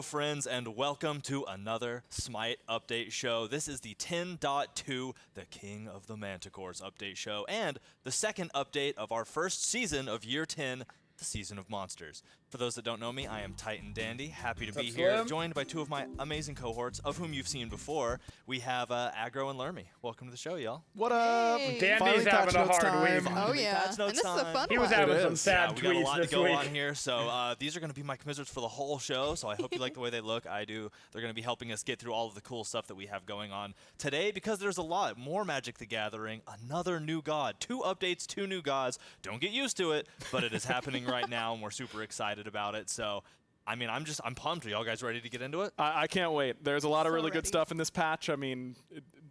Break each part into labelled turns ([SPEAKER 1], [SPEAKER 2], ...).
[SPEAKER 1] friends, and welcome to another Smite update show. This is the 10.2, the King of the Manticores update show, and the second update of our first season of Year 10, the Season of Monsters. For those that don't know me, I am Titan Dandy, happy to be here, joined by two of my amazing cohorts, of whom you've seen before. We have Aggro and Lermy. Welcome to the show, y'all.
[SPEAKER 2] What up?
[SPEAKER 3] Hey.
[SPEAKER 4] Dandy's having a hard week.
[SPEAKER 3] Oh yeah,
[SPEAKER 1] Patch notes
[SPEAKER 3] and this is a
[SPEAKER 1] time.
[SPEAKER 3] fun
[SPEAKER 4] He was
[SPEAKER 3] one.
[SPEAKER 4] having some sad
[SPEAKER 1] We got a
[SPEAKER 4] tweets
[SPEAKER 1] lot
[SPEAKER 4] this
[SPEAKER 1] to go
[SPEAKER 4] week.
[SPEAKER 1] on here, so these are going to be my commiserates for the whole show, so I hope you like the way they look. I do. They're going to be helping us get through all of the cool stuff that we have going on today, because there's a lot more Magic the Gathering, another new god, 2 updates, 2 new gods. Don't get used to it, but it is happening right now, and we're super excited about it. So, I mean, I'm pumped. Are y'all guys ready to get into it?
[SPEAKER 2] I can't wait. There's a lot of
[SPEAKER 3] So
[SPEAKER 2] really good
[SPEAKER 3] ready.
[SPEAKER 2] stuff in this patch. I mean,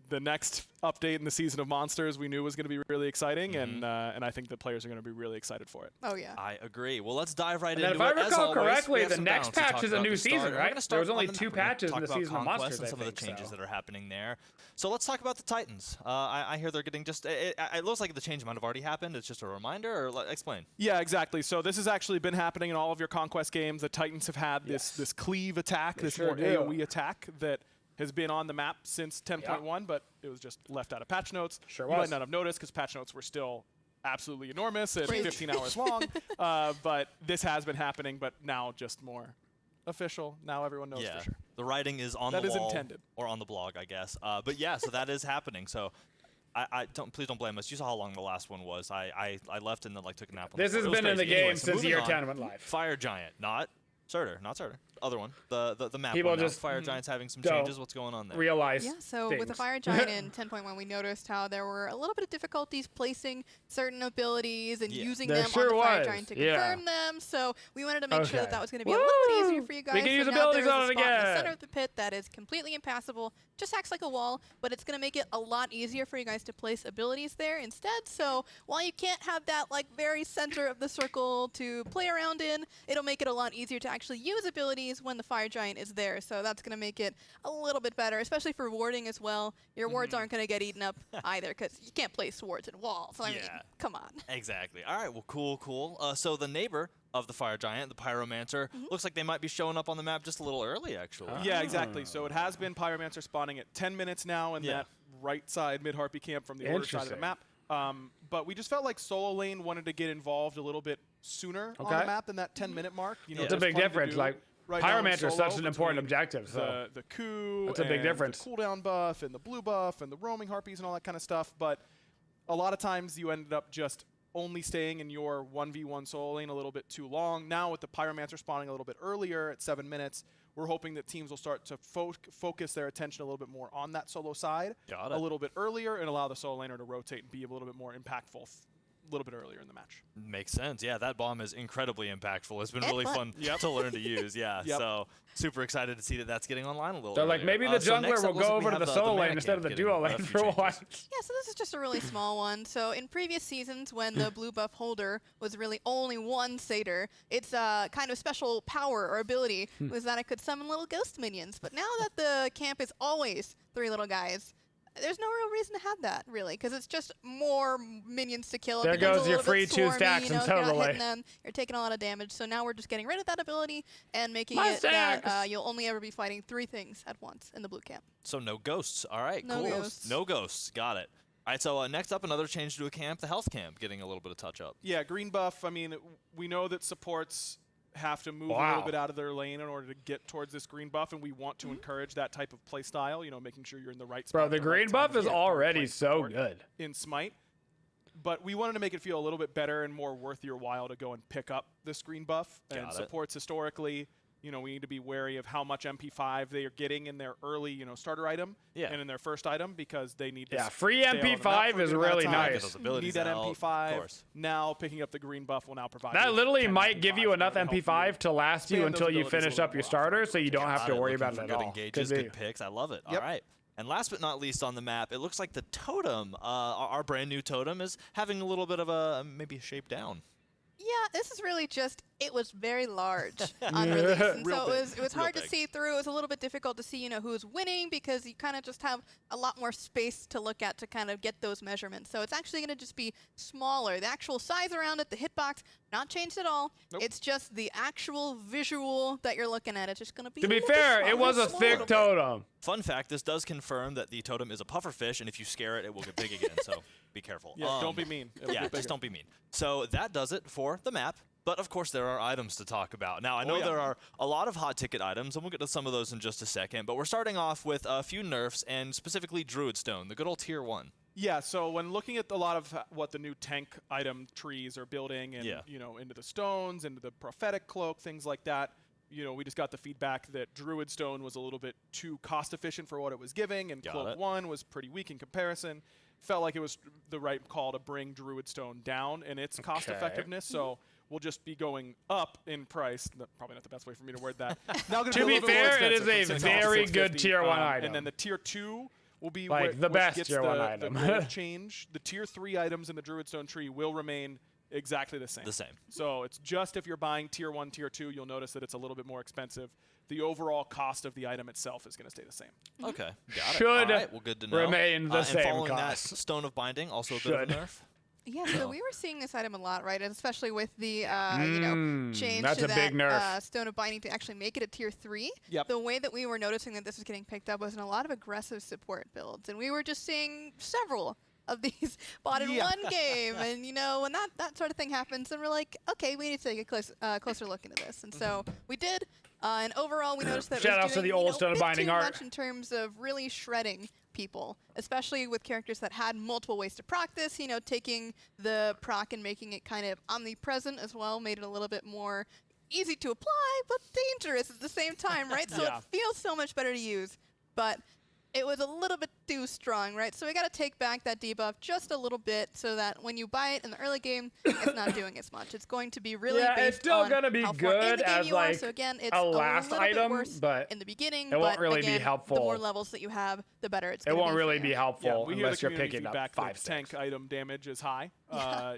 [SPEAKER 2] the next update in the Season of Monsters we knew was going to be really exciting, and I think the players are going to be really excited for it.
[SPEAKER 3] Oh yeah.
[SPEAKER 1] I agree. Well, let's dive right
[SPEAKER 4] And
[SPEAKER 1] into
[SPEAKER 4] then
[SPEAKER 1] it.
[SPEAKER 4] if I
[SPEAKER 1] As
[SPEAKER 4] recall
[SPEAKER 1] always, we
[SPEAKER 4] correctly,
[SPEAKER 1] have
[SPEAKER 4] the
[SPEAKER 1] some
[SPEAKER 4] next
[SPEAKER 1] balance to
[SPEAKER 4] patch
[SPEAKER 1] talk
[SPEAKER 4] is a
[SPEAKER 1] about
[SPEAKER 4] new
[SPEAKER 1] to start.
[SPEAKER 4] season,
[SPEAKER 1] We're
[SPEAKER 4] right?
[SPEAKER 1] gonna start
[SPEAKER 4] There was only
[SPEAKER 1] on the
[SPEAKER 4] 2
[SPEAKER 1] map. We're gonna
[SPEAKER 4] patches
[SPEAKER 1] talk
[SPEAKER 4] in the
[SPEAKER 1] about
[SPEAKER 4] Season of
[SPEAKER 1] Conquest
[SPEAKER 4] Monsters,
[SPEAKER 1] and some
[SPEAKER 4] I
[SPEAKER 1] of the
[SPEAKER 4] think,
[SPEAKER 1] changes
[SPEAKER 4] so.
[SPEAKER 1] that are happening there. So let's talk about the Titans. I hear they're getting just. It looks like the change might have already happened. It's just a reminder, or explain.
[SPEAKER 2] Yeah, exactly. So this has actually been happening in all of your Conquest games. The Titans have had this cleave attack, this
[SPEAKER 4] sure
[SPEAKER 2] more
[SPEAKER 4] do.
[SPEAKER 2] AoE attack that has been on the map since 10.1, but it was just left out of patch notes.
[SPEAKER 4] Sure
[SPEAKER 2] You might
[SPEAKER 4] was.
[SPEAKER 2] not have noticed because patch notes were still absolutely enormous and
[SPEAKER 3] Crazy.
[SPEAKER 2] 15 hours long. But this has been happening, but now just more official. Now everyone knows
[SPEAKER 1] Yeah,
[SPEAKER 2] for sure.
[SPEAKER 1] the writing is on
[SPEAKER 2] That
[SPEAKER 1] the
[SPEAKER 2] is
[SPEAKER 1] wall
[SPEAKER 2] intended.
[SPEAKER 1] or on the blog, I guess. But yeah, so that is happening. So. Please don't blame us. You saw how long the last one was. I left and then took a nap on
[SPEAKER 4] This
[SPEAKER 1] the
[SPEAKER 4] has
[SPEAKER 1] floor. It was
[SPEAKER 4] been in the
[SPEAKER 1] crazy. Anyway,
[SPEAKER 4] game
[SPEAKER 1] so
[SPEAKER 4] since
[SPEAKER 1] moving
[SPEAKER 4] Year
[SPEAKER 1] on.
[SPEAKER 4] 10 went live.
[SPEAKER 1] Fire Giant, not Surtur. Other one. The map
[SPEAKER 4] People
[SPEAKER 1] one. Now.
[SPEAKER 4] just
[SPEAKER 1] Fire Giant's having some
[SPEAKER 4] don't
[SPEAKER 1] changes. What's going on there?
[SPEAKER 4] Realize
[SPEAKER 3] Yeah, so with the
[SPEAKER 4] things.
[SPEAKER 3] Fire Giant in 10.1, we noticed how there were a little bit of difficulties placing certain abilities and
[SPEAKER 1] Yeah.
[SPEAKER 3] using
[SPEAKER 4] There
[SPEAKER 3] them
[SPEAKER 4] sure
[SPEAKER 3] on the Fire
[SPEAKER 4] was,
[SPEAKER 3] Giant to
[SPEAKER 4] yeah.
[SPEAKER 3] confirm them. So we wanted to make sure that
[SPEAKER 4] Okay.
[SPEAKER 3] that was going to be a little bit easier for you
[SPEAKER 4] Woo!
[SPEAKER 3] guys.
[SPEAKER 4] We can
[SPEAKER 3] so
[SPEAKER 4] use
[SPEAKER 3] now
[SPEAKER 4] abilities
[SPEAKER 3] there's
[SPEAKER 4] on
[SPEAKER 3] a
[SPEAKER 4] it
[SPEAKER 3] spot in the
[SPEAKER 4] again.
[SPEAKER 3] center of the pit that is completely impassable. Just acts like a wall, but it's going to make it a lot easier for you guys to place abilities there instead. So while you can't have that very center of the circle to play around in, it'll make it a lot easier to actually use abilities when the Fire Giant is there. So that's going to make it a little bit better, especially for warding as well. Your wards aren't going to get eaten up either, because you can't place wards in walls. I mean,
[SPEAKER 1] Yeah.
[SPEAKER 3] come on.
[SPEAKER 1] Exactly. All right. Well, cool. So the neighbor of the Fire Giant, the Pyromancer, looks like they might be showing up on the map just a little early, actually.
[SPEAKER 2] Yeah, exactly. So it has been Pyromancer spawning at 10 minutes now in
[SPEAKER 1] Yeah.
[SPEAKER 2] that right side mid-Harpy camp from the order side of the
[SPEAKER 4] Interesting.
[SPEAKER 2] map. But we just felt like solo lane wanted to get involved a little bit sooner on
[SPEAKER 4] Okay.
[SPEAKER 2] the map than that 10-minute mark. You know,
[SPEAKER 1] Yeah.
[SPEAKER 4] It's a
[SPEAKER 2] there's
[SPEAKER 4] big
[SPEAKER 2] plenty to
[SPEAKER 4] difference.
[SPEAKER 2] do
[SPEAKER 4] Like,
[SPEAKER 2] right now in
[SPEAKER 4] Pyromancer is
[SPEAKER 2] solo
[SPEAKER 4] such an important
[SPEAKER 2] between
[SPEAKER 4] objective. So
[SPEAKER 2] The coup,
[SPEAKER 4] That's a big
[SPEAKER 2] and
[SPEAKER 4] difference.
[SPEAKER 2] the cooldown buff, and the blue buff, and the roaming Harpies, and all that kind of stuff. But a lot of times you ended up just only staying in your 1v1 solo lane a little bit too long. Now with the Pyromancer spawning a little bit earlier at 7 minutes, we're hoping that teams will start to focus their attention a little bit more on that solo side
[SPEAKER 1] Got
[SPEAKER 2] a
[SPEAKER 1] it.
[SPEAKER 2] little bit earlier and allow the solo laner to rotate and be a little bit more impactful a little bit earlier in the match.
[SPEAKER 1] Makes sense. Yeah, that bomb is incredibly impactful. It's been
[SPEAKER 3] And
[SPEAKER 1] really
[SPEAKER 3] fun.
[SPEAKER 1] fun to learn to use. Yeah,
[SPEAKER 2] Yep.
[SPEAKER 1] So super excited to see that that's getting online a little
[SPEAKER 4] they're
[SPEAKER 1] earlier.
[SPEAKER 4] like, maybe the
[SPEAKER 1] So next
[SPEAKER 4] jungler
[SPEAKER 1] up,
[SPEAKER 4] will
[SPEAKER 1] looks
[SPEAKER 4] go
[SPEAKER 1] like we
[SPEAKER 4] over to
[SPEAKER 1] have
[SPEAKER 4] the solo lane
[SPEAKER 1] mana
[SPEAKER 4] instead of
[SPEAKER 1] camp
[SPEAKER 4] the
[SPEAKER 1] getting
[SPEAKER 4] duo
[SPEAKER 1] a
[SPEAKER 4] lane
[SPEAKER 1] few
[SPEAKER 4] for
[SPEAKER 1] changes.
[SPEAKER 4] once.
[SPEAKER 3] Yeah, so this is just a really small one. So in previous seasons, when the blue buff holder was really only one satyr, its kind of special power or ability was that it could summon little ghost minions. But now that the camp is always 3 little guys, there's no real reason to have that, really, because it's just more minions to kill. It
[SPEAKER 4] There
[SPEAKER 3] becomes
[SPEAKER 4] goes
[SPEAKER 3] a
[SPEAKER 4] your
[SPEAKER 3] little bit
[SPEAKER 4] free 2
[SPEAKER 3] swarmy,
[SPEAKER 4] stacks
[SPEAKER 3] you know,
[SPEAKER 4] in
[SPEAKER 3] if you're not
[SPEAKER 4] total,
[SPEAKER 3] hitting them, you're taking a lot of damage. So now we're just getting rid of that ability and making
[SPEAKER 4] My
[SPEAKER 3] it that
[SPEAKER 4] stacks.
[SPEAKER 3] you'll only ever be fighting 3 things at once in the blue camp.
[SPEAKER 1] So no ghosts. All right,
[SPEAKER 3] No
[SPEAKER 1] cool.
[SPEAKER 3] ghosts.
[SPEAKER 1] No ghosts. Got it. All right, so next up, another change to a camp, the health camp, getting a little bit of touch up.
[SPEAKER 2] Yeah, green buff. I mean, we know that supports have to move a
[SPEAKER 4] Wow.
[SPEAKER 2] little bit out of their lane in order to get towards this green buff, and we want to encourage that type of play style, you know, making sure you're in the right spot.
[SPEAKER 4] Bro,
[SPEAKER 2] at
[SPEAKER 4] the
[SPEAKER 2] right
[SPEAKER 4] green
[SPEAKER 2] time
[SPEAKER 4] buff
[SPEAKER 2] to
[SPEAKER 4] is
[SPEAKER 2] get
[SPEAKER 4] already
[SPEAKER 2] playing
[SPEAKER 4] so
[SPEAKER 2] support
[SPEAKER 4] good.
[SPEAKER 2] in Smite. But we wanted to make it feel a little bit better and more worth your while to go and pick up this green buff.
[SPEAKER 1] Got
[SPEAKER 2] And
[SPEAKER 1] it.
[SPEAKER 2] supports historically, you know, we need to be wary of how much MP5 they are getting in their early, you know, starter item
[SPEAKER 1] Yeah.
[SPEAKER 2] and in their first item, because they need to
[SPEAKER 4] Yeah, free
[SPEAKER 2] stay on the map
[SPEAKER 4] MP5
[SPEAKER 2] for a
[SPEAKER 4] is
[SPEAKER 2] good amount of
[SPEAKER 4] really
[SPEAKER 2] time.
[SPEAKER 4] nice.
[SPEAKER 1] Get those
[SPEAKER 2] You
[SPEAKER 1] abilities
[SPEAKER 2] need that
[SPEAKER 1] out, of
[SPEAKER 2] MP5.
[SPEAKER 1] course.
[SPEAKER 2] Now picking up the green buff will now provide
[SPEAKER 4] That
[SPEAKER 2] you
[SPEAKER 4] literally
[SPEAKER 2] 10
[SPEAKER 4] might give you
[SPEAKER 2] MP5
[SPEAKER 4] enough
[SPEAKER 2] to help you
[SPEAKER 4] MP5 to last you
[SPEAKER 2] expand those
[SPEAKER 4] until you
[SPEAKER 2] abilities a
[SPEAKER 4] finish
[SPEAKER 2] little
[SPEAKER 4] up your
[SPEAKER 2] more
[SPEAKER 4] starter,
[SPEAKER 2] often.
[SPEAKER 4] so you don't have
[SPEAKER 1] Got
[SPEAKER 4] to
[SPEAKER 1] it.
[SPEAKER 4] worry
[SPEAKER 1] Looking
[SPEAKER 4] about
[SPEAKER 1] for
[SPEAKER 4] it at
[SPEAKER 1] good
[SPEAKER 4] all.
[SPEAKER 1] engages,
[SPEAKER 4] Could be.
[SPEAKER 1] good picks. I love it.
[SPEAKER 2] Yep.
[SPEAKER 1] All right. And last but not least on the map, it looks like the totem, our brand new totem, is having a little bit of a maybe a shape down.
[SPEAKER 3] Yeah, this is really just it was very large on release, and
[SPEAKER 2] Real
[SPEAKER 3] so
[SPEAKER 2] big.
[SPEAKER 3] it was hard to
[SPEAKER 1] big.
[SPEAKER 3] see through. It was a little bit difficult to see, you know, who's winning because you kind of just have a lot more space to look at to kind of get those measurements. So it's actually going to just be smaller. The actual size around it, the hitbox, not changed at all.
[SPEAKER 2] Nope.
[SPEAKER 3] It's just the actual visual that you're looking at. It's just going to be.
[SPEAKER 4] To
[SPEAKER 3] a
[SPEAKER 4] be
[SPEAKER 3] little bit
[SPEAKER 4] fair, it
[SPEAKER 3] smaller,
[SPEAKER 4] was a
[SPEAKER 3] smaller
[SPEAKER 4] thick
[SPEAKER 3] bit.
[SPEAKER 4] totem.
[SPEAKER 1] Fun fact, this does confirm that the totem is a pufferfish, and if you scare it, it will get big again, so be careful.
[SPEAKER 2] Yeah, don't be mean. It'll
[SPEAKER 1] Yeah,
[SPEAKER 2] get
[SPEAKER 1] just
[SPEAKER 2] bigger.
[SPEAKER 1] don't be mean. So that does it for the map. But of course, there are items to talk about. Now, I know
[SPEAKER 2] yeah.
[SPEAKER 1] there are a lot of hot ticket items, and we'll get to some of those in just a second. But we're starting off with a few nerfs, and specifically Druid Stone, the good old tier 1.
[SPEAKER 2] Yeah, so when looking at a lot of what the new tank item trees are building and,
[SPEAKER 1] Yeah.
[SPEAKER 2] you know, into the stones, into the prophetic cloak, things like that, you know, we just got the feedback that Druid Stone was a little bit too cost efficient for what it was giving, and
[SPEAKER 1] Got
[SPEAKER 2] Cloak
[SPEAKER 1] it.
[SPEAKER 2] 1 was pretty weak in comparison. Felt like it was the right call to bring Druid Stone down in its cost effectiveness, so we'll just be going up in price. Probably not the best way for me to word that. Now gonna
[SPEAKER 4] To
[SPEAKER 2] be a
[SPEAKER 4] be
[SPEAKER 2] little bit more
[SPEAKER 4] fair, it is
[SPEAKER 2] expensive
[SPEAKER 4] a
[SPEAKER 2] from $600 to
[SPEAKER 4] very good
[SPEAKER 2] $650,
[SPEAKER 4] tier 1 item.
[SPEAKER 2] And then the tier 2 will be
[SPEAKER 4] Like
[SPEAKER 2] which
[SPEAKER 4] the best
[SPEAKER 2] gets
[SPEAKER 4] tier
[SPEAKER 2] the,
[SPEAKER 4] 1
[SPEAKER 2] the
[SPEAKER 4] item.
[SPEAKER 2] gold change. The tier 3 items in the Druid Stone tree will remain exactly the same.
[SPEAKER 1] The same.
[SPEAKER 2] So it's just if you're buying tier 1, tier 2, you'll notice that it's a little bit more expensive. The overall cost of the item itself is going to stay the same.
[SPEAKER 1] Okay, got it.
[SPEAKER 4] Should
[SPEAKER 1] All right, well, good to know.
[SPEAKER 4] remain the
[SPEAKER 1] and
[SPEAKER 4] same
[SPEAKER 1] following
[SPEAKER 4] cost.
[SPEAKER 1] that, Stone of Binding, also a bit of a
[SPEAKER 4] Should.
[SPEAKER 1] nerf.
[SPEAKER 3] Yeah, so we were seeing this item a lot, right? And especially with the, you know, change
[SPEAKER 4] that's
[SPEAKER 3] to
[SPEAKER 4] a
[SPEAKER 3] that
[SPEAKER 4] big nerf.
[SPEAKER 3] Stone of Binding to actually make it a tier 3.
[SPEAKER 2] Yep.
[SPEAKER 3] The way that we were noticing that this was getting picked up was in a lot of aggressive support builds. And we were just seeing several of these bought in one game. And, you know, when that sort of thing happens, then we're like, okay, we need to take a closer look into this. And so we did. And overall, we noticed that
[SPEAKER 4] Shout
[SPEAKER 3] it was
[SPEAKER 4] outs to
[SPEAKER 3] doing,
[SPEAKER 4] the old
[SPEAKER 3] you know,
[SPEAKER 4] Stone of
[SPEAKER 3] a bit
[SPEAKER 4] Binding
[SPEAKER 3] too
[SPEAKER 4] art.
[SPEAKER 3] much in terms of really shredding people, especially with characters that had multiple ways to proc this. You know, taking the proc and making it kind of omnipresent as well made it a little bit more easy to apply, but dangerous at the same time, right? So
[SPEAKER 2] Yeah.
[SPEAKER 3] it feels so much better to use, but it was a little bit too strong, right? So we got to take back that debuff just a little bit so that when you buy it in the early game, it's not doing as much. It's going to be really
[SPEAKER 4] Yeah,
[SPEAKER 3] based
[SPEAKER 4] it's still
[SPEAKER 3] on
[SPEAKER 4] gonna be
[SPEAKER 3] how far in
[SPEAKER 4] good
[SPEAKER 3] the game
[SPEAKER 4] as,
[SPEAKER 3] you are.
[SPEAKER 4] like,
[SPEAKER 3] So again, it's
[SPEAKER 4] a
[SPEAKER 3] a
[SPEAKER 4] last
[SPEAKER 3] little
[SPEAKER 4] item,
[SPEAKER 3] bit worse
[SPEAKER 4] but
[SPEAKER 3] in the beginning.
[SPEAKER 4] it won't
[SPEAKER 3] but
[SPEAKER 4] really be
[SPEAKER 3] again,
[SPEAKER 4] helpful.
[SPEAKER 3] The more levels that you have, the better it's
[SPEAKER 4] It
[SPEAKER 3] going to be.
[SPEAKER 4] won't really
[SPEAKER 3] for
[SPEAKER 4] be
[SPEAKER 3] you.
[SPEAKER 4] helpful
[SPEAKER 2] Yeah, we hear the
[SPEAKER 4] unless you're
[SPEAKER 2] community
[SPEAKER 4] picking up
[SPEAKER 2] feedback
[SPEAKER 4] 5
[SPEAKER 2] that
[SPEAKER 4] sticks.
[SPEAKER 2] tank item damage is high.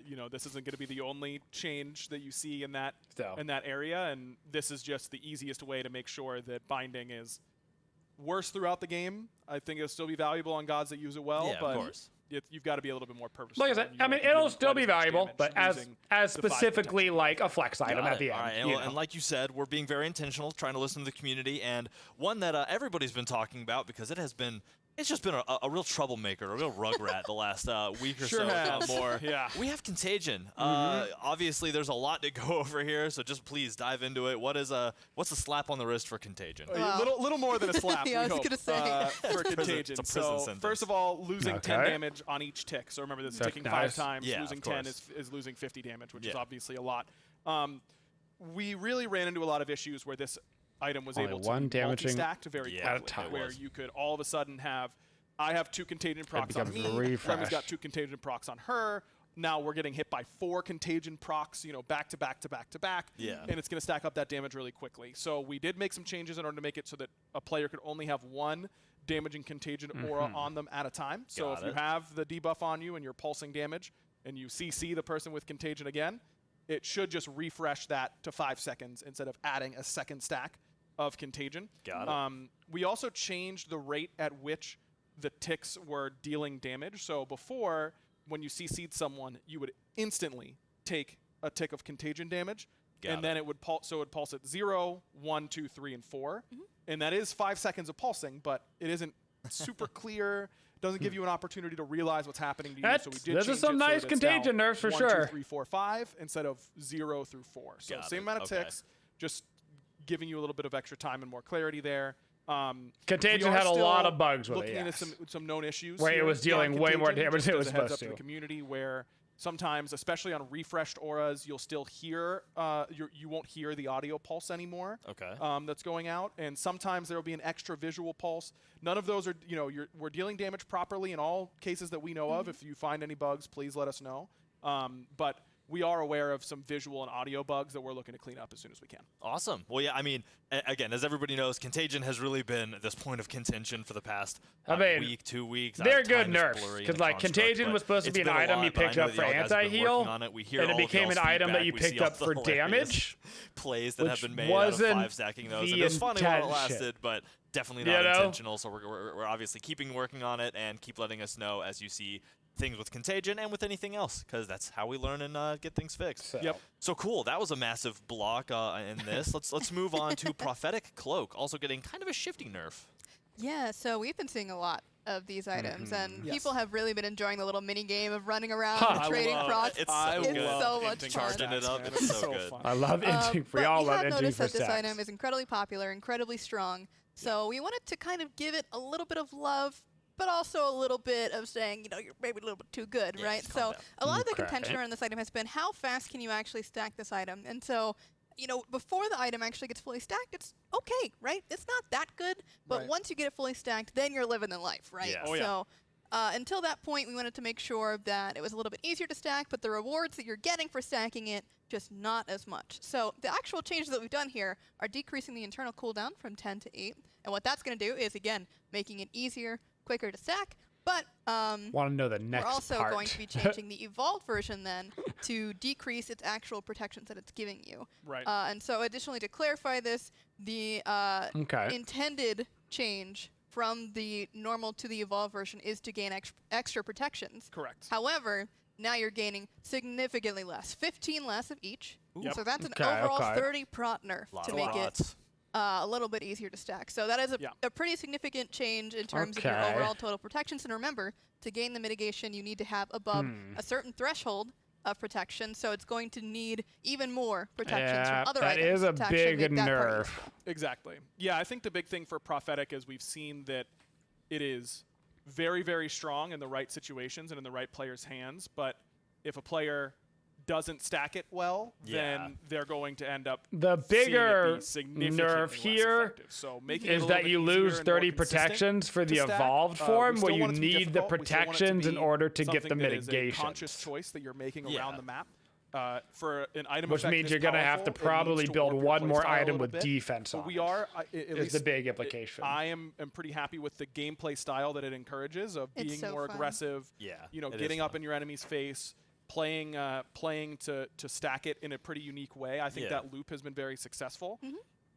[SPEAKER 2] You know, this isn't going to be the only change that you see in that
[SPEAKER 4] So.
[SPEAKER 2] area, and this is just the easiest way to make sure that binding is worse throughout the game. I think it'll still be valuable on gods that use it well,
[SPEAKER 1] Yeah, of
[SPEAKER 2] but
[SPEAKER 1] course.
[SPEAKER 2] You've got to be a little bit more purposeful.
[SPEAKER 4] Like I said,
[SPEAKER 2] and you
[SPEAKER 4] I
[SPEAKER 2] won't
[SPEAKER 4] mean,
[SPEAKER 2] be
[SPEAKER 4] it'll
[SPEAKER 2] doing
[SPEAKER 4] still
[SPEAKER 2] quite
[SPEAKER 4] be
[SPEAKER 2] as much
[SPEAKER 4] valuable,
[SPEAKER 2] damage
[SPEAKER 4] but as
[SPEAKER 2] using
[SPEAKER 4] as
[SPEAKER 2] the 5
[SPEAKER 4] specifically
[SPEAKER 2] protection.
[SPEAKER 4] like a flex item
[SPEAKER 1] Got
[SPEAKER 4] at
[SPEAKER 1] it.
[SPEAKER 4] the end.
[SPEAKER 1] All right,
[SPEAKER 4] you
[SPEAKER 1] and,
[SPEAKER 4] know.
[SPEAKER 1] and like you said, we're being very intentional, trying to listen to the community, and one that everybody's been talking about because it has been, it's just been a real troublemaker, a real rugrat the last week or
[SPEAKER 2] Sure
[SPEAKER 1] so, if
[SPEAKER 2] has.
[SPEAKER 1] not more.
[SPEAKER 2] Yeah.
[SPEAKER 1] We have Contagion.
[SPEAKER 4] Mm-hmm.
[SPEAKER 1] Obviously, there's a lot to go over here, so just please dive into it. What's the slap on the wrist for Contagion?
[SPEAKER 3] Wow.
[SPEAKER 2] Little more than a slap.
[SPEAKER 3] Yeah, I
[SPEAKER 2] we
[SPEAKER 3] was
[SPEAKER 2] hope,
[SPEAKER 3] gonna say.
[SPEAKER 2] for Contagion.
[SPEAKER 1] it's a prison
[SPEAKER 2] So
[SPEAKER 1] sentence.
[SPEAKER 2] first of all, losing 10
[SPEAKER 4] Okay.
[SPEAKER 2] damage on each tick. So remember, this is
[SPEAKER 4] That's
[SPEAKER 2] ticking
[SPEAKER 4] nice.
[SPEAKER 2] 5 times.
[SPEAKER 1] Yeah,
[SPEAKER 2] Losing
[SPEAKER 1] of
[SPEAKER 2] 10
[SPEAKER 1] course.
[SPEAKER 2] is losing 50 damage, which is
[SPEAKER 1] Yeah.
[SPEAKER 2] obviously a lot. We really ran into a lot of issues where this item was
[SPEAKER 4] Only
[SPEAKER 2] able to
[SPEAKER 4] one
[SPEAKER 2] be
[SPEAKER 4] damaging
[SPEAKER 2] multi-stacked very
[SPEAKER 1] Yeah,
[SPEAKER 2] quickly,
[SPEAKER 1] at a time.
[SPEAKER 2] where
[SPEAKER 1] It was.
[SPEAKER 2] you could all of a sudden have, I have 2 Contagion procs on
[SPEAKER 4] becomes
[SPEAKER 2] me,
[SPEAKER 4] refresh.
[SPEAKER 2] Remi's got 2 Contagion procs on her. Now we're getting hit by 4 Contagion procs, you know, back to back to back to back.
[SPEAKER 1] Yeah.
[SPEAKER 2] And it's going to stack up that damage really quickly. So we did make some changes in order to make it so that a player could only have 1 damaging Contagion aura on them at a time. So
[SPEAKER 1] Got
[SPEAKER 2] if you
[SPEAKER 1] it.
[SPEAKER 2] have the debuff on you and you're pulsing damage and you CC the person with Contagion again, it should just refresh that to 5 seconds instead of adding a second stack of Contagion.
[SPEAKER 1] Got it.
[SPEAKER 2] We also changed the rate at which the ticks were dealing damage. So before, when you CC'd someone, you would instantly take a tick of Contagion damage,
[SPEAKER 1] Got
[SPEAKER 2] and
[SPEAKER 1] it.
[SPEAKER 2] then it would pulse. So it would pulse at 0, 1, 2, 3, and 4, and that is 5 seconds of pulsing, but it isn't super clear. Doesn't give you an opportunity to realize what's happening to you. So we did
[SPEAKER 4] Those are
[SPEAKER 2] change
[SPEAKER 4] some
[SPEAKER 2] it so
[SPEAKER 4] nice
[SPEAKER 2] that it's
[SPEAKER 4] Contagion
[SPEAKER 2] now
[SPEAKER 4] nerfs for
[SPEAKER 2] 1,
[SPEAKER 4] sure.
[SPEAKER 2] 2, 3, 4, 5 instead of 0 through 4. So
[SPEAKER 1] Got
[SPEAKER 2] same
[SPEAKER 1] it.
[SPEAKER 2] amount of
[SPEAKER 1] Okay.
[SPEAKER 2] ticks, just giving you a little bit of extra time and more clarity there.
[SPEAKER 4] Contagion
[SPEAKER 2] we are
[SPEAKER 4] had a lot
[SPEAKER 2] still
[SPEAKER 4] of bugs with it,
[SPEAKER 2] looking into
[SPEAKER 4] yes.
[SPEAKER 2] some known issues.
[SPEAKER 4] Where it
[SPEAKER 2] here
[SPEAKER 4] was dealing
[SPEAKER 2] on
[SPEAKER 4] way more
[SPEAKER 2] Contagion,
[SPEAKER 4] damage
[SPEAKER 2] just
[SPEAKER 4] than it
[SPEAKER 2] as
[SPEAKER 4] was
[SPEAKER 2] a heads
[SPEAKER 4] supposed
[SPEAKER 2] up to
[SPEAKER 4] to.
[SPEAKER 2] the community, where sometimes, especially on refreshed auras, you'll still hear you won't hear the audio pulse anymore.
[SPEAKER 1] Okay.
[SPEAKER 2] That's going out, and sometimes there will be an extra visual pulse. None of those are, you know, we're dealing damage properly in all cases that we know of. If you find any bugs, please let us know. But we are aware of some visual and audio bugs that we're looking to clean up as soon as we can.
[SPEAKER 1] Awesome. Well, yeah, I mean, again, as everybody knows, Contagion has really been this point of contention for the past week, 2 weeks.
[SPEAKER 4] They're good nerfs because like Contagion was supposed to be an item you picked up for anti-heal, and it became an item that you picked up for damage.
[SPEAKER 1] Plays that have been made out of 5-stacking those. And it was funny while it lasted, but definitely not intentional. So we're obviously keeping working on it and keep letting us know as you see things with Contagion and with anything else, because that's how we learn and get things fixed. So cool. That was a massive block in this. Let's move on to Prophetic Cloak, also getting kind of a shifty nerf.
[SPEAKER 3] Yeah, so we've been seeing a lot of these items, and people have really been enjoying the little mini game of running around and trading procs.
[SPEAKER 1] It's
[SPEAKER 3] so much fun.
[SPEAKER 1] Charging it up, it's so good.
[SPEAKER 4] I love inting. We all love inting for
[SPEAKER 3] noticed that this
[SPEAKER 4] stacks.
[SPEAKER 3] item is incredibly popular, incredibly strong. So we wanted to kind of give it a little bit of love, but also a little bit of saying, you know, you're maybe a little bit too good, right? So a lot of the contention around this item has been how fast can you actually stack this item? And so, you know, before the item actually gets fully stacked, it's okay, right? It's not that good, but once you get it fully stacked, then you're living the life, right? So until that point, we wanted to make sure that it was a little bit easier to stack, but the rewards that you're getting for stacking it, just not as much. So the actual changes that we've done here are decreasing the internal cooldown from 10 to 8. And what that's going to do is, again, making it easier, quicker to stack. But
[SPEAKER 4] want to know the next
[SPEAKER 3] we're also
[SPEAKER 4] part.
[SPEAKER 3] going to be changing the evolved version then to decrease its actual protections that it's giving you. And so additionally, to clarify this, the intended change from the normal to the evolved version is to gain extra protections.
[SPEAKER 2] Correct.
[SPEAKER 3] However, now you're gaining significantly less, 15 less of each. So that's an
[SPEAKER 4] Okay,
[SPEAKER 3] overall 30 prot nerf to make it a little bit easier to stack. So that is a pretty significant change in terms of your overall total protections. And remember, to gain the mitigation, you need to have above a certain threshold of protection. So it's going to need even more protections from other items.
[SPEAKER 4] That is a
[SPEAKER 3] to actually
[SPEAKER 4] big
[SPEAKER 3] make that part
[SPEAKER 4] nerf.
[SPEAKER 3] useful.
[SPEAKER 2] Exactly. Yeah, I think the big thing for Prophetic is we've seen that it is very, very strong in the right situations and in the right player's hands. But if a player doesn't stack it well, then they're going to end up
[SPEAKER 4] the bigger
[SPEAKER 2] nerf
[SPEAKER 4] here
[SPEAKER 2] so
[SPEAKER 4] is that you lose 30 protections for the evolved form, where you need the protections in order to get the mitigation.
[SPEAKER 2] Conscious choice that you're making around the map. For an item
[SPEAKER 4] which means you're going to have to probably build one more item with defense on.
[SPEAKER 2] We are, at least
[SPEAKER 4] the big implication.
[SPEAKER 2] I am pretty happy with the gameplay style that it encourages of being more aggressive. You know, getting up in your enemy's face, playing to stack it in a pretty unique way. I think that loop has been very successful.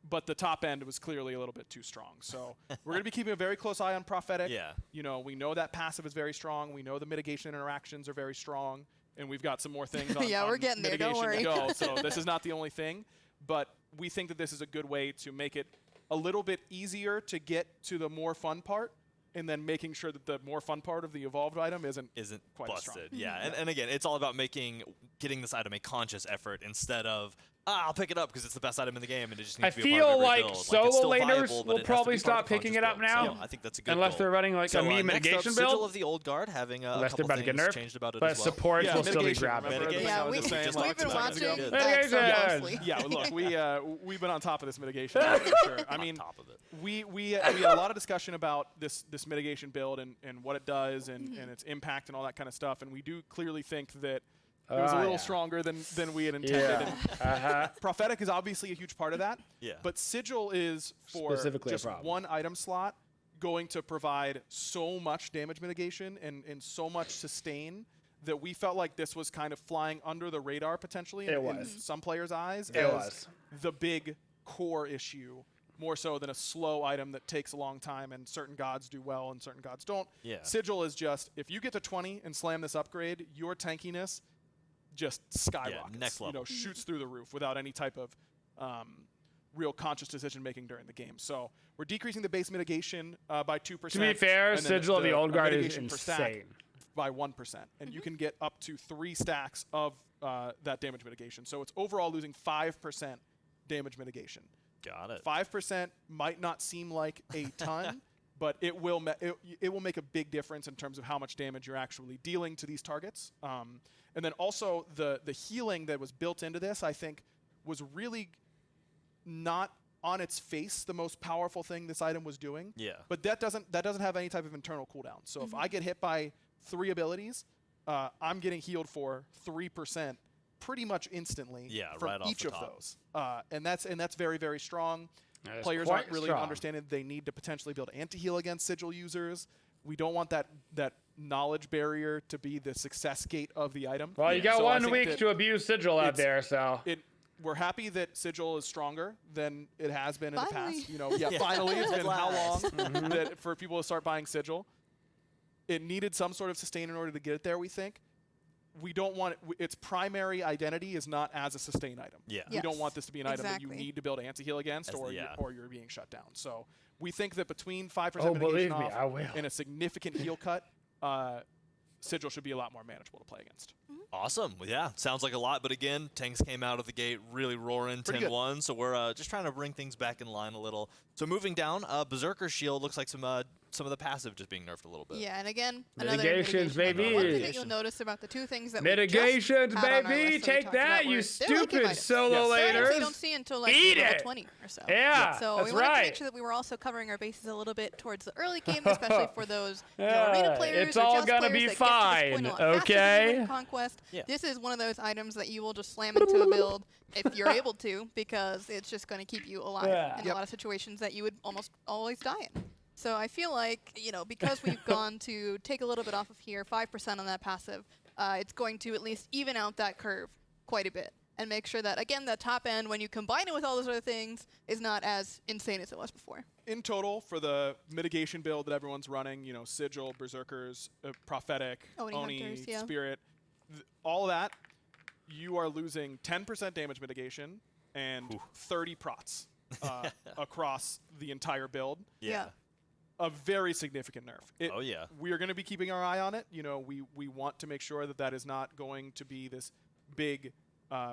[SPEAKER 2] But the top end was clearly a little bit too strong. So we're going to be keeping a very close eye on Prophetic. You know, we know that passive is very strong. We know the mitigation interactions are very strong. And we've got some more things on,
[SPEAKER 3] we're getting there, don't worry.
[SPEAKER 2] to go. So this is not the only thing. But we think that this is a good way to make it a little bit easier to get to the more fun part, and then making sure that the more fun part of the evolved item isn't quite
[SPEAKER 1] busted.
[SPEAKER 2] strong.
[SPEAKER 1] And again, it's all about getting this item a conscious effort instead of I'll pick it up because it's the best item in the game and it just needs to be a part of every build.
[SPEAKER 4] Solo laners will probably stop picking it up now.
[SPEAKER 1] So I think that's a good
[SPEAKER 4] unless
[SPEAKER 1] goal.
[SPEAKER 4] they're running like a meme mitigation build.
[SPEAKER 1] Sigil of the Old Guard having a couple things changed about it
[SPEAKER 4] but
[SPEAKER 1] as well.
[SPEAKER 4] Support will still be grabbing.
[SPEAKER 3] We've been watching
[SPEAKER 4] that
[SPEAKER 3] so closely.
[SPEAKER 2] Yeah, look, we've been on top of this mitigation for sure. I mean, we had a lot of discussion about this mitigation build and what it does and its impact and all that kind of stuff, and we do clearly think that it was a little stronger than we had intended. Prophetic is obviously a huge part of that. But Sigil is, for just one item slot, going to provide so much damage mitigation and so much sustain that we felt like this was kind of flying under the radar potentially in some players' eyes as the big core issue, more so than a slow item that takes a long time and certain gods do well and certain gods don't. Sigil is just, if you get to 20 and slam this upgrade, your tankiness just skyrockets,
[SPEAKER 1] next level.
[SPEAKER 2] You know, shoots through the roof without any type of real conscious decision making during the game. So we're decreasing the base mitigation by 2%.
[SPEAKER 4] To be fair, Sigil of the Old Guard is insane.
[SPEAKER 2] By 1%, and you can get up to 3 stacks of that damage mitigation. So it's overall losing 5% damage mitigation.
[SPEAKER 1] Got it.
[SPEAKER 2] 5% might not seem like a ton, but it will make a big difference in terms of how much damage you're actually dealing to these targets. And then also the healing that was built into this, I think, was really not on its face the most powerful thing this item was doing. But that doesn't have any type of internal cooldown. So if I get hit by 3 abilities, I'm getting healed for 3% pretty much instantly from
[SPEAKER 1] right off
[SPEAKER 2] each
[SPEAKER 1] the
[SPEAKER 2] of
[SPEAKER 1] top.
[SPEAKER 2] those. And that's very, very strong.
[SPEAKER 4] That is
[SPEAKER 2] Players
[SPEAKER 4] quite
[SPEAKER 2] aren't really
[SPEAKER 4] strong.
[SPEAKER 2] understanding they need to potentially build anti-heal against Sigil users. We don't want that knowledge barrier to be the success gate of the item.
[SPEAKER 4] Well, you got
[SPEAKER 2] So I
[SPEAKER 4] 1
[SPEAKER 2] think
[SPEAKER 4] week
[SPEAKER 2] that
[SPEAKER 4] to abuse Sigil out there, so.
[SPEAKER 2] We're happy that Sigil is stronger than it has been in the
[SPEAKER 3] Finally.
[SPEAKER 2] past. You know, finally, it's been how long that for people to start buying Sigil. It needed some sort of sustain in order to get it there, we think. We don't want its primary identity is not as a sustain item.
[SPEAKER 1] Yeah.
[SPEAKER 2] We don't want this to be an item that you
[SPEAKER 3] Exactly.
[SPEAKER 2] need to build anti-heal against, or you're being shut down. So we think that between 5%
[SPEAKER 4] believe
[SPEAKER 2] mitigation
[SPEAKER 4] me,
[SPEAKER 2] off
[SPEAKER 4] I will.
[SPEAKER 2] and a significant heal cut, Sigil should be a lot more manageable to play against.
[SPEAKER 1] Awesome. Well, yeah, sounds like a lot. But again, tanks came out of the gate really roaring,
[SPEAKER 2] Pretty
[SPEAKER 1] 10-1. So we're just trying to bring things back in line a little. So moving down, Berserker's Shield looks like some of the passive just being nerfed a little bit.
[SPEAKER 3] Yeah, and again, another
[SPEAKER 4] Mitigations,
[SPEAKER 3] mitigation.
[SPEAKER 4] baby.
[SPEAKER 3] One thing that you'll notice about the two things that
[SPEAKER 4] Mitigations,
[SPEAKER 3] we just had on our
[SPEAKER 4] baby.
[SPEAKER 3] list that we
[SPEAKER 4] Take
[SPEAKER 3] talked
[SPEAKER 4] that,
[SPEAKER 3] about
[SPEAKER 4] you
[SPEAKER 3] were- they're late game
[SPEAKER 4] stupid
[SPEAKER 3] items.
[SPEAKER 4] solo
[SPEAKER 3] They're items
[SPEAKER 4] laters.
[SPEAKER 3] that you don't see until like
[SPEAKER 4] Eat
[SPEAKER 3] level
[SPEAKER 4] it.
[SPEAKER 3] 20 or so.
[SPEAKER 4] Yeah,
[SPEAKER 3] So
[SPEAKER 4] that's
[SPEAKER 3] we wanted to
[SPEAKER 4] right.
[SPEAKER 3] make sure that we were also covering our bases a little bit towards the early game, especially for those arena players
[SPEAKER 4] it's
[SPEAKER 3] or
[SPEAKER 4] all
[SPEAKER 3] just
[SPEAKER 4] gonna
[SPEAKER 3] players
[SPEAKER 4] be
[SPEAKER 3] that get to this
[SPEAKER 4] fine,
[SPEAKER 3] point a lot faster than you
[SPEAKER 4] okay?
[SPEAKER 3] would in Conquest.
[SPEAKER 1] Yeah.
[SPEAKER 3] This is one of those items that you will just slam into a build if you're able to, because it's just going to keep you alive in a lot of situations that you would almost always die in. So I feel like, because we've gone to take a little bit off of here, 5% on that passive, it's going to at least even out that curve quite a bit and make sure that, again, the top end, when you combine it with all those other things, is not as insane as it was before.
[SPEAKER 2] In total, for the mitigation build that everyone's running, Sigil, Berserkers, Prophetic,
[SPEAKER 3] Oni Hunters, yeah.
[SPEAKER 2] Spirit, all of that, you are losing 10% damage mitigation and 30 prots across the entire build.
[SPEAKER 3] Yeah.
[SPEAKER 2] A very significant nerf.
[SPEAKER 1] Oh, yeah.
[SPEAKER 2] We are going to be keeping our eye on it. We want to make sure that is not going to be this big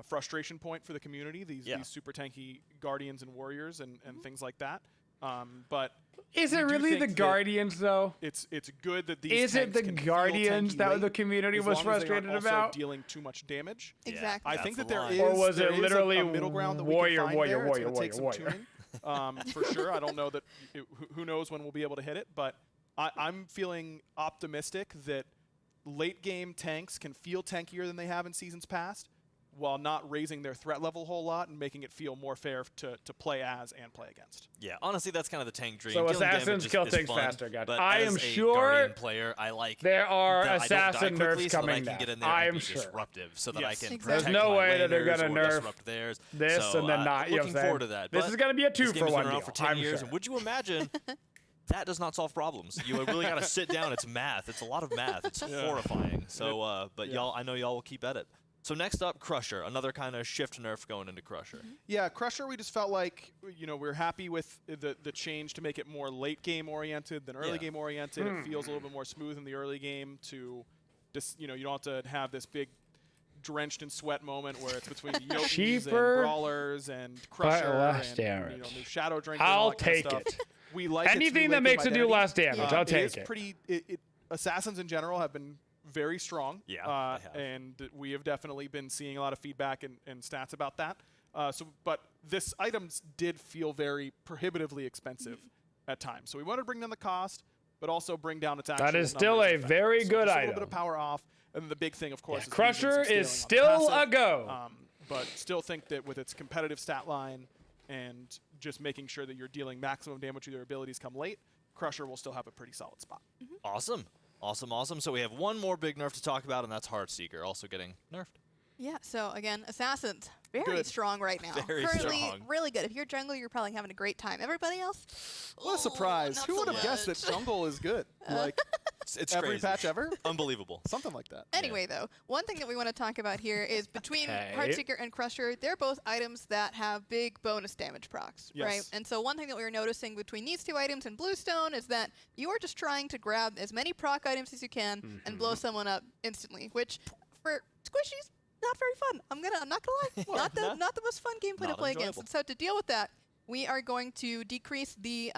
[SPEAKER 2] frustration point for the community, these super tanky Guardians and Warriors and things like that. But
[SPEAKER 4] is it really the Guardians, though?
[SPEAKER 2] It's good that these
[SPEAKER 4] Is it the
[SPEAKER 2] can feel
[SPEAKER 4] Guardians
[SPEAKER 2] tanky
[SPEAKER 4] that
[SPEAKER 2] late,
[SPEAKER 4] the community
[SPEAKER 2] as
[SPEAKER 4] was
[SPEAKER 2] long as they aren't
[SPEAKER 4] frustrated
[SPEAKER 2] also
[SPEAKER 4] about?
[SPEAKER 2] dealing too much damage.
[SPEAKER 3] Exactly.
[SPEAKER 2] I
[SPEAKER 1] That's
[SPEAKER 2] think that
[SPEAKER 1] the
[SPEAKER 2] there
[SPEAKER 1] line.
[SPEAKER 2] is,
[SPEAKER 4] Or was
[SPEAKER 2] there
[SPEAKER 4] it
[SPEAKER 2] is
[SPEAKER 4] literally
[SPEAKER 2] a middle ground that we
[SPEAKER 4] warrior,
[SPEAKER 2] can find
[SPEAKER 4] warrior,
[SPEAKER 2] there. It's
[SPEAKER 4] warrior,
[SPEAKER 2] gonna take some
[SPEAKER 4] warrior,
[SPEAKER 2] tuning, for sure. I don't know that. Who knows when we'll be able to hit it, but I'm feeling optimistic that late game tanks can feel tankier than they have in seasons past, while not raising their threat level a whole lot and making it feel more fair to play as and play against.
[SPEAKER 1] Yeah, honestly, that's kind of the tank dream.
[SPEAKER 4] So
[SPEAKER 1] Dealing damage
[SPEAKER 4] assassins kill
[SPEAKER 1] is
[SPEAKER 4] things
[SPEAKER 1] fun,
[SPEAKER 4] faster, guys.
[SPEAKER 1] but
[SPEAKER 4] I
[SPEAKER 1] as
[SPEAKER 4] am
[SPEAKER 1] a
[SPEAKER 4] sure
[SPEAKER 1] Guardian player, I like
[SPEAKER 4] there are
[SPEAKER 1] that
[SPEAKER 4] assassin
[SPEAKER 1] I don't die quickly
[SPEAKER 4] nerfs
[SPEAKER 1] so that I
[SPEAKER 4] coming
[SPEAKER 1] can
[SPEAKER 4] now.
[SPEAKER 1] get in there
[SPEAKER 4] I
[SPEAKER 1] and
[SPEAKER 4] am
[SPEAKER 1] be
[SPEAKER 4] sure.
[SPEAKER 1] disruptive so that
[SPEAKER 2] Yes.
[SPEAKER 1] I can
[SPEAKER 3] Exactly.
[SPEAKER 1] protect
[SPEAKER 4] There's no
[SPEAKER 1] my
[SPEAKER 4] way that they're
[SPEAKER 1] laners
[SPEAKER 4] gonna
[SPEAKER 1] or
[SPEAKER 4] nerf
[SPEAKER 1] disrupt theirs.
[SPEAKER 4] this
[SPEAKER 1] So,
[SPEAKER 4] and then not. You know
[SPEAKER 1] looking
[SPEAKER 4] what I'm
[SPEAKER 1] forward to
[SPEAKER 4] saying?
[SPEAKER 1] that.
[SPEAKER 4] This
[SPEAKER 1] But
[SPEAKER 4] is going to be a
[SPEAKER 1] this game has
[SPEAKER 4] 2-for-1
[SPEAKER 1] been around
[SPEAKER 4] deal.
[SPEAKER 1] for 10
[SPEAKER 4] I'm
[SPEAKER 1] years,
[SPEAKER 4] sure.
[SPEAKER 1] and would you imagine that does not solve problems? You really got to sit down. It's math. It's a lot of math. It's horrifying. So, but y'all, I know y'all will keep at it. So next up, Crusher, another kind of shift nerf going into Crusher.
[SPEAKER 2] Yeah, Crusher, we just felt like, we're happy with the change to make it more late game oriented than early game oriented. It feels a little bit more smooth in the early game to just, you don't have to have this big drenched in sweat moment where it's between Yotis and Brawlers and Crusher and new Shadow Drinker and all that kind of stuff. We like
[SPEAKER 4] anything that makes it do less damage. I'll take it.
[SPEAKER 2] Assassins in general have been very strong.
[SPEAKER 1] Yeah,
[SPEAKER 2] and we have definitely been seeing a lot of feedback and stats about that. But this items did feel very prohibitively expensive at times. So we wanted to bring down the cost, but also bring down its actual
[SPEAKER 4] That is still a very good
[SPEAKER 2] just
[SPEAKER 4] item.
[SPEAKER 2] A little bit of power off, and then the big thing, of course, is
[SPEAKER 4] Crusher
[SPEAKER 2] using
[SPEAKER 4] is
[SPEAKER 2] some
[SPEAKER 4] still
[SPEAKER 2] scaling on
[SPEAKER 4] a
[SPEAKER 2] the
[SPEAKER 4] go.
[SPEAKER 2] passive, but still think that with its competitive stat line and just making sure that you're dealing maximum damage with your abilities come late, Crusher will still have a pretty solid spot.
[SPEAKER 1] Awesome. Awesome. So we have one more big nerf to talk about, and that's Heartseeker, also getting nerfed.
[SPEAKER 3] Yeah, so again, Assassins, very strong right now.
[SPEAKER 1] Very
[SPEAKER 3] Currently,
[SPEAKER 1] strong.
[SPEAKER 3] really good. If you're jungle, you're probably having a great time. Everybody else?
[SPEAKER 2] What a surprise.
[SPEAKER 3] not
[SPEAKER 2] Who
[SPEAKER 3] so
[SPEAKER 2] would have guessed that
[SPEAKER 3] much.
[SPEAKER 2] jungle is good? Like,
[SPEAKER 1] It's
[SPEAKER 2] every
[SPEAKER 1] crazy.
[SPEAKER 2] patch ever?
[SPEAKER 1] Unbelievable.
[SPEAKER 2] Something like that.
[SPEAKER 3] Anyway, though, one thing that we want to talk about here is between
[SPEAKER 4] Okay.
[SPEAKER 3] Heartseeker and Crusher, they're both items that have big bonus damage procs,
[SPEAKER 2] Yes.
[SPEAKER 3] right? And so one thing that we were noticing between these two items and Bluestone is that you are just trying to grab as many proc items as you can and blow someone up instantly, which for squishies, not very fun. I'm not gonna lie, not the most fun gameplay to
[SPEAKER 1] Not
[SPEAKER 3] play against.
[SPEAKER 1] enjoyable.
[SPEAKER 3] And so to deal with that, we are going to decrease the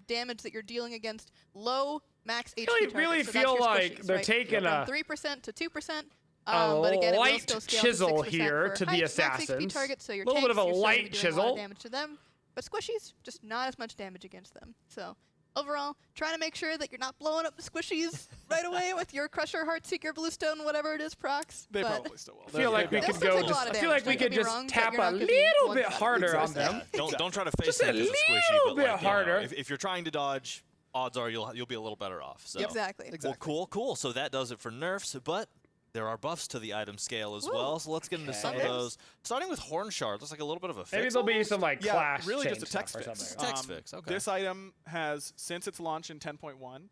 [SPEAKER 3] damage that you're dealing against low max HP targets.
[SPEAKER 4] really
[SPEAKER 3] So that's
[SPEAKER 4] feel
[SPEAKER 3] your
[SPEAKER 4] like
[SPEAKER 3] squishies,
[SPEAKER 4] they're
[SPEAKER 3] right?
[SPEAKER 4] taking
[SPEAKER 3] From
[SPEAKER 4] a
[SPEAKER 3] 3% to 2%.
[SPEAKER 4] a
[SPEAKER 3] But again, it will
[SPEAKER 4] light
[SPEAKER 3] still scale
[SPEAKER 4] chisel
[SPEAKER 3] to 6%
[SPEAKER 4] here
[SPEAKER 3] for
[SPEAKER 4] to the
[SPEAKER 3] heights, max HP
[SPEAKER 4] assassins.
[SPEAKER 3] targets, so your
[SPEAKER 4] Little bit
[SPEAKER 3] tanks,
[SPEAKER 4] of a
[SPEAKER 3] you're still
[SPEAKER 4] light
[SPEAKER 3] gonna be doing a lot
[SPEAKER 4] chisel.
[SPEAKER 3] of damage to them. But squishies, just not as much damage against them. So overall, trying to make sure that you're not blowing up the squishies right away with your Crusher, Heartseeker, Bluestone, whatever it is, procs.
[SPEAKER 2] They probably still will.
[SPEAKER 4] I feel like we could go. I feel like we could just tap a little bit harder on them.
[SPEAKER 1] Don't try to face it as a squishy, but
[SPEAKER 4] bit
[SPEAKER 1] like,
[SPEAKER 4] harder.
[SPEAKER 1] If you're trying to dodge, odds are you'll be a little better off. So.
[SPEAKER 3] Exactly.
[SPEAKER 1] Well, cool. So that does it for nerfs, but there are buffs to the item scale as well. So let's get into some of those. Starting with Horn Shard, looks like a little bit of a fix.
[SPEAKER 4] Maybe there'll be some like clash.
[SPEAKER 2] Really just a text fix.
[SPEAKER 1] Text fix. Okay.
[SPEAKER 2] This item has, since its launch in 10.1,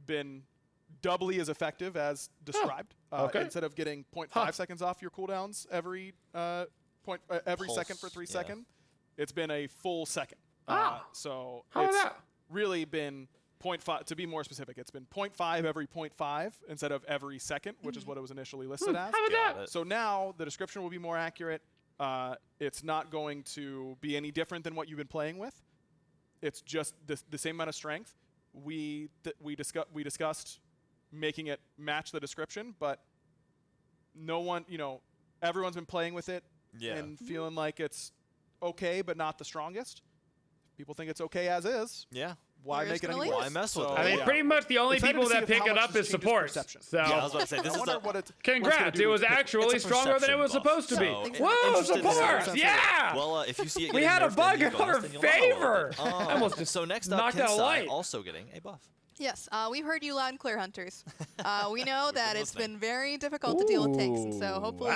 [SPEAKER 2] been doubly as effective as described. Instead of getting 0.5 seconds off your cooldowns every second for 3 seconds, it's been a full second. So it's really been 0.5, to be more specific, it's been 0.5 every 0.5 instead of every second, which is what it was initially listed as.
[SPEAKER 4] How about that?
[SPEAKER 2] So now the description will be more accurate. It's not going to be any different than what you've been playing with. It's just the same amount of strength. We discussed making it match the description, but no one, everyone's been playing with it and feeling like it's okay, but not the strongest. People think it's okay as is.
[SPEAKER 1] Yeah.
[SPEAKER 2] Why make it any worse?
[SPEAKER 1] Why mess with it?
[SPEAKER 4] I mean, pretty much the only people that pick it up is support. So,
[SPEAKER 1] I was about to say, this is
[SPEAKER 4] congrats, it was actually stronger than it was supposed to be. Whoa, support! Yeah!
[SPEAKER 1] Well, if you see it
[SPEAKER 4] we had a bug in our favor.
[SPEAKER 1] Almost. So next up, Kensai also getting a buff.
[SPEAKER 3] Yes, we've heard you loud and clear, Hunters. We know that it's been very difficult to deal with tanks, and so hopefully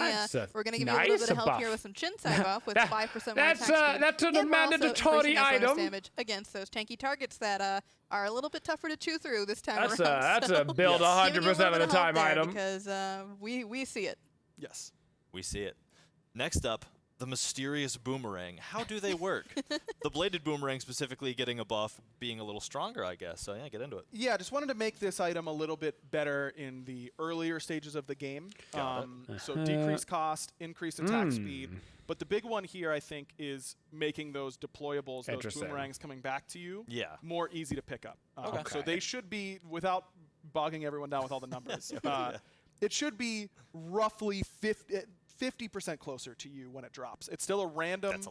[SPEAKER 3] we're going to give you a little bit of help here with some Chinsai buff with 5% more attack speed.
[SPEAKER 4] That's a mandatory item.
[SPEAKER 3] Damage against those tanky targets that are a little bit tougher to chew through this time around.
[SPEAKER 4] That's a build 100% of the time item.
[SPEAKER 3] Because we see it.
[SPEAKER 2] Yes.
[SPEAKER 1] We see it. Next up, the mysterious boomerang. How do they work? The bladed boomerang specifically getting a buff, being a little stronger, I guess. So yeah, get into it.
[SPEAKER 2] Yeah, just wanted to make this item a little bit better in the earlier stages of the game. So decreased cost, increased attack speed. But the big one here, I think, is making those deployables, those boomerangs coming back to you, more easy to pick up. So they should be, without bogging everyone down with all the numbers, it should be roughly 50% closer to you when it drops. It's still a random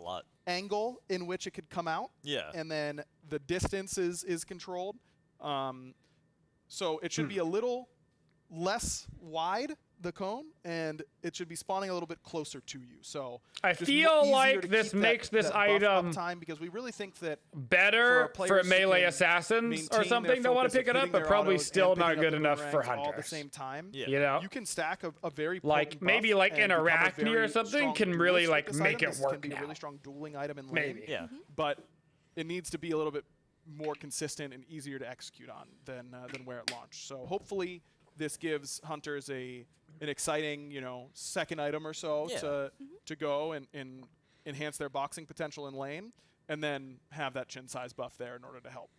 [SPEAKER 2] angle in which it could come out.
[SPEAKER 1] Yeah.
[SPEAKER 2] And then the distance is controlled. So it should be a little less wide, the cone, and it should be spawning a little bit closer to you. So
[SPEAKER 4] I feel like this makes this item
[SPEAKER 2] time because we really think that
[SPEAKER 4] better for melee assassins or something that want to pick it up, but probably still not good enough for hunters.
[SPEAKER 2] All at the same time,
[SPEAKER 4] you
[SPEAKER 2] can stack a very
[SPEAKER 4] like maybe like an Arachne or something can really like make it work.
[SPEAKER 2] Can be a really strong dueling item in lane.
[SPEAKER 4] Maybe,
[SPEAKER 2] but it needs to be a little bit more consistent and easier to execute on than where it launched. So hopefully this gives hunters an exciting, second item or so to go and enhance their boxing potential in lane, and then have that chin size buff there in order to help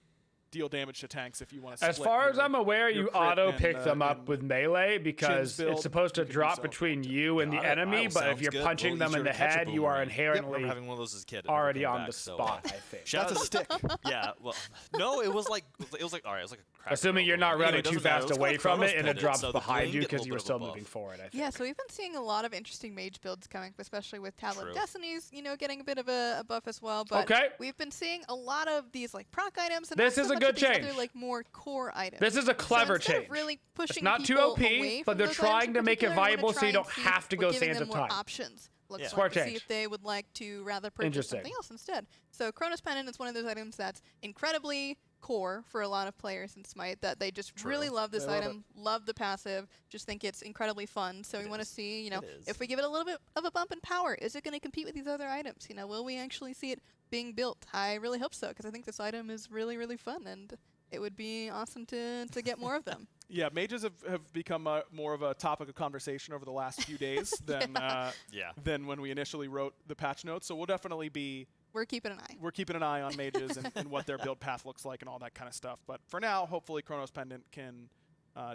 [SPEAKER 2] deal damage to tanks if you want to.
[SPEAKER 4] As far as I'm aware, you auto pick them up with melee because it's supposed to drop between you and the enemy. But if you're punching them in the head, you are inherently
[SPEAKER 1] having one of those as a kid
[SPEAKER 4] already on the spot. I think
[SPEAKER 2] that's a stick.
[SPEAKER 1] Yeah. Well, no, it was like all right. It was like a cracker.
[SPEAKER 4] Assuming you're not running too fast away from it and it drops behind you because you were still moving forward. I think.
[SPEAKER 3] Yeah. So we've been seeing a lot of interesting mage builds coming, especially with Tablet Destinies, getting a bit of a buff as well. But we've been seeing a lot of these like proc items. And
[SPEAKER 4] this is a good change.
[SPEAKER 3] Like more core items.
[SPEAKER 4] This is a clever change.
[SPEAKER 3] Really pushing
[SPEAKER 4] it's not too OP, but they're trying to make it viable so you don't have to go Sands of Time.
[SPEAKER 3] Options. Looks like to see if they would like to rather purchase something else instead. So Chronos Pendant is one of those items that's incredibly core for a lot of players in Smite, that they just really love this item, love the passive, just think it's incredibly fun. So we want to see, if we give it a little bit of a bump in power, is it going to compete with these other items? Will we actually see it being built? I really hope so, because I think this item is really, really fun, and it would be awesome to get more of them.
[SPEAKER 2] Yeah, mages have become more of a topic of conversation over the last few days than when we initially wrote the patch notes. So we'll definitely be...
[SPEAKER 3] We're keeping an eye.
[SPEAKER 2] We're keeping an eye on mages and what their build path looks like and all that kind of stuff. But for now, hopefully Chronos Pendant can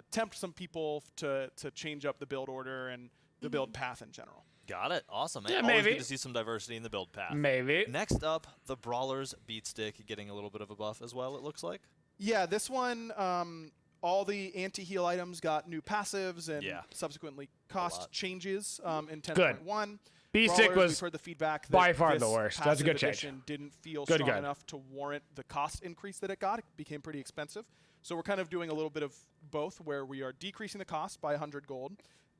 [SPEAKER 2] tempt some people to change up the build order and the build path in general.
[SPEAKER 1] Got it. Awesome.
[SPEAKER 4] Yeah,
[SPEAKER 1] always good to see some diversity in the build path.
[SPEAKER 4] Maybe.
[SPEAKER 1] Next up, the Brawler's Beat Stick getting a little bit of a buff as well, it looks like.
[SPEAKER 2] Yeah, this one, all the anti-heal items got new passives and subsequently cost changes in 10.1.
[SPEAKER 4] B-Sick was
[SPEAKER 2] we've heard the feedback that
[SPEAKER 4] by far
[SPEAKER 2] this
[SPEAKER 4] the worst. That's a good change.
[SPEAKER 2] edition didn't feel strong enough to warrant the cost increase that it got. It became pretty expensive. So we're kind of doing a little bit of both, where we are decreasing the cost by 100 gold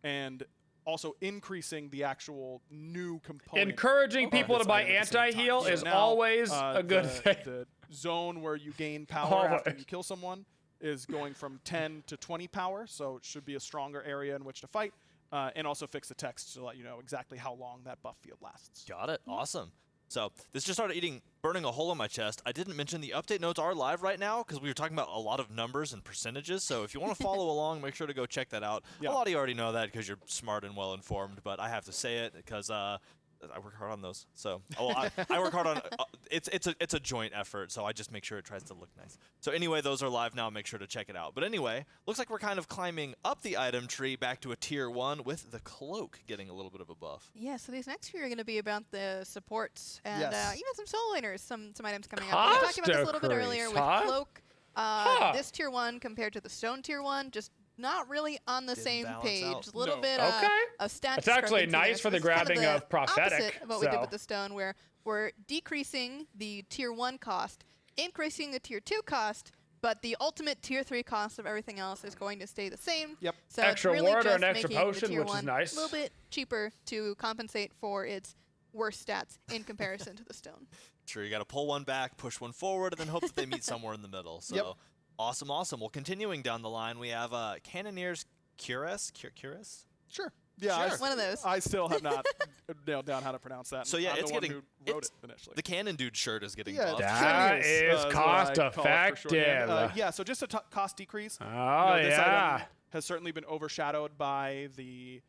[SPEAKER 2] and also increasing the actual new component.
[SPEAKER 4] Encouraging people to buy anti-heal is always a good thing.
[SPEAKER 2] The zone where you gain power after you kill someone is going from 10 to 20 power, so it should be a stronger area in which to fight. And also fix the text to let you know exactly how long that buff field lasts.
[SPEAKER 1] Got it. Awesome. So this just started burning a hole in my chest. I didn't mention the update notes are live right now because we were talking about a lot of numbers and percentages. So if you want to follow along, make sure to go check that out. A lot of you already know that because you're smart and well informed, but I have to say it because I work hard on those. So I work hard on it's a joint effort, so I just make sure it tries to look nice. So anyway, those are live now. Make sure to check it out. But anyway, looks like we're kind of climbing up the item tree back to a tier 1 with the cloak getting a little bit of a buff.
[SPEAKER 3] Yeah, so these next few are going to be about the supports and even some solo laners, some items coming up.
[SPEAKER 4] Cost
[SPEAKER 3] We were talking about this a little bit earlier with cloak. This tier 1 compared to the stone tier 1, just not really on the same page. A little bit of stat.
[SPEAKER 4] It's actually nice for the grabbing of prophetic.
[SPEAKER 3] Opposite of what we did with the stone, where we're decreasing the tier 1 cost, increasing the tier 2 cost, but the ultimate tier 3 cost of everything else is going to stay the same.
[SPEAKER 2] Yep.
[SPEAKER 3] So
[SPEAKER 4] extra
[SPEAKER 3] it's really
[SPEAKER 4] ward or
[SPEAKER 3] just
[SPEAKER 4] an extra
[SPEAKER 3] making
[SPEAKER 4] potion,
[SPEAKER 3] the tier
[SPEAKER 4] which is
[SPEAKER 3] 1
[SPEAKER 4] nice.
[SPEAKER 3] a little bit cheaper to compensate for its worse stats in comparison to the stone.
[SPEAKER 1] Sure, you got to pull one back, push one forward, and then hope that they meet somewhere in the middle. So awesome. Well, continuing down the line, we have Cannoneer's Cuirass.
[SPEAKER 2] Sure. Yeah,
[SPEAKER 1] Sure.
[SPEAKER 3] One of those.
[SPEAKER 2] I still have not nailed down how to pronounce that.
[SPEAKER 1] So yeah,
[SPEAKER 2] I'm
[SPEAKER 1] it's
[SPEAKER 2] the one
[SPEAKER 1] getting
[SPEAKER 2] who wrote it initially.
[SPEAKER 1] The Cannon Dude shirt is getting
[SPEAKER 2] Yeah,
[SPEAKER 1] buffed.
[SPEAKER 4] That is
[SPEAKER 2] what I
[SPEAKER 4] cost
[SPEAKER 2] call it for shorthand.
[SPEAKER 4] effective.
[SPEAKER 2] Yeah, so just a cost decrease.
[SPEAKER 4] Oh,
[SPEAKER 2] this
[SPEAKER 4] yeah.
[SPEAKER 2] item has certainly been overshadowed by the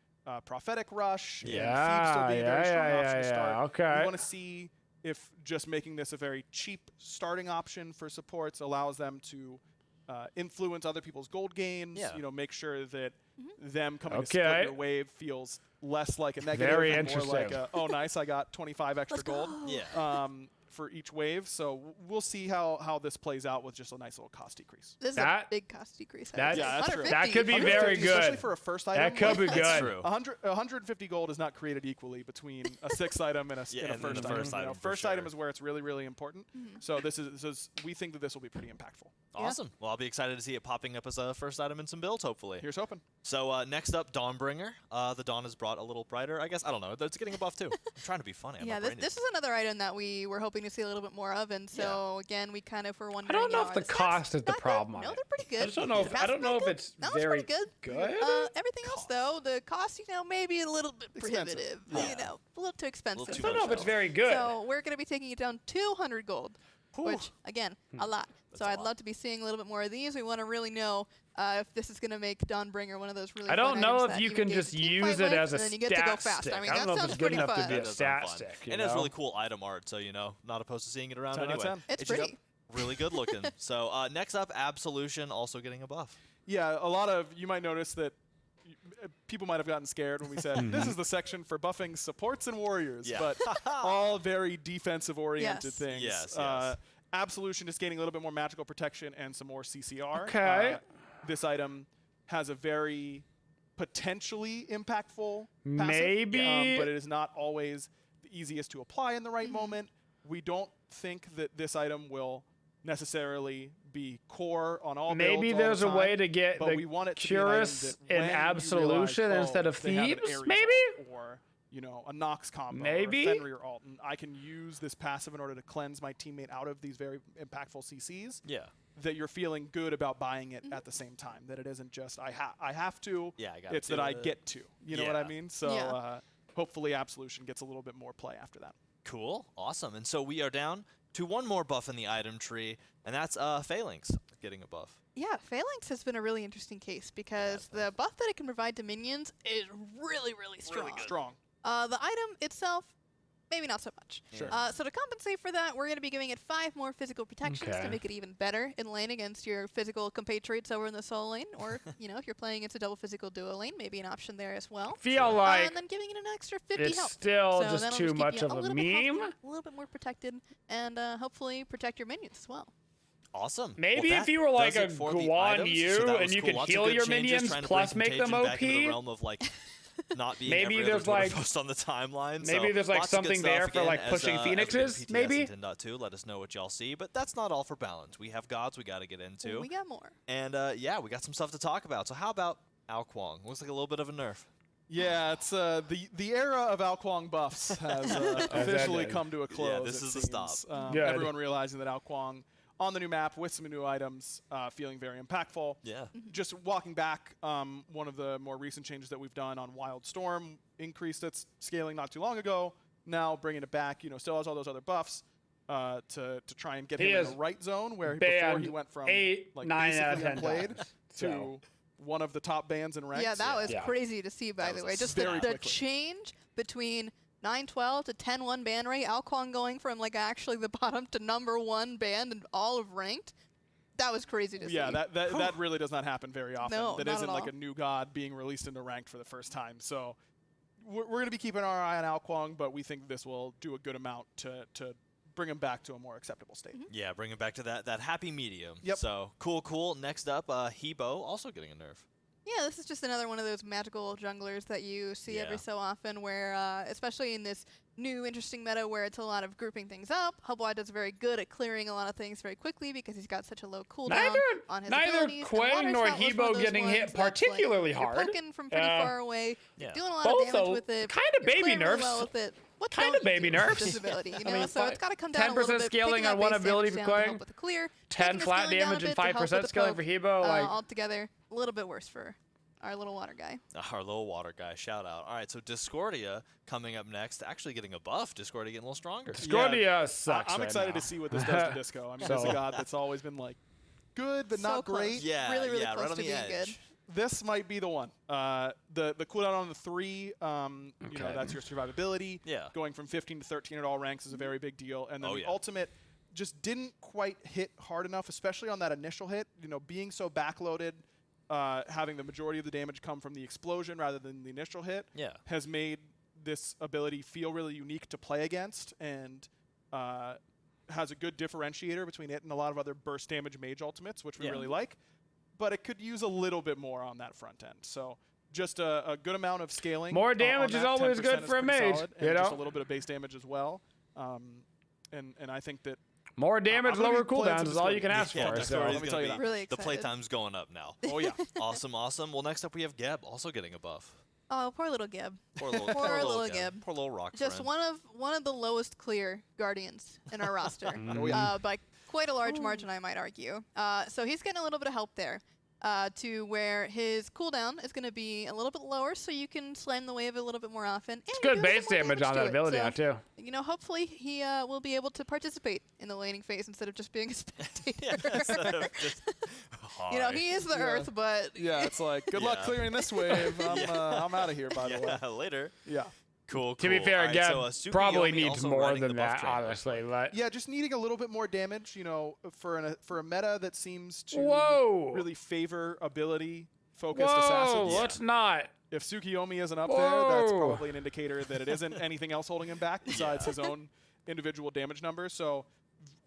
[SPEAKER 2] prophetic rush. And
[SPEAKER 4] Yeah,
[SPEAKER 2] Thieves still being a very strong option to start.
[SPEAKER 4] okay.
[SPEAKER 2] We want to see if just making this a very cheap starting option for supports allows them to influence other people's gold gains.
[SPEAKER 1] Yeah.
[SPEAKER 2] You know, make sure that them coming to split your wave feels less like a negative
[SPEAKER 4] Very
[SPEAKER 2] and more
[SPEAKER 4] interesting.
[SPEAKER 2] like a, oh, nice, I got 25 extra gold.
[SPEAKER 1] Yeah.
[SPEAKER 2] For each wave, so we'll see how this plays out with just a nice little cost decrease.
[SPEAKER 3] This is a big cost decrease.
[SPEAKER 4] That,
[SPEAKER 2] Yeah, that's true.
[SPEAKER 4] that could be very good.
[SPEAKER 2] Especially for a first item.
[SPEAKER 4] That could be good.
[SPEAKER 1] That's true.
[SPEAKER 2] 150 gold is not created equally between a 6th item and a first item. You know, first item is where it's really, really important. So this is we think that this will be pretty impactful.
[SPEAKER 1] Awesome. Well, I'll be excited to see it popping up as a first item in some builds, hopefully.
[SPEAKER 2] Here's hoping.
[SPEAKER 1] So next up, Dawnbringer. The dawn is brought a little brighter. I guess, I don't know. It's getting a buff too. I'm trying to be funny.
[SPEAKER 3] Yeah, this is another item that we were hoping to see a little bit more of, and so again, we kind of were wondering.
[SPEAKER 4] I don't know
[SPEAKER 3] you
[SPEAKER 4] if the cost is the problem.
[SPEAKER 3] No, they're pretty good.
[SPEAKER 4] I just don't know if it's very
[SPEAKER 3] good. Everything else though, the cost, maybe a little bit prohibitive.
[SPEAKER 1] Yeah.
[SPEAKER 3] A little too expensive.
[SPEAKER 1] Little
[SPEAKER 4] I
[SPEAKER 1] too
[SPEAKER 4] don't know
[SPEAKER 1] much
[SPEAKER 4] if it's
[SPEAKER 1] though.
[SPEAKER 4] very good.
[SPEAKER 3] So we're going to be taking it down 200 gold, which again, a lot. So I'd love to be seeing a little bit more of these. We want to really know if this is going to make Dawnbringer one of those really.
[SPEAKER 4] I don't
[SPEAKER 3] fun
[SPEAKER 4] know
[SPEAKER 3] items
[SPEAKER 4] if
[SPEAKER 3] that
[SPEAKER 4] you can
[SPEAKER 3] engage
[SPEAKER 4] just
[SPEAKER 3] the team
[SPEAKER 4] use
[SPEAKER 3] fight
[SPEAKER 4] it
[SPEAKER 3] with,
[SPEAKER 4] as a
[SPEAKER 3] and then you get to go
[SPEAKER 4] stat
[SPEAKER 3] fast.
[SPEAKER 4] stick.
[SPEAKER 3] I mean,
[SPEAKER 4] I
[SPEAKER 3] that
[SPEAKER 4] don't know if
[SPEAKER 3] sounds
[SPEAKER 4] it's good
[SPEAKER 3] pretty
[SPEAKER 4] enough to
[SPEAKER 3] fun.
[SPEAKER 4] be a
[SPEAKER 1] That does sound
[SPEAKER 4] stat
[SPEAKER 1] fun.
[SPEAKER 4] stick.
[SPEAKER 1] And it has really cool item art, so not opposed to seeing it around
[SPEAKER 2] 10 out of
[SPEAKER 1] anyway.
[SPEAKER 2] 10.
[SPEAKER 3] It's pretty.
[SPEAKER 1] Really good looking. So next up, Absolution, also getting a buff.
[SPEAKER 2] Yeah, you might notice that people might have gotten scared when we said this is the section for buffing supports and warriors, but all very defensive-oriented things.
[SPEAKER 1] Yes.
[SPEAKER 2] Absolution is gaining a little bit more magical protection and some more CCR.
[SPEAKER 4] Okay.
[SPEAKER 2] This item has a very potentially impactful
[SPEAKER 4] Maybe.
[SPEAKER 2] passive, but it is not always the easiest to apply in the right moment. We don't think that this item will necessarily be core on all builds
[SPEAKER 4] Maybe
[SPEAKER 2] all
[SPEAKER 4] there's
[SPEAKER 2] the
[SPEAKER 4] a
[SPEAKER 2] time,
[SPEAKER 4] way to get
[SPEAKER 2] but
[SPEAKER 4] the
[SPEAKER 2] we want it to be an item
[SPEAKER 4] Cuirass
[SPEAKER 2] that
[SPEAKER 4] in
[SPEAKER 2] when you
[SPEAKER 4] Absolution
[SPEAKER 2] realize,
[SPEAKER 4] instead of
[SPEAKER 2] they have an
[SPEAKER 4] Thieves,
[SPEAKER 2] Ares
[SPEAKER 4] maybe?
[SPEAKER 2] alt, or a Nox combo,
[SPEAKER 4] Maybe?
[SPEAKER 2] or a Fenrir alt, and I can use this passive in order to cleanse my teammate out of these very impactful CCs.
[SPEAKER 1] Yeah.
[SPEAKER 2] That you're feeling good about buying it at the same time. That it isn't just I have to.
[SPEAKER 1] Yeah, I gotta
[SPEAKER 2] it's that
[SPEAKER 1] do
[SPEAKER 2] I
[SPEAKER 1] it.
[SPEAKER 2] get to. You know what I
[SPEAKER 1] Yeah.
[SPEAKER 2] mean? So
[SPEAKER 3] Yeah.
[SPEAKER 2] hopefully Absolution gets a little bit more play after that.
[SPEAKER 1] Cool. Awesome. And so we are down to one more buff in the item tree, and that's Phalanx getting a buff.
[SPEAKER 3] Yeah, Phalanx has been a really interesting case because the buff that it can provide to minions is really, really strong.
[SPEAKER 2] Really strong.
[SPEAKER 3] The item itself, maybe not so much.
[SPEAKER 2] Sure.
[SPEAKER 3] So to compensate for that, we're going to be giving it 5 more physical protections to make it even better in lane against your physical compatriots over in the solo lane, or if you're playing against a double physical duo lane, maybe an option there as well.
[SPEAKER 4] Feel like
[SPEAKER 3] and then giving it an extra 50
[SPEAKER 4] it's
[SPEAKER 3] health.
[SPEAKER 4] still
[SPEAKER 3] So
[SPEAKER 4] just
[SPEAKER 3] that'll
[SPEAKER 4] too
[SPEAKER 3] keep
[SPEAKER 4] much
[SPEAKER 3] you
[SPEAKER 4] of a
[SPEAKER 3] little bit
[SPEAKER 4] meme.
[SPEAKER 3] healthier, a little bit more protected, and hopefully protect your minions as well.
[SPEAKER 1] Awesome.
[SPEAKER 4] Maybe
[SPEAKER 1] Well,
[SPEAKER 4] if you were like
[SPEAKER 1] does
[SPEAKER 4] a
[SPEAKER 1] it for the
[SPEAKER 4] Guan
[SPEAKER 1] items.
[SPEAKER 4] Yu
[SPEAKER 1] So that
[SPEAKER 4] and
[SPEAKER 1] was
[SPEAKER 4] you
[SPEAKER 1] cool.
[SPEAKER 4] could
[SPEAKER 1] Lots of
[SPEAKER 4] heal
[SPEAKER 1] good
[SPEAKER 4] your
[SPEAKER 1] changes,
[SPEAKER 4] minions
[SPEAKER 1] trying to
[SPEAKER 4] plus
[SPEAKER 1] bring
[SPEAKER 4] make them
[SPEAKER 1] Contagion back into the
[SPEAKER 4] OP.
[SPEAKER 1] realm of like not being
[SPEAKER 4] maybe
[SPEAKER 1] every
[SPEAKER 4] there's
[SPEAKER 1] other
[SPEAKER 4] like
[SPEAKER 1] post on the timeline.
[SPEAKER 4] Maybe
[SPEAKER 1] so
[SPEAKER 4] there's like
[SPEAKER 1] lots of good
[SPEAKER 4] something there
[SPEAKER 1] stuff
[SPEAKER 4] for
[SPEAKER 1] again
[SPEAKER 4] like pushing phoenixes. Maybe.
[SPEAKER 1] 10.2, let us know what y'all see. But that's not all for balance. We have gods we got to get into.
[SPEAKER 3] We got more.
[SPEAKER 1] And yeah, we got some stuff to talk about. So how about Ao Kuang? Looks like a little bit of a nerf.
[SPEAKER 2] Yeah, it's the era of Ao Kuang buffs has officially come to a close.
[SPEAKER 1] Yeah, this is the stop.
[SPEAKER 2] Everyone realizing that Ao Kuang on the new map with some new items, feeling very impactful.
[SPEAKER 1] Yeah.
[SPEAKER 2] Just walking back, one of the more recent changes that we've done on Wildstorm increased its scaling not too long ago. Now bringing it back, still has all those other buffs to try and get him in the right zone where before he went from
[SPEAKER 4] 8,
[SPEAKER 2] like
[SPEAKER 4] 9 out of
[SPEAKER 2] basically
[SPEAKER 4] 10
[SPEAKER 2] unplayed
[SPEAKER 4] times.
[SPEAKER 2] to one of the top bans in ranks.
[SPEAKER 3] Yeah, that was crazy to see, by the way. Just the change between 9-12 to 10-1 ban rate, Ao Kuang going from like actually the bottom to #1 banned in all of ranked. That was crazy to see.
[SPEAKER 2] Yeah, that really does not happen very often.
[SPEAKER 3] No,
[SPEAKER 2] that
[SPEAKER 3] not
[SPEAKER 2] isn't
[SPEAKER 3] at
[SPEAKER 2] like
[SPEAKER 3] all.
[SPEAKER 2] a new god being released into ranked for the first time. So we're going to be keeping our eye on Ao Kuang, but we think this will do a good amount to bring him back to a more acceptable state.
[SPEAKER 1] Yeah, bring him back to that happy medium.
[SPEAKER 2] Yep.
[SPEAKER 1] So cool. Next up, Hebo also getting a nerf.
[SPEAKER 3] Yeah, this is just another one of those magical junglers that you see every
[SPEAKER 1] Yeah.
[SPEAKER 3] so often where, especially in this new interesting meta where it's a lot of grouping things up, Hubwai does very good at clearing a lot of things very quickly because he's got such a low cooldown on his
[SPEAKER 4] Neither
[SPEAKER 3] abilities.
[SPEAKER 4] Quang
[SPEAKER 3] And
[SPEAKER 4] nor
[SPEAKER 3] Water Spout was one of
[SPEAKER 4] Hebo
[SPEAKER 3] those
[SPEAKER 4] getting
[SPEAKER 3] ones
[SPEAKER 4] hit
[SPEAKER 3] that's, like,
[SPEAKER 4] particularly
[SPEAKER 3] you're
[SPEAKER 4] hard.
[SPEAKER 3] poking from pretty far away,
[SPEAKER 1] Yeah.
[SPEAKER 3] doing a lot
[SPEAKER 4] Both
[SPEAKER 3] of damage
[SPEAKER 4] though,
[SPEAKER 3] with it.
[SPEAKER 4] kinda
[SPEAKER 3] you're
[SPEAKER 4] baby
[SPEAKER 3] playing really
[SPEAKER 4] nerfs.
[SPEAKER 3] well with it. What
[SPEAKER 4] Kinda
[SPEAKER 3] don't you
[SPEAKER 4] baby
[SPEAKER 3] do with
[SPEAKER 4] nerfs.
[SPEAKER 3] this ability, you
[SPEAKER 4] I
[SPEAKER 3] know?
[SPEAKER 4] mean,
[SPEAKER 3] So it's got to come down a
[SPEAKER 4] 10%
[SPEAKER 3] little bit.
[SPEAKER 4] scaling
[SPEAKER 3] taking
[SPEAKER 4] on
[SPEAKER 3] that
[SPEAKER 4] one
[SPEAKER 3] base
[SPEAKER 4] ability
[SPEAKER 3] damage
[SPEAKER 4] for
[SPEAKER 3] down to
[SPEAKER 4] Quang,
[SPEAKER 3] help with the clear,
[SPEAKER 4] 10
[SPEAKER 3] taking the
[SPEAKER 4] flat
[SPEAKER 3] scaling down a
[SPEAKER 4] damage and
[SPEAKER 3] bit to help with
[SPEAKER 4] 5%
[SPEAKER 3] the
[SPEAKER 4] scaling for
[SPEAKER 3] poke.
[SPEAKER 4] Hebo. Like,
[SPEAKER 3] Altogether, a little bit worse for our little water guy.
[SPEAKER 1] Our little water guy, shout out. All right, so Discordia coming up next, actually getting a buff. Discordia getting a little stronger.
[SPEAKER 4] Discordia sucks.
[SPEAKER 2] I'm
[SPEAKER 4] right
[SPEAKER 2] excited
[SPEAKER 4] now.
[SPEAKER 2] to see what this does to Disco. I mean, this is a god that's always been like good but
[SPEAKER 3] So
[SPEAKER 2] not
[SPEAKER 3] close.
[SPEAKER 2] great.
[SPEAKER 1] Yeah,
[SPEAKER 3] Really, really
[SPEAKER 1] yeah,
[SPEAKER 3] close
[SPEAKER 1] right on
[SPEAKER 3] to
[SPEAKER 1] the
[SPEAKER 3] being
[SPEAKER 1] edge.
[SPEAKER 3] good.
[SPEAKER 2] This might be the one. The cooldown on the 3, that's your survivability.
[SPEAKER 1] Yeah.
[SPEAKER 2] Going from 15 to 13 at all ranks is a very big deal. And then
[SPEAKER 1] Oh,
[SPEAKER 2] the
[SPEAKER 1] yeah.
[SPEAKER 2] ultimate just didn't quite hit hard enough, especially on that initial hit. Being so backloaded, having the majority of the damage come from the explosion rather than the initial hit has made this ability feel really unique to play against and has a good differentiator between it and a lot of other burst damage mage ultimates, which we really like. But it could use a little bit more on that front end. So just a good amount of scaling.
[SPEAKER 4] More damage
[SPEAKER 2] on
[SPEAKER 4] is
[SPEAKER 2] that,
[SPEAKER 4] always
[SPEAKER 2] 10%
[SPEAKER 4] good
[SPEAKER 2] is
[SPEAKER 4] for a
[SPEAKER 2] pretty
[SPEAKER 4] mage,
[SPEAKER 2] solid,
[SPEAKER 4] you
[SPEAKER 2] and just
[SPEAKER 4] know?
[SPEAKER 2] a little bit of base damage as well. And I think that
[SPEAKER 4] More damage,
[SPEAKER 2] I'm gonna
[SPEAKER 4] lower
[SPEAKER 2] be playing
[SPEAKER 4] cooldowns
[SPEAKER 2] some
[SPEAKER 4] is all you can
[SPEAKER 2] Discordia.
[SPEAKER 4] ask
[SPEAKER 1] Yeah,
[SPEAKER 4] for.
[SPEAKER 1] Discordia's
[SPEAKER 4] So.
[SPEAKER 2] let me
[SPEAKER 1] gonna
[SPEAKER 2] tell you
[SPEAKER 1] be-
[SPEAKER 2] that.
[SPEAKER 3] Really
[SPEAKER 1] the
[SPEAKER 3] excited.
[SPEAKER 1] playtime's going up now.
[SPEAKER 2] oh yeah,
[SPEAKER 1] Awesome. Well, next up we have Geb also getting a buff.
[SPEAKER 3] Oh, poor little Gib.
[SPEAKER 1] Poor little,
[SPEAKER 3] Poor little Geb.
[SPEAKER 1] Poor little rock
[SPEAKER 3] Just
[SPEAKER 1] friend.
[SPEAKER 3] one of the lowest clear guardians in our roster, by quite a large margin, I might argue. So he's getting a little bit of help there, to where his cooldown is going to be a little bit lower, so you can slam the wave a little bit more often.
[SPEAKER 4] It's
[SPEAKER 3] and
[SPEAKER 4] good
[SPEAKER 3] you're doing
[SPEAKER 4] base
[SPEAKER 3] some more
[SPEAKER 4] damage on
[SPEAKER 3] to
[SPEAKER 4] that
[SPEAKER 3] it.
[SPEAKER 4] ability
[SPEAKER 3] So,
[SPEAKER 4] now, too.
[SPEAKER 3] hopefully he will be able to participate in the laning phase instead of just being a spectator.
[SPEAKER 1] Yeah, instead of just, hi.
[SPEAKER 3] He is the Earth, but
[SPEAKER 2] yeah. It's like good luck
[SPEAKER 1] Yeah.
[SPEAKER 2] clearing this wave. I'm out of here. By the way,
[SPEAKER 1] Yeah, later.
[SPEAKER 2] yeah.
[SPEAKER 1] Cool.
[SPEAKER 4] To be fair,
[SPEAKER 1] All right,
[SPEAKER 4] Geb
[SPEAKER 1] so, Tsukiyomi
[SPEAKER 4] probably needs
[SPEAKER 1] also
[SPEAKER 4] more
[SPEAKER 1] riding
[SPEAKER 4] than
[SPEAKER 1] the buff
[SPEAKER 4] that,
[SPEAKER 1] train.
[SPEAKER 4] honestly. But
[SPEAKER 2] Yeah, just needing a little bit more damage, for a meta that seems to
[SPEAKER 4] Whoa.
[SPEAKER 2] really favor ability-focused
[SPEAKER 4] whoa,
[SPEAKER 2] assassins.
[SPEAKER 4] let's not.
[SPEAKER 2] If Tsukiyomi isn't up there, that's
[SPEAKER 4] Whoa.
[SPEAKER 2] probably an indicator that it isn't anything else holding him back besides his own individual damage numbers. So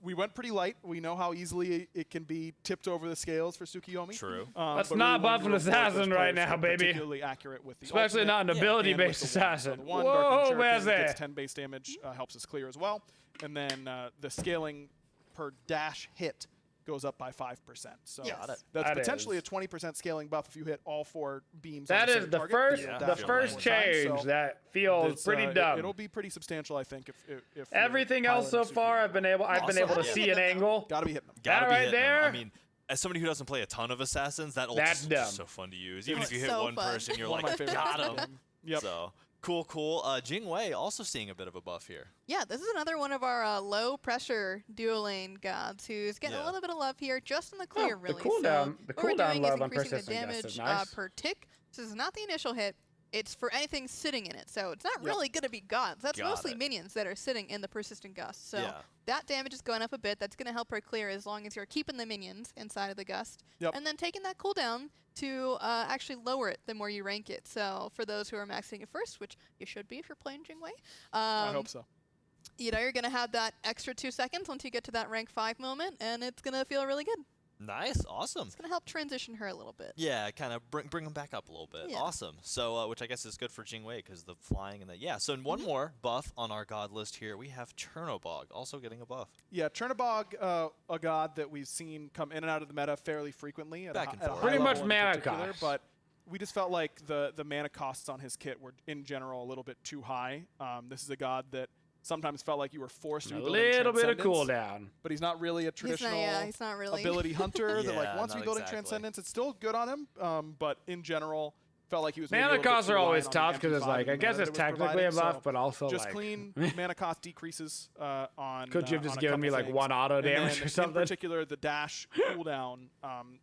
[SPEAKER 2] we went pretty light. We know how easily it can be tipped over the scales for Tsukiyomi.
[SPEAKER 1] True.
[SPEAKER 4] Let's
[SPEAKER 2] but
[SPEAKER 4] not
[SPEAKER 2] really
[SPEAKER 4] buff
[SPEAKER 2] wanted
[SPEAKER 4] an
[SPEAKER 2] to avoid those
[SPEAKER 4] assassin right
[SPEAKER 2] players who
[SPEAKER 4] now,
[SPEAKER 2] are
[SPEAKER 4] baby.
[SPEAKER 2] Particularly accurate with the
[SPEAKER 4] Especially
[SPEAKER 2] ultimate
[SPEAKER 4] not an
[SPEAKER 1] Yeah.
[SPEAKER 4] ability-based
[SPEAKER 2] and with the one.
[SPEAKER 4] assassin.
[SPEAKER 2] So the one,
[SPEAKER 4] Whoa,
[SPEAKER 2] Dark
[SPEAKER 4] where's
[SPEAKER 2] Shuriken gets
[SPEAKER 4] that?
[SPEAKER 2] 10 base damage, helps us clear as well. And then the scaling per dash hit goes up by 5%. So
[SPEAKER 3] Got it.
[SPEAKER 2] that's
[SPEAKER 4] That
[SPEAKER 2] potentially
[SPEAKER 4] is.
[SPEAKER 2] a 20% scaling buff if you hit all 4 beams.
[SPEAKER 4] That
[SPEAKER 2] on the
[SPEAKER 4] is
[SPEAKER 2] same
[SPEAKER 4] the
[SPEAKER 2] target.
[SPEAKER 4] first,
[SPEAKER 1] Yeah,
[SPEAKER 4] the
[SPEAKER 1] definitely.
[SPEAKER 4] first
[SPEAKER 2] One time,
[SPEAKER 4] change
[SPEAKER 2] so
[SPEAKER 4] that feels
[SPEAKER 2] it's,
[SPEAKER 4] pretty dumb.
[SPEAKER 2] It'll be pretty substantial, I think. If you're
[SPEAKER 4] Everything else so
[SPEAKER 2] piloting
[SPEAKER 4] far,
[SPEAKER 2] Tsukiyomi.
[SPEAKER 4] I've been able to
[SPEAKER 1] Awesome.
[SPEAKER 4] see an angle.
[SPEAKER 2] Gotta be hitting them.
[SPEAKER 1] Gotta
[SPEAKER 4] That
[SPEAKER 1] be
[SPEAKER 4] right
[SPEAKER 1] hitting 'em.
[SPEAKER 4] there?
[SPEAKER 1] I mean, as somebody who doesn't play a ton of assassins, that ult
[SPEAKER 4] That's
[SPEAKER 1] is
[SPEAKER 4] dumb.
[SPEAKER 1] so fun to use. Even
[SPEAKER 3] It's
[SPEAKER 1] if you hit
[SPEAKER 3] so
[SPEAKER 1] one
[SPEAKER 3] fun.
[SPEAKER 1] person, you're
[SPEAKER 2] One of
[SPEAKER 1] like,
[SPEAKER 2] my favorites.
[SPEAKER 1] got him.
[SPEAKER 2] Yep.
[SPEAKER 1] So cool. Jing Wei also seeing a bit of a buff here.
[SPEAKER 3] Yeah, this is another one of our low pressure dual lane gods who's getting
[SPEAKER 1] Yeah.
[SPEAKER 3] a little bit of love here just in the clear,
[SPEAKER 4] the
[SPEAKER 3] really.
[SPEAKER 4] cooldown-
[SPEAKER 3] so
[SPEAKER 4] the
[SPEAKER 3] what we're
[SPEAKER 4] cooldown
[SPEAKER 3] doing
[SPEAKER 4] love
[SPEAKER 3] is
[SPEAKER 4] on
[SPEAKER 3] increasing the
[SPEAKER 4] persistent guess
[SPEAKER 3] damage
[SPEAKER 4] is nice.
[SPEAKER 3] per tick. This is not the initial hit. It's for anything sitting in it. So it's not really going to be gods. That's
[SPEAKER 1] Got
[SPEAKER 3] mostly
[SPEAKER 1] it.
[SPEAKER 3] minions that are sitting in the persistent gust. So
[SPEAKER 1] Yeah.
[SPEAKER 3] that damage is going up a bit. That's going to help her clear as long as you're keeping the minions inside of the gust.
[SPEAKER 2] Yep.
[SPEAKER 3] And then taking that cooldown to actually lower it the more you rank it. So for those who are maxing it first, which you should be if you're playing Jing Wei,
[SPEAKER 2] I hope so.
[SPEAKER 3] you're going to have that extra 2 seconds once you get to that rank 5 moment, and it's going to feel really good.
[SPEAKER 1] Nice, awesome.
[SPEAKER 3] It's going to help transition her a little bit.
[SPEAKER 1] Yeah, kind of bring them back up a little bit.
[SPEAKER 3] Yeah.
[SPEAKER 1] Awesome. So, which I guess is good for Jing Wei because the flying and yeah. So one more buff on our god list here. We have Chernobog also getting a buff.
[SPEAKER 2] Yeah, Chernobog, a god that we've seen come in and out of the meta fairly frequently.
[SPEAKER 1] Back and forth.
[SPEAKER 4] Pretty much mana cost.
[SPEAKER 2] But we just felt like the mana costs on his kit were, in general, a little bit too high. This is a god that sometimes felt like you were forced to be building
[SPEAKER 4] a little bit of
[SPEAKER 2] Transcendence,
[SPEAKER 4] cooldown.
[SPEAKER 2] but he's not really a traditional
[SPEAKER 3] He's not really.
[SPEAKER 2] ability hunter that
[SPEAKER 1] Yeah,
[SPEAKER 2] wants to be building
[SPEAKER 1] exactly.
[SPEAKER 2] Transcendence. It's still good on him, but in general, felt like he was
[SPEAKER 4] Mana costs are always tough because it's like, I guess it's technically a buff, but also
[SPEAKER 2] just
[SPEAKER 4] like
[SPEAKER 2] clean mana cost decreases on.
[SPEAKER 4] could you have just
[SPEAKER 2] on a
[SPEAKER 4] given me
[SPEAKER 2] couple
[SPEAKER 4] like
[SPEAKER 2] things.
[SPEAKER 4] one auto
[SPEAKER 2] And
[SPEAKER 4] damage
[SPEAKER 2] then
[SPEAKER 4] or something?
[SPEAKER 2] In particular, the dash cooldown,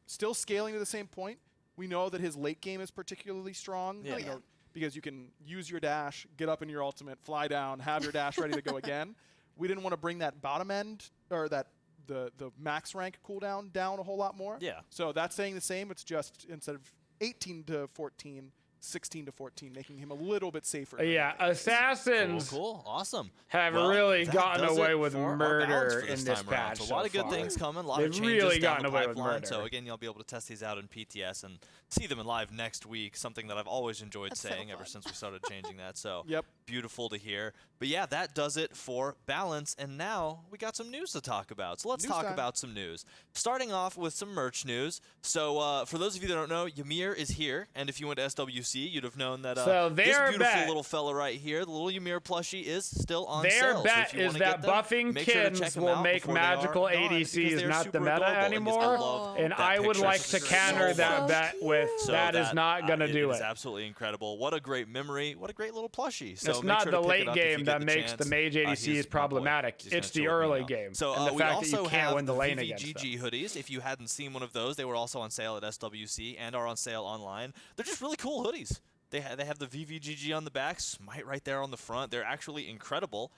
[SPEAKER 2] still scaling to the same point. We know that his late game is particularly strong.
[SPEAKER 1] Yeah.
[SPEAKER 2] You know, because you can use your dash, get up in your ultimate, fly down, have your dash ready to go again. We didn't want to bring that bottom end or that the max rank cooldown down a whole lot more.
[SPEAKER 1] Yeah.
[SPEAKER 2] So that's staying the same. It's just instead of 18 to 14, 16 to 14, making him a little bit safer.
[SPEAKER 4] Yeah, assassins
[SPEAKER 1] Cool. Awesome.
[SPEAKER 4] have
[SPEAKER 1] Well,
[SPEAKER 4] really
[SPEAKER 1] that
[SPEAKER 4] gotten
[SPEAKER 1] does
[SPEAKER 4] away
[SPEAKER 1] it
[SPEAKER 4] with
[SPEAKER 1] for our balance
[SPEAKER 4] murder
[SPEAKER 1] for this
[SPEAKER 4] in this
[SPEAKER 1] time around.
[SPEAKER 4] patch.
[SPEAKER 1] So a lot of good
[SPEAKER 4] far.
[SPEAKER 1] things coming, a lot
[SPEAKER 4] They've
[SPEAKER 1] of changes
[SPEAKER 4] really
[SPEAKER 1] down
[SPEAKER 4] gotten
[SPEAKER 1] the
[SPEAKER 4] away with
[SPEAKER 1] pipeline.
[SPEAKER 4] murder.
[SPEAKER 1] So again, you'll be able to test these out in PTS and see them in live next week, something that I've always enjoyed
[SPEAKER 3] That's so
[SPEAKER 1] saying ever
[SPEAKER 3] fun.
[SPEAKER 1] since we started changing that. So
[SPEAKER 2] Yep.
[SPEAKER 1] beautiful to hear. But yeah, that does it for balance. And now we got some news to talk about. So let's
[SPEAKER 2] News
[SPEAKER 1] talk
[SPEAKER 2] time.
[SPEAKER 1] about some news. Starting off with some merch news. So for those of you that don't know, Ymir is here. And if you went to SWC, you'd have known that
[SPEAKER 4] So
[SPEAKER 1] this
[SPEAKER 4] their
[SPEAKER 1] beautiful
[SPEAKER 4] bet-
[SPEAKER 1] little fella right here, the little Ymir plushie, is still on
[SPEAKER 4] Their
[SPEAKER 1] sale. So
[SPEAKER 4] bet
[SPEAKER 1] if you
[SPEAKER 4] is
[SPEAKER 1] wanna
[SPEAKER 4] that
[SPEAKER 1] get them,
[SPEAKER 4] buffing
[SPEAKER 1] make sure to check
[SPEAKER 4] kins
[SPEAKER 1] them
[SPEAKER 4] will
[SPEAKER 1] out
[SPEAKER 4] make
[SPEAKER 1] before they are
[SPEAKER 4] magical
[SPEAKER 1] gone, because
[SPEAKER 4] ADCs
[SPEAKER 1] they're
[SPEAKER 4] not
[SPEAKER 1] super
[SPEAKER 4] the meta
[SPEAKER 1] adorable, and I
[SPEAKER 4] anymore.
[SPEAKER 1] love
[SPEAKER 4] And
[SPEAKER 1] that
[SPEAKER 4] I would
[SPEAKER 1] picture.
[SPEAKER 4] like
[SPEAKER 1] It's
[SPEAKER 4] to
[SPEAKER 1] so
[SPEAKER 4] counter
[SPEAKER 1] fun.
[SPEAKER 4] that bet with
[SPEAKER 1] So
[SPEAKER 4] that is not going to do
[SPEAKER 1] It is
[SPEAKER 4] it.
[SPEAKER 1] absolutely incredible. What a great memory. What a great little plushie. So
[SPEAKER 4] It's
[SPEAKER 1] make
[SPEAKER 4] not
[SPEAKER 1] sure
[SPEAKER 4] the
[SPEAKER 1] to pick
[SPEAKER 4] late
[SPEAKER 1] it up if you
[SPEAKER 4] game
[SPEAKER 1] get
[SPEAKER 4] that
[SPEAKER 1] the
[SPEAKER 4] makes
[SPEAKER 1] chance.
[SPEAKER 4] the mage
[SPEAKER 1] He is
[SPEAKER 4] ADCs
[SPEAKER 1] my boy.
[SPEAKER 4] problematic.
[SPEAKER 1] He's gonna
[SPEAKER 4] It's the
[SPEAKER 1] show it
[SPEAKER 4] early
[SPEAKER 1] now.
[SPEAKER 4] game.
[SPEAKER 1] So
[SPEAKER 4] and the
[SPEAKER 1] we
[SPEAKER 4] fact that you
[SPEAKER 1] also
[SPEAKER 4] can't
[SPEAKER 1] have
[SPEAKER 4] win the lane against
[SPEAKER 1] VVGG
[SPEAKER 4] them.
[SPEAKER 1] hoodies. If you hadn't seen one of those, they were also on sale at SWC and are on sale online. They're just really cool hoodies. They have the VVGG on the back, Smite right there on the front. They're actually incredible.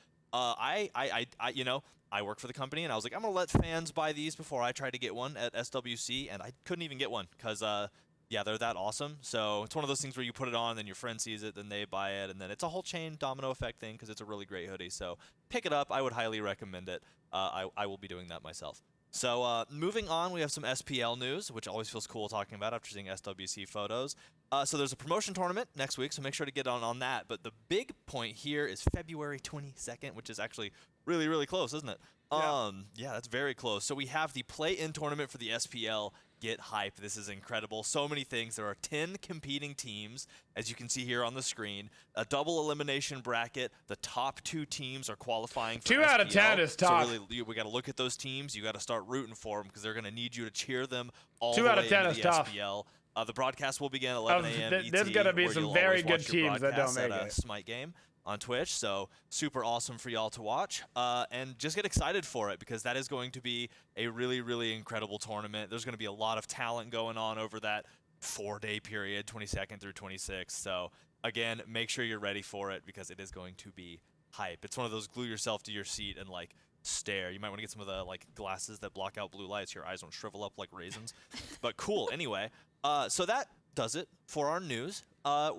[SPEAKER 1] I work for the company, and I was like, I'm gonna let fans buy these before I try to get one at SWC, and I couldn't even get one because yeah, they're that awesome. So it's one of those things where you put it on, then your friend sees it, then they buy it, and then it's a whole chain domino effect thing because it's a really great hoodie. So pick it up. I would highly recommend it. I will be doing that myself. So moving on, we have some SPL news, which always feels cool talking about after seeing SWC photos. So there's a promotion tournament next week, so make sure to get on that. But the big point here is February 22nd, which is actually really, really close, isn't it? Yeah, that's very close. So we have the play-in tournament for the SPL. Get hype. This is incredible. So many things. There are 10 competing teams, as you can see here on the screen. A double elimination bracket. The top 2 teams are qualifying for
[SPEAKER 4] 2 out of
[SPEAKER 1] SPL.
[SPEAKER 4] 10 is tough.
[SPEAKER 1] So really, we got to look at those teams. You got to start rooting for them because they're going to need you to cheer them all
[SPEAKER 4] 2
[SPEAKER 1] the
[SPEAKER 4] out
[SPEAKER 1] way
[SPEAKER 4] of 10
[SPEAKER 1] into
[SPEAKER 4] is
[SPEAKER 1] the
[SPEAKER 4] tough.
[SPEAKER 1] SPL. The broadcast will begin at 11 a.m. ET.
[SPEAKER 4] There's gonna be
[SPEAKER 1] where
[SPEAKER 4] some
[SPEAKER 1] you'll
[SPEAKER 4] very
[SPEAKER 1] always
[SPEAKER 4] good
[SPEAKER 1] watch your
[SPEAKER 4] teams that don't
[SPEAKER 1] broadcasts
[SPEAKER 4] make
[SPEAKER 1] at
[SPEAKER 4] it.
[SPEAKER 1] Smite game on Twitch, so super awesome for y'all to watch. And just get excited for it because that is going to be a really, really incredible tournament. There's going to be a lot of talent going on over that 4-day period, 22nd through 26th. So again, make sure you're ready for it because it is going to be hype. It's one of those glue yourself to your seat and like stare. You might want to get some of the like glasses that block out blue lights. Your eyes don't shrivel up like raisins. But cool. Anyway, so that does it for our news.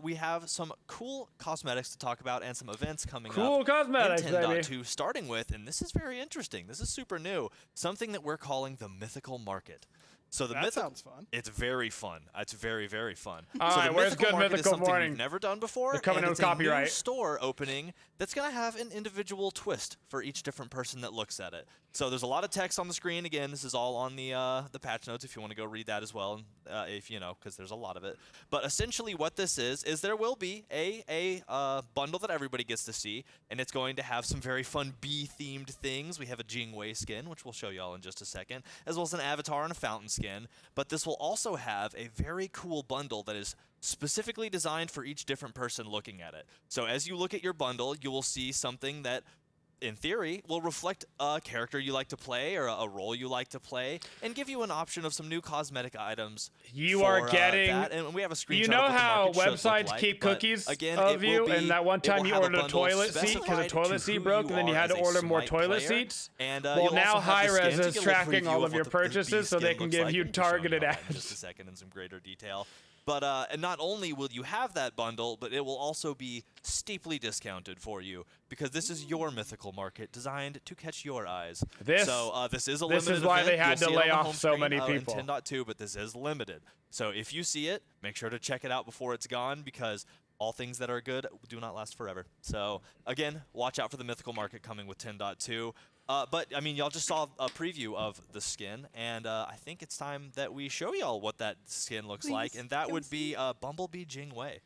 [SPEAKER 1] We have some cool cosmetics to talk about and some events coming up.
[SPEAKER 4] Cool cosmetics,
[SPEAKER 1] in
[SPEAKER 4] baby.
[SPEAKER 1] 10.2, starting with, and this is very interesting. This is super new. Something that we're calling the Mythical Market. So the
[SPEAKER 2] That sounds fun.
[SPEAKER 1] It's very fun. It's very, very fun.
[SPEAKER 4] All
[SPEAKER 1] so
[SPEAKER 4] right,
[SPEAKER 1] the
[SPEAKER 4] where's
[SPEAKER 1] Mythical
[SPEAKER 4] good
[SPEAKER 1] Market
[SPEAKER 4] Mythical
[SPEAKER 1] is something
[SPEAKER 4] Morning?
[SPEAKER 1] we've never done before.
[SPEAKER 4] They're coming
[SPEAKER 1] and
[SPEAKER 4] in
[SPEAKER 1] it's
[SPEAKER 4] with
[SPEAKER 1] a new
[SPEAKER 4] copyright.
[SPEAKER 1] store opening that's going to have an individual twist for each different person that looks at it. So there's a lot of text on the screen. Again, this is all on the patch notes if you want to go read that as well, if you know, because there's a lot of it. But essentially what this is there will be a bundle that everybody gets to see, and it's going to have some very fun bee-themed things. We have a Jing Wei skin, which we'll show y'all in just a second, as well as an avatar and a fountain skin. But this will also have a very cool bundle that is specifically designed for each different person looking at it. So as you look at your bundle, you will see something that in theory, will reflect a character you like to play or a role you like to play, and give you an option of some new cosmetic items.
[SPEAKER 4] You are getting.
[SPEAKER 1] that. And we have a screenshot.
[SPEAKER 4] You know
[SPEAKER 1] of what the
[SPEAKER 4] how
[SPEAKER 1] market should look
[SPEAKER 4] websites
[SPEAKER 1] like,
[SPEAKER 4] keep
[SPEAKER 1] but
[SPEAKER 4] cookies
[SPEAKER 1] again,
[SPEAKER 4] of
[SPEAKER 1] it
[SPEAKER 4] you,
[SPEAKER 1] will be,
[SPEAKER 4] and that one
[SPEAKER 1] it will
[SPEAKER 4] time you
[SPEAKER 1] have
[SPEAKER 4] ordered a
[SPEAKER 1] bundle
[SPEAKER 4] toilet seat because a
[SPEAKER 1] specified
[SPEAKER 4] toilet
[SPEAKER 1] to
[SPEAKER 4] seat
[SPEAKER 1] who
[SPEAKER 4] broke, and then you
[SPEAKER 1] are
[SPEAKER 4] had to
[SPEAKER 1] as a
[SPEAKER 4] order more
[SPEAKER 1] Smite
[SPEAKER 4] toilet
[SPEAKER 1] player.
[SPEAKER 4] seats.
[SPEAKER 1] And
[SPEAKER 4] Well,
[SPEAKER 1] you'll
[SPEAKER 4] now
[SPEAKER 1] also have the
[SPEAKER 4] Hi-Res
[SPEAKER 1] skin to
[SPEAKER 4] is
[SPEAKER 1] get a little
[SPEAKER 4] tracking
[SPEAKER 1] preview
[SPEAKER 4] all
[SPEAKER 1] of
[SPEAKER 4] of your
[SPEAKER 1] what the bee
[SPEAKER 4] purchases so they
[SPEAKER 1] skin
[SPEAKER 4] can
[SPEAKER 1] looks
[SPEAKER 4] give
[SPEAKER 1] like.
[SPEAKER 4] you
[SPEAKER 1] We'll be showing
[SPEAKER 4] targeted
[SPEAKER 1] y'all that in
[SPEAKER 4] ads.
[SPEAKER 1] just a second in some greater detail. But and not only will you have that bundle, but it will also be steeply discounted for you because this is your Mythical Market designed to catch your eyes. This is a limited event.
[SPEAKER 4] This is why they had to lay off so many people.
[SPEAKER 1] In 10.2, but this is limited. So if you see it, make sure to check it out before it's gone because all things that are good do not last forever. So again, watch out for the Mythical Market coming with 10.2. But, I mean, y'all just saw a preview of the skin, and I think it's time that we show y'all what that skin looks like, and that would be Bumblebee Jing Wei.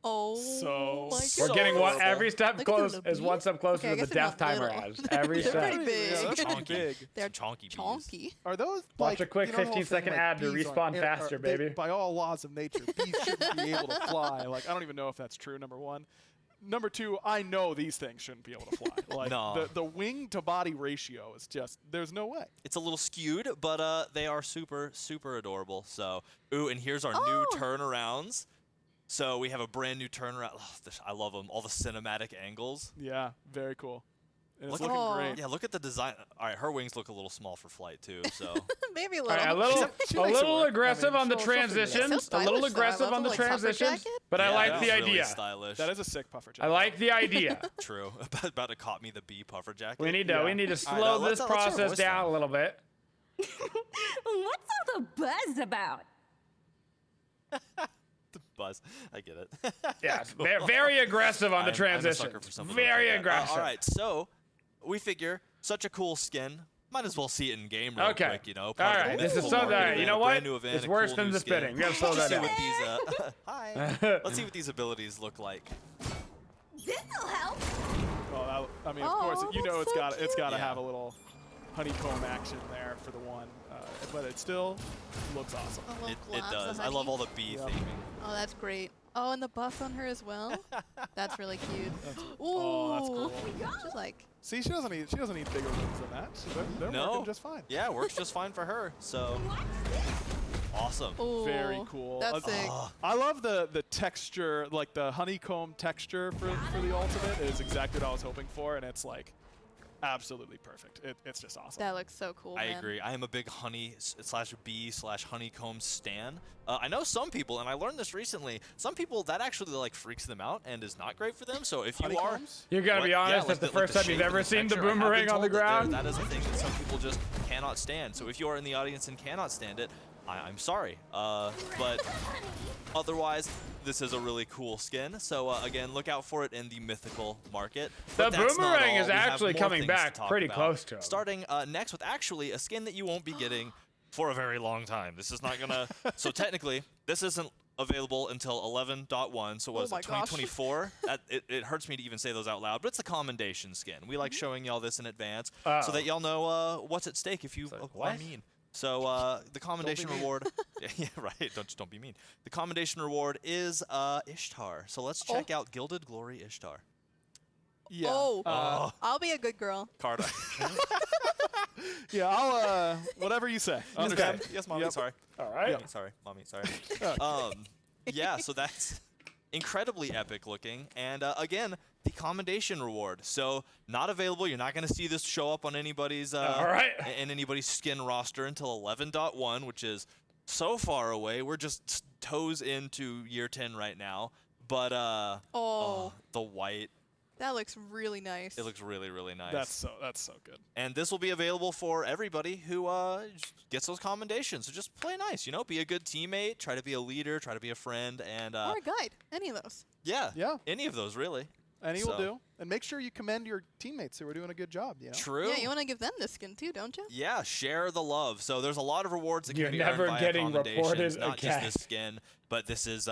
[SPEAKER 3] Oh,
[SPEAKER 2] so
[SPEAKER 3] my
[SPEAKER 4] we're
[SPEAKER 3] God.
[SPEAKER 4] getting every step close is one step closer to the death timer
[SPEAKER 3] little.
[SPEAKER 4] as. Every
[SPEAKER 3] They're
[SPEAKER 4] step.
[SPEAKER 3] pretty big.
[SPEAKER 2] Yeah, they're big.
[SPEAKER 3] They're
[SPEAKER 1] chonky bees.
[SPEAKER 3] chonky.
[SPEAKER 2] Are those
[SPEAKER 4] Watch
[SPEAKER 2] like,
[SPEAKER 4] a quick
[SPEAKER 2] you know, the whole
[SPEAKER 4] 15-second
[SPEAKER 2] thing,
[SPEAKER 4] ad to
[SPEAKER 2] bees
[SPEAKER 4] respawn
[SPEAKER 2] aren't-
[SPEAKER 4] faster, baby.
[SPEAKER 2] By all laws of nature, bees shouldn't be able to fly. Like, I don't even know if that's true, number one. Number two, I know these things shouldn't be able to fly. Like,
[SPEAKER 1] No.
[SPEAKER 2] the wing to body ratio is just, there's no way.
[SPEAKER 1] It's a little skewed, but they are super, super adorable. So, ooh, and here's our new turnarounds. So we have a brand new turnaround. Oh, I love them. All the cinematic angles.
[SPEAKER 2] Yeah, very cool. And it's
[SPEAKER 1] Look
[SPEAKER 2] looking
[SPEAKER 3] at-
[SPEAKER 2] great.
[SPEAKER 1] Yeah, look at the design. All right, her wings look a little small for flight, too. So
[SPEAKER 3] Maybe a
[SPEAKER 4] All
[SPEAKER 3] little.
[SPEAKER 4] right,
[SPEAKER 2] She
[SPEAKER 4] a
[SPEAKER 2] makes it
[SPEAKER 4] little
[SPEAKER 2] work.
[SPEAKER 4] aggressive
[SPEAKER 2] I mean,
[SPEAKER 4] on the
[SPEAKER 2] she'll figure it out.
[SPEAKER 4] transitions.
[SPEAKER 3] So
[SPEAKER 4] A little
[SPEAKER 3] stylish, though. I
[SPEAKER 4] aggressive
[SPEAKER 3] love
[SPEAKER 4] on the
[SPEAKER 3] the, like, puffer
[SPEAKER 4] transitions.
[SPEAKER 3] jacket.
[SPEAKER 4] But I
[SPEAKER 1] Yeah,
[SPEAKER 4] like
[SPEAKER 1] that
[SPEAKER 4] the
[SPEAKER 1] was really
[SPEAKER 4] idea.
[SPEAKER 1] stylish.
[SPEAKER 2] That is a sick puffer
[SPEAKER 4] I
[SPEAKER 2] jacket.
[SPEAKER 4] like the idea.
[SPEAKER 1] True. About to caught me the bee puffer jacket.
[SPEAKER 4] We need to
[SPEAKER 2] Yeah.
[SPEAKER 4] we need to
[SPEAKER 1] All right,
[SPEAKER 4] slow
[SPEAKER 1] let's
[SPEAKER 4] this
[SPEAKER 1] hear her
[SPEAKER 4] process
[SPEAKER 1] voice
[SPEAKER 4] down
[SPEAKER 1] then.
[SPEAKER 4] a little bit.
[SPEAKER 5] What's all the buzz about?
[SPEAKER 1] Buzz. I get it.
[SPEAKER 4] Yeah, very aggressive on the
[SPEAKER 1] I'm a
[SPEAKER 4] transitions.
[SPEAKER 1] sucker for something like
[SPEAKER 4] Very
[SPEAKER 1] that.
[SPEAKER 4] aggressive.
[SPEAKER 1] All right, so we figure such a cool skin. Might as well see it in game real
[SPEAKER 4] Okay.
[SPEAKER 1] quick, you know.
[SPEAKER 4] All
[SPEAKER 1] part of the
[SPEAKER 4] right, this is
[SPEAKER 1] Mythical
[SPEAKER 4] so
[SPEAKER 1] Market
[SPEAKER 4] that
[SPEAKER 1] event,
[SPEAKER 4] you know
[SPEAKER 1] a
[SPEAKER 4] what?
[SPEAKER 1] brand new event,
[SPEAKER 4] It's
[SPEAKER 1] a
[SPEAKER 4] worse
[SPEAKER 1] cool
[SPEAKER 4] than
[SPEAKER 1] new
[SPEAKER 4] the
[SPEAKER 1] skin.
[SPEAKER 4] spitting. We gotta slow
[SPEAKER 1] Let's
[SPEAKER 4] that
[SPEAKER 1] see
[SPEAKER 4] down.
[SPEAKER 1] what these hi. Let's see what these abilities look like.
[SPEAKER 5] This'll help.
[SPEAKER 2] Well, I mean, of
[SPEAKER 3] Oh,
[SPEAKER 2] course, you know
[SPEAKER 3] that's
[SPEAKER 2] it's
[SPEAKER 3] so
[SPEAKER 2] got to
[SPEAKER 1] cute.
[SPEAKER 2] have a little honeycomb action there for the one, but it still looks awesome.
[SPEAKER 3] A little
[SPEAKER 1] It
[SPEAKER 3] gloss
[SPEAKER 1] does.
[SPEAKER 3] of
[SPEAKER 1] I love
[SPEAKER 3] honey.
[SPEAKER 1] all the bee
[SPEAKER 2] Yep.
[SPEAKER 1] theming.
[SPEAKER 3] Oh, that's great. Oh, and the buff on her as well. That's really cute. Ooh.
[SPEAKER 2] Oh, that's cool.
[SPEAKER 3] She's like,
[SPEAKER 2] See, she doesn't need bigger wings than that. So they're
[SPEAKER 1] No.
[SPEAKER 2] working just fine.
[SPEAKER 1] Yeah, works just fine for her. So awesome.
[SPEAKER 3] ooh.
[SPEAKER 2] Very cool.
[SPEAKER 3] That's sick.
[SPEAKER 2] I love the texture, like the honeycomb texture for the ultimate is exactly what I was hoping for, and it's like absolutely perfect. It's just awesome.
[SPEAKER 3] That looks so cool,
[SPEAKER 1] I
[SPEAKER 3] man.
[SPEAKER 1] agree. I am a big honey/bee/honeycomb stan. I know some people, and I learned this recently. Some people that actually like freaks them out and is not great for them. So if you are,
[SPEAKER 2] Honeycombs?
[SPEAKER 4] You're gonna be honest.
[SPEAKER 1] like
[SPEAKER 4] That's the first
[SPEAKER 1] like
[SPEAKER 4] time you've
[SPEAKER 1] shape
[SPEAKER 4] ever
[SPEAKER 1] and
[SPEAKER 4] seen the
[SPEAKER 1] texture, I have been
[SPEAKER 4] boomerang on the
[SPEAKER 1] told that
[SPEAKER 4] ground.
[SPEAKER 1] that is a thing that some people just cannot stand. So if you are in the audience and cannot stand it, I'm sorry. But otherwise, this is a really cool skin. So again, look out for it in the Mythical Market.
[SPEAKER 4] The
[SPEAKER 1] But that's not
[SPEAKER 4] boomerang
[SPEAKER 1] all.
[SPEAKER 4] is
[SPEAKER 1] We have
[SPEAKER 4] actually
[SPEAKER 1] more
[SPEAKER 4] coming
[SPEAKER 1] things
[SPEAKER 4] back
[SPEAKER 1] to talk
[SPEAKER 4] pretty
[SPEAKER 1] about.
[SPEAKER 4] close to him.
[SPEAKER 1] Starting next with actually a skin that you won't be getting for a very long time. This is not gonna. So technically, this isn't available until 11.1. So what is
[SPEAKER 3] my
[SPEAKER 1] it?
[SPEAKER 3] gosh.
[SPEAKER 1] 2024. It hurts me to even say those out loud, but it's the commendation skin. We like showing y'all this in advance so that y'all know what's at stake if you are
[SPEAKER 4] what?
[SPEAKER 1] mean. So the commendation reward, yeah, right. Don't be mean. The commendation reward is Ishtar. So let's check out Gilded Glory Ishtar.
[SPEAKER 2] Yeah.
[SPEAKER 3] Oh. I'll be a good girl.
[SPEAKER 1] Carter.
[SPEAKER 2] Yeah, I'll whatever you say. Understand?
[SPEAKER 1] Yes, mommy.
[SPEAKER 2] Yep.
[SPEAKER 1] Sorry.
[SPEAKER 4] All right.
[SPEAKER 1] Mommy, sorry. Mommy, sorry. Yeah, so that's incredibly epic looking. And again, the commendation reward. So not available. You're not going to see this show up on anybody's
[SPEAKER 4] All right.
[SPEAKER 1] in anybody's skin roster until 11.1, which is so far away. We're just toes into year 10 right now. But the white,
[SPEAKER 3] That looks really nice.
[SPEAKER 1] it looks really, really nice.
[SPEAKER 2] That's so good.
[SPEAKER 1] And this will be available for everybody who gets those commendations. So just play nice, you know, be a good teammate, try to be a leader, try to be a friend, and
[SPEAKER 3] or a guide. Any of those.
[SPEAKER 2] Yeah.
[SPEAKER 1] any of those really.
[SPEAKER 2] Any
[SPEAKER 1] So-
[SPEAKER 2] will do. And make sure you commend your teammates who are doing a good job. You know.
[SPEAKER 1] True.
[SPEAKER 3] Yeah, you want to give them this skin too, don't you?
[SPEAKER 1] Yeah, share the love. So there's a lot of rewards that
[SPEAKER 4] You're
[SPEAKER 1] can be
[SPEAKER 4] never
[SPEAKER 1] earned via
[SPEAKER 4] getting
[SPEAKER 1] commendations,
[SPEAKER 4] reported
[SPEAKER 1] not
[SPEAKER 4] again.
[SPEAKER 1] just this skin, but this is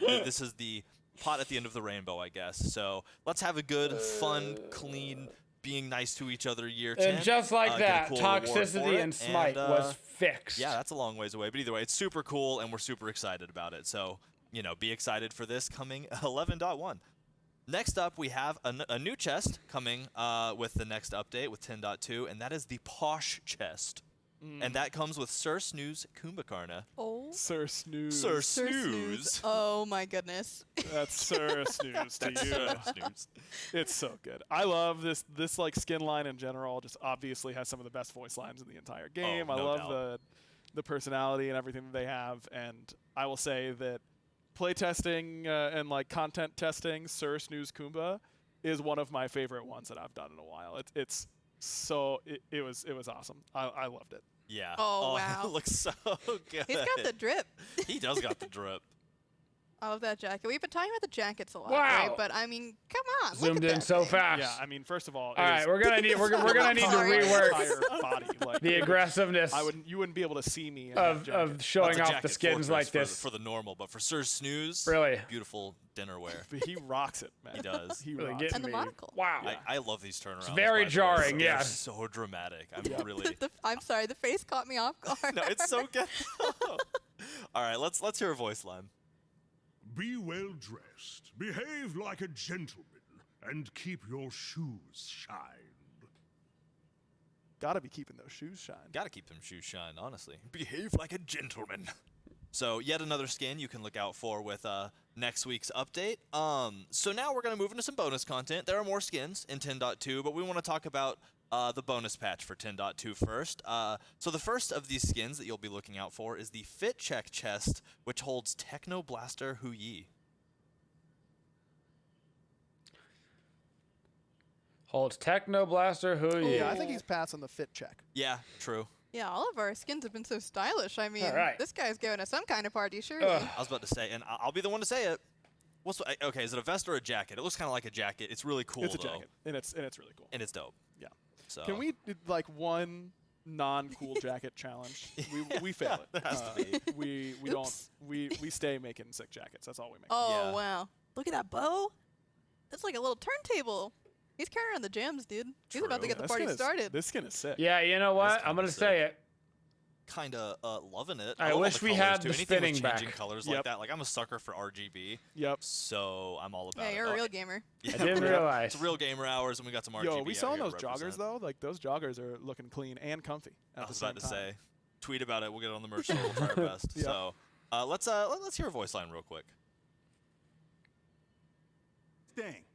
[SPEAKER 1] this is the pot at the end of the rainbow, I guess. So let's have a good, fun, clean, being nice to each other year 10.
[SPEAKER 4] And just like
[SPEAKER 1] get a
[SPEAKER 4] that,
[SPEAKER 1] cool reward for
[SPEAKER 4] toxicity
[SPEAKER 1] it,
[SPEAKER 4] and smite was fixed.
[SPEAKER 1] Yeah, that's a long ways away. But either way, it's super cool, and we're super excited about it. So, you know, be excited for this coming 11.1. Next up, we have a new chest coming with the next update with 10.2, and that is the Posh chest. And that comes with Sir Snooze Kumbhakarna.
[SPEAKER 3] Oh.
[SPEAKER 2] Sir Snooze.
[SPEAKER 1] Sir
[SPEAKER 3] Sir
[SPEAKER 1] Snooze.
[SPEAKER 3] Oh my goodness.
[SPEAKER 2] That's Sir Snooze to you.
[SPEAKER 1] Sir Snooze.
[SPEAKER 2] It's so good. I love this like skin line in general. Just obviously has some of the best voice lines in the entire game.
[SPEAKER 1] Oh,
[SPEAKER 2] I
[SPEAKER 1] no
[SPEAKER 2] love
[SPEAKER 1] doubt.
[SPEAKER 2] the personality and everything that they have. And I will say that playtesting and like content testing Sir Snooze Kumba is one of my favorite ones that I've done in a while. It was awesome. I loved it.
[SPEAKER 1] Yeah.
[SPEAKER 3] Oh, wow.
[SPEAKER 1] It looks so good.
[SPEAKER 3] He's got the drip.
[SPEAKER 1] He does got the drip.
[SPEAKER 3] I love that jacket. We've been talking about the jackets a lot,
[SPEAKER 4] Wow.
[SPEAKER 3] right? But I mean, come on.
[SPEAKER 4] Zoomed
[SPEAKER 3] look at
[SPEAKER 4] in
[SPEAKER 3] that
[SPEAKER 4] so
[SPEAKER 3] thing.
[SPEAKER 4] fast.
[SPEAKER 2] Yeah, I mean, first of all,
[SPEAKER 4] All right, we're gonna need to rework
[SPEAKER 2] entire body. Like,
[SPEAKER 4] the aggressiveness
[SPEAKER 2] you wouldn't be able to see me in
[SPEAKER 4] of
[SPEAKER 2] that
[SPEAKER 4] showing
[SPEAKER 1] Not
[SPEAKER 4] off the
[SPEAKER 1] jacket
[SPEAKER 4] skins
[SPEAKER 1] fortress
[SPEAKER 4] like this.
[SPEAKER 1] for the normal, but for Sir Snooze,
[SPEAKER 4] Really?
[SPEAKER 1] beautiful dinnerware.
[SPEAKER 2] But he rocks it, man.
[SPEAKER 1] He does.
[SPEAKER 2] He
[SPEAKER 4] Really
[SPEAKER 2] rocks
[SPEAKER 4] getting
[SPEAKER 2] it.
[SPEAKER 3] And the
[SPEAKER 4] me.
[SPEAKER 3] monocle.
[SPEAKER 4] Wow.
[SPEAKER 1] I love these turnarounds.
[SPEAKER 4] very
[SPEAKER 1] by the way.
[SPEAKER 4] jarring,
[SPEAKER 1] They're
[SPEAKER 4] yeah.
[SPEAKER 1] so dramatic. I'm really.
[SPEAKER 3] I'm sorry, the face caught me off guard.
[SPEAKER 1] No, it's so good. All right, let's hear a voice line.
[SPEAKER 6] Be well dressed, behave like a gentleman, and keep your shoes shined.
[SPEAKER 2] Gotta be keeping those shoes shine.
[SPEAKER 1] Gotta keep them shoes shined, honestly. Behave like a gentleman. So yet another skin you can look out for with next week's update. So now we're gonna move into some bonus content. There are more skins in 10.2, but we want to talk about the bonus patch for 10.2 first. So the first of these skins that you'll be looking out for is the Fit Check chest, which holds Techno Blaster Hu Yi.
[SPEAKER 4] Holds Techno Blaster Hu Yi.
[SPEAKER 2] Yeah, I think he's passing the fit check.
[SPEAKER 1] Yeah, true.
[SPEAKER 3] Yeah, all of our skins have been so stylish. I mean,
[SPEAKER 4] All right.
[SPEAKER 3] this guy's giving us some kind of party, surely.
[SPEAKER 4] Ugh.
[SPEAKER 1] I was about to say, and I'll be the one to say it. Okay, is it a vest or a jacket? It looks kind of like a jacket. It's really cool,
[SPEAKER 2] It's a
[SPEAKER 1] though.
[SPEAKER 2] jacket, and it's really cool.
[SPEAKER 1] And it's dope.
[SPEAKER 2] Yeah.
[SPEAKER 1] So
[SPEAKER 2] Can we do, like one non-cool jacket challenge? We fail it.
[SPEAKER 1] There has to be.
[SPEAKER 2] We
[SPEAKER 3] Oops.
[SPEAKER 2] don't we stay making sick jackets. That's all we make.
[SPEAKER 3] Oh,
[SPEAKER 1] Yeah.
[SPEAKER 3] wow. Look at that bow. That's like a little turntable. He's carrying around the gems, dude. He's about to
[SPEAKER 1] True.
[SPEAKER 3] get the
[SPEAKER 2] This
[SPEAKER 3] party
[SPEAKER 2] skin is-
[SPEAKER 3] started.
[SPEAKER 2] This skin is sick.
[SPEAKER 4] Yeah, you know what?
[SPEAKER 1] kinda
[SPEAKER 4] I'm gonna
[SPEAKER 1] sick.
[SPEAKER 4] say it.
[SPEAKER 1] Kind of loving it.
[SPEAKER 4] I
[SPEAKER 1] love all
[SPEAKER 4] wish
[SPEAKER 1] the
[SPEAKER 4] we
[SPEAKER 1] colors,
[SPEAKER 4] had
[SPEAKER 1] too.
[SPEAKER 4] the
[SPEAKER 1] Anything
[SPEAKER 4] spinning
[SPEAKER 1] with changing
[SPEAKER 4] back.
[SPEAKER 1] colors
[SPEAKER 2] Yep.
[SPEAKER 1] like that. Like I'm a sucker for RGB,
[SPEAKER 2] Yep.
[SPEAKER 1] so I'm all about
[SPEAKER 3] Yeah,
[SPEAKER 1] it.
[SPEAKER 3] you're a
[SPEAKER 1] Oh,
[SPEAKER 3] real gamer.
[SPEAKER 1] yeah,
[SPEAKER 4] I didn't
[SPEAKER 1] real-
[SPEAKER 4] realize.
[SPEAKER 1] It's real gamer hours, and we got some RGB.
[SPEAKER 2] Yo, we
[SPEAKER 1] out
[SPEAKER 2] saw
[SPEAKER 1] here to
[SPEAKER 2] those joggers
[SPEAKER 1] represent.
[SPEAKER 2] though. Like those joggers are looking clean and comfy.
[SPEAKER 1] I
[SPEAKER 2] At
[SPEAKER 1] was
[SPEAKER 2] the
[SPEAKER 1] about to
[SPEAKER 2] same time.
[SPEAKER 1] say, tweet about it. We'll get it on the merch. We'll try our best.
[SPEAKER 2] Yeah.
[SPEAKER 1] So let's hear a voice line real quick.
[SPEAKER 7] Thing.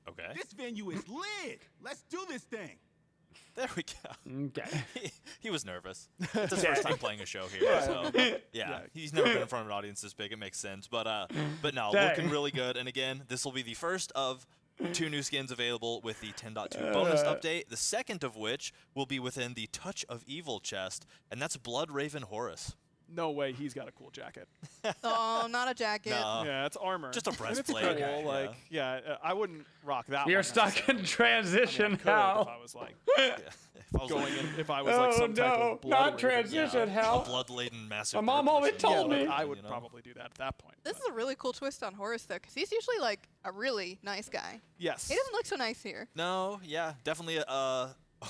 [SPEAKER 1] Okay.
[SPEAKER 7] This venue is lit. Let's do this thing.
[SPEAKER 1] There we go.
[SPEAKER 4] Okay.
[SPEAKER 1] He was nervous. It's his first time playing a show here, so yeah, he's never been in front of an audience this big. It makes sense, but no,
[SPEAKER 4] Dang.
[SPEAKER 1] looking really good. And again, this will be the first of 2 new skins available with the 10.2 bonus update. The second of which will be within the Touch of Evil chest, and that's Blood Raven Horus.
[SPEAKER 2] No way, he's got a cool jacket.
[SPEAKER 3] Oh, not a jacket.
[SPEAKER 1] No.
[SPEAKER 2] Yeah, it's armor.
[SPEAKER 1] Just a
[SPEAKER 2] And
[SPEAKER 1] breastplate.
[SPEAKER 2] It's cool.
[SPEAKER 1] Okay,
[SPEAKER 2] Like, yeah, I wouldn't rock that.
[SPEAKER 4] You're
[SPEAKER 2] one
[SPEAKER 4] stuck
[SPEAKER 2] necessarily.
[SPEAKER 4] in transition
[SPEAKER 2] I mean, I could
[SPEAKER 4] now.
[SPEAKER 2] If I was like
[SPEAKER 1] Yeah. If I was
[SPEAKER 2] going
[SPEAKER 1] like,
[SPEAKER 2] in, if I was like
[SPEAKER 4] Oh,
[SPEAKER 2] some type
[SPEAKER 4] no,
[SPEAKER 2] of blood
[SPEAKER 4] not
[SPEAKER 2] raven.
[SPEAKER 4] transition.
[SPEAKER 1] a
[SPEAKER 4] hell?
[SPEAKER 1] blood-laden massive.
[SPEAKER 4] My mom
[SPEAKER 1] bird
[SPEAKER 4] always
[SPEAKER 1] person,
[SPEAKER 4] told
[SPEAKER 2] Yeah,
[SPEAKER 4] me.
[SPEAKER 2] like, I would
[SPEAKER 1] you know?
[SPEAKER 2] probably do that at that point.
[SPEAKER 3] This is a really cool twist on Horus, though, because he's usually like a really nice guy.
[SPEAKER 2] Yes.
[SPEAKER 3] He doesn't look so nice here.
[SPEAKER 1] No, yeah, definitely a.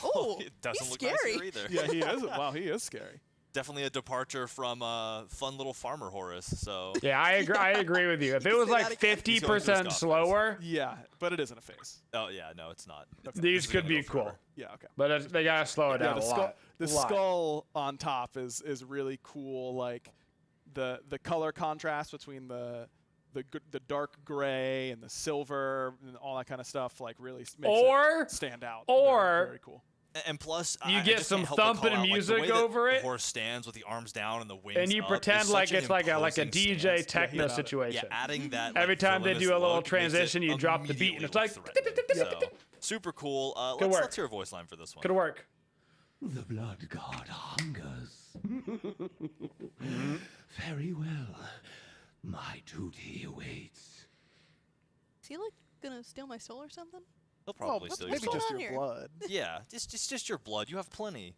[SPEAKER 3] Oh,
[SPEAKER 1] it doesn't
[SPEAKER 3] he's
[SPEAKER 1] look nice
[SPEAKER 3] scary.
[SPEAKER 1] here either.
[SPEAKER 2] Yeah, he is. Wow, he is scary.
[SPEAKER 1] Definitely a departure from fun little farmer Horus. So
[SPEAKER 4] Yeah, I agree. I agree with you. If it was
[SPEAKER 3] Say that
[SPEAKER 4] like
[SPEAKER 3] again.
[SPEAKER 1] He's going through
[SPEAKER 4] 50%
[SPEAKER 1] his
[SPEAKER 4] slower,
[SPEAKER 2] Yeah, but it isn't a face.
[SPEAKER 1] oh yeah, no, it's not.
[SPEAKER 4] these
[SPEAKER 1] This is
[SPEAKER 4] could
[SPEAKER 1] gonna
[SPEAKER 4] be
[SPEAKER 1] go
[SPEAKER 4] cool.
[SPEAKER 1] forever.
[SPEAKER 2] Yeah, okay.
[SPEAKER 4] But they gotta slow it
[SPEAKER 2] Yeah,
[SPEAKER 4] down
[SPEAKER 2] the
[SPEAKER 4] a
[SPEAKER 2] skull,
[SPEAKER 4] lot.
[SPEAKER 2] the
[SPEAKER 4] Lot.
[SPEAKER 2] skull on top is really cool. Like the color contrast between the dark gray and the silver and all that kind of stuff like really makes
[SPEAKER 4] Or-
[SPEAKER 2] it stand out.
[SPEAKER 4] or-
[SPEAKER 2] very cool.
[SPEAKER 1] And plus,
[SPEAKER 4] You
[SPEAKER 1] I
[SPEAKER 4] get
[SPEAKER 1] just
[SPEAKER 4] some
[SPEAKER 1] can't help but call
[SPEAKER 4] thumping
[SPEAKER 1] out, like, the
[SPEAKER 4] music
[SPEAKER 1] way that
[SPEAKER 4] over
[SPEAKER 1] the
[SPEAKER 4] it.
[SPEAKER 1] horse stands with the arms down and the wings
[SPEAKER 4] And you
[SPEAKER 1] up
[SPEAKER 4] pretend
[SPEAKER 1] is
[SPEAKER 4] like
[SPEAKER 1] such an
[SPEAKER 4] it's like a
[SPEAKER 1] imposing
[SPEAKER 4] DJ
[SPEAKER 1] stance.
[SPEAKER 4] techno
[SPEAKER 2] got it.
[SPEAKER 4] situation.
[SPEAKER 1] Yeah, adding that.
[SPEAKER 4] Every
[SPEAKER 1] like,
[SPEAKER 4] time they
[SPEAKER 1] villainous
[SPEAKER 4] do a little
[SPEAKER 1] look makes it
[SPEAKER 4] transition, you drop the beat, and it's like,
[SPEAKER 1] immediately threatening. So, super cool.
[SPEAKER 4] Good work.
[SPEAKER 1] Let's hear a voice line for this one.
[SPEAKER 4] Could work.
[SPEAKER 8] The blood god hungers. Very well. My duty awaits.
[SPEAKER 3] Is he like gonna steal my soul or something?
[SPEAKER 1] He'll probably
[SPEAKER 2] well,
[SPEAKER 1] still
[SPEAKER 2] maybe
[SPEAKER 1] use
[SPEAKER 3] going
[SPEAKER 2] just
[SPEAKER 3] on
[SPEAKER 2] your
[SPEAKER 3] here?
[SPEAKER 2] blood
[SPEAKER 1] Yeah, just your blood. You have plenty.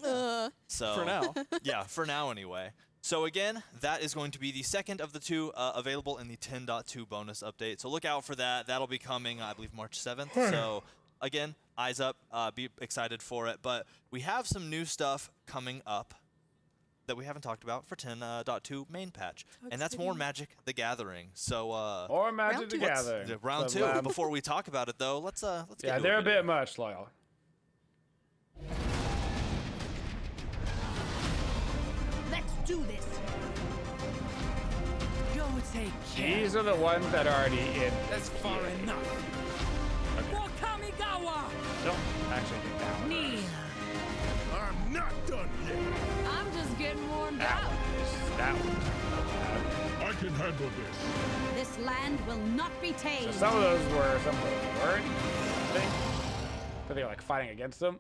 [SPEAKER 1] So
[SPEAKER 2] for now.
[SPEAKER 1] Yeah, for now anyway. So again, that is going to be the second of the 2 available in the 10.2 bonus update. So look out for that. That'll be coming, I believe, March 7th. So again, eyes up. Be excited for it. But we have some new stuff coming up that we haven't talked about for 10.2 main patch, and that's more Magic: The Gathering. So
[SPEAKER 4] Or Magic
[SPEAKER 3] Round
[SPEAKER 4] the
[SPEAKER 3] two.
[SPEAKER 4] Gathering.
[SPEAKER 1] round
[SPEAKER 4] So,
[SPEAKER 1] 2. Before we talk about it, though, let's get
[SPEAKER 4] yeah,
[SPEAKER 1] to
[SPEAKER 4] they're a
[SPEAKER 1] video.
[SPEAKER 4] bit much, Loyal.
[SPEAKER 5] Let's do this. Go take care.
[SPEAKER 4] These are the ones that are already in.
[SPEAKER 7] That's far enough.
[SPEAKER 5] For Kamigawa.
[SPEAKER 4] Don't actually think that one.
[SPEAKER 5] Kneel.
[SPEAKER 6] Not done yet.
[SPEAKER 5] I'm just getting warmed
[SPEAKER 4] That
[SPEAKER 5] up.
[SPEAKER 4] one. That one.
[SPEAKER 6] I can handle this.
[SPEAKER 5] This land will not be tamed.
[SPEAKER 4] So some of those were, some of those weren't. I think. But they were like fighting against them.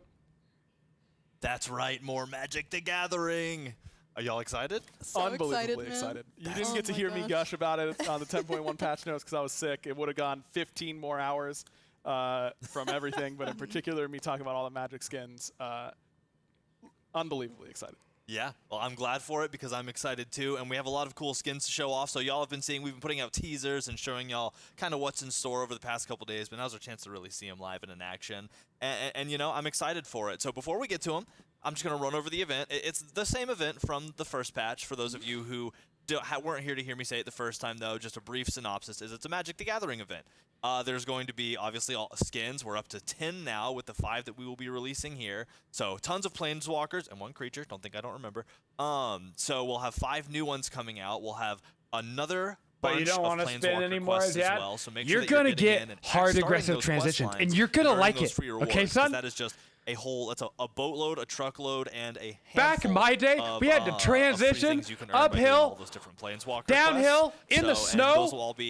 [SPEAKER 1] That's right, more Magic the Gathering. Are y'all excited?
[SPEAKER 3] So
[SPEAKER 2] Unbelievably
[SPEAKER 3] excited.
[SPEAKER 2] You didn't get to hear me gush about it on the 10.1 patch notes because I was sick. It would have gone 15 more hours from everything, but in particular, me talking about all the Magic skins. Unbelievably excited.
[SPEAKER 1] Yeah, well, I'm glad for it because I'm excited too, and we have a lot of cool skins to show off. So y'all have been seeing, we've been putting out teasers and showing y'all kind of what's in store over the past couple days, but now's our chance to really see them live and in action. And you know, I'm excited for it. So before we get to them, I'm just going to run over the event. It's the same event from the first patch. For those of you who weren't here to hear me say it the first time, though, just a brief synopsis is it's a Magic the Gathering event. There's going to be, obviously, all skins. We're up to 10 now with the 5 that we will be releasing here. So tons of Planeswalkers and 1 creature. Don't think I don't remember. So we'll have 5 new ones coming out. We'll have another
[SPEAKER 4] But you don't want to spin any more as yet.
[SPEAKER 1] well, so make
[SPEAKER 4] you're
[SPEAKER 1] sure
[SPEAKER 4] going to get hard, aggressive transitions, and you're going to like it. Okay, son?
[SPEAKER 1] That is just a whole, it's a boatload, a truckload, and a
[SPEAKER 4] Back in my day,
[SPEAKER 1] of,
[SPEAKER 4] we had to transition uphill, downhill, in the snow,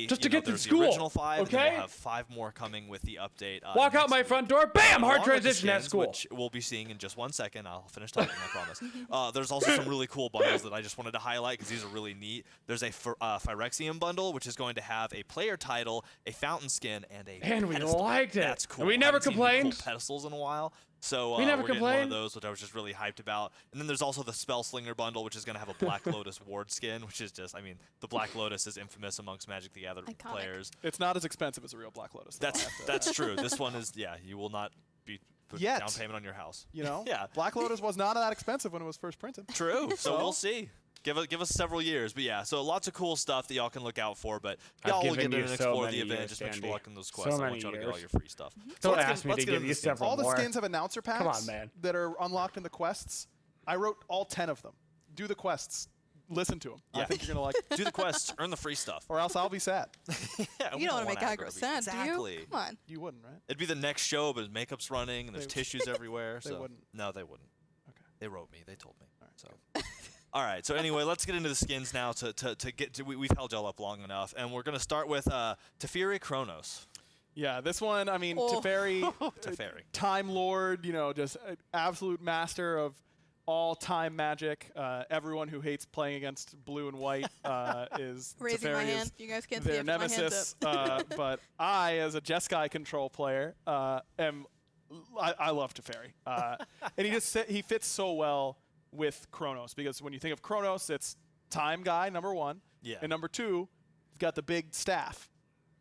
[SPEAKER 4] just to get to school.
[SPEAKER 1] The original 5,
[SPEAKER 4] okay?
[SPEAKER 1] And then we'll have 5 more coming with the update.
[SPEAKER 4] Walk out my front door, bam, hard transition at school.
[SPEAKER 1] Which we'll be seeing in just 1 second. I'll finish talking, I promise. There's also some really cool bundles that I just wanted to highlight because these are really neat. There's a Phyrexian bundle, which is going to have a player title, a fountain skin, and a
[SPEAKER 4] And we
[SPEAKER 1] pedestal.
[SPEAKER 4] liked it.
[SPEAKER 1] That's cool.
[SPEAKER 4] And we never
[SPEAKER 1] I haven't seen any
[SPEAKER 4] complained.
[SPEAKER 1] cool pedestals in a while. So
[SPEAKER 4] We never
[SPEAKER 1] we're getting
[SPEAKER 4] complained.
[SPEAKER 1] one of those, which I was just really hyped about. And then there's also the Spellslinger bundle, which is going to have a Black Lotus ward skin, which is just, I mean, the Black Lotus is infamous amongst Magic the Gathering
[SPEAKER 3] Iconic.
[SPEAKER 1] players.
[SPEAKER 2] It's not as expensive as a real Black Lotus. though, I have to-
[SPEAKER 1] That's true. This one is, yeah, you will not be put
[SPEAKER 2] Yet.
[SPEAKER 1] down payment on your house.
[SPEAKER 2] You know?
[SPEAKER 1] Yeah.
[SPEAKER 2] Black Lotus was not that expensive when it was first printed.
[SPEAKER 1] True. So
[SPEAKER 2] So?
[SPEAKER 1] we'll see. Give us several years, but yeah. So lots of cool stuff that y'all can look out for. But
[SPEAKER 4] I've
[SPEAKER 1] y'all will
[SPEAKER 4] given
[SPEAKER 1] get in
[SPEAKER 4] you
[SPEAKER 1] and
[SPEAKER 4] so
[SPEAKER 1] explore the
[SPEAKER 4] many
[SPEAKER 1] event.
[SPEAKER 4] years,
[SPEAKER 1] Just make sure
[SPEAKER 4] Andy.
[SPEAKER 1] to lock in those
[SPEAKER 4] So
[SPEAKER 1] quests. I want
[SPEAKER 4] many
[SPEAKER 1] y'all to get
[SPEAKER 4] years.
[SPEAKER 1] all your free stuff.
[SPEAKER 4] Don't
[SPEAKER 1] let's
[SPEAKER 4] ask me
[SPEAKER 1] let's
[SPEAKER 4] to
[SPEAKER 1] get
[SPEAKER 4] give
[SPEAKER 1] into
[SPEAKER 4] you
[SPEAKER 1] the skins.
[SPEAKER 4] several
[SPEAKER 2] All the
[SPEAKER 4] more.
[SPEAKER 2] skins have announcer packs
[SPEAKER 4] on, man.
[SPEAKER 2] that are unlocked in the quests. I wrote all 10 of them. Do the quests. Listen to them. I
[SPEAKER 1] Yeah.
[SPEAKER 2] think you're going to like
[SPEAKER 1] Do the quests, earn the free stuff.
[SPEAKER 2] or else I'll be sad.
[SPEAKER 1] Yeah, we
[SPEAKER 3] You don't want to make
[SPEAKER 1] aggro
[SPEAKER 3] aggro
[SPEAKER 1] to be-
[SPEAKER 3] sad,
[SPEAKER 1] exactly.
[SPEAKER 3] do you? Come on.
[SPEAKER 2] You wouldn't, right?
[SPEAKER 1] It'd be the next show, but makeup's running and there's
[SPEAKER 2] They-
[SPEAKER 1] tissues everywhere.
[SPEAKER 2] They
[SPEAKER 1] so
[SPEAKER 2] wouldn't.
[SPEAKER 1] No, they wouldn't.
[SPEAKER 2] Okay.
[SPEAKER 1] They wrote me. They told me. So. All right. So anyway, let's get into the skins now. To get to, we've held y'all up long enough, and we're gonna start with Teferi Chronos.
[SPEAKER 2] Yeah, this one, I mean,
[SPEAKER 3] Oh.
[SPEAKER 2] Teferi,
[SPEAKER 1] Teferi.
[SPEAKER 2] Time Lord, you know, just an absolute master of all-time Magic. Everyone who hates playing against blue and white is
[SPEAKER 3] Raising my
[SPEAKER 2] Teferi
[SPEAKER 3] hand.
[SPEAKER 2] is
[SPEAKER 3] You guys can't see
[SPEAKER 2] their
[SPEAKER 3] it, but my hand's
[SPEAKER 2] nemesis.
[SPEAKER 3] up.
[SPEAKER 2] But I, as a Jeskai control player, I love Teferi, and he fits so well with Chronos because when you think of Chronos, it's time guy #1,
[SPEAKER 1] Yeah.
[SPEAKER 2] and #2, he's got the big staff.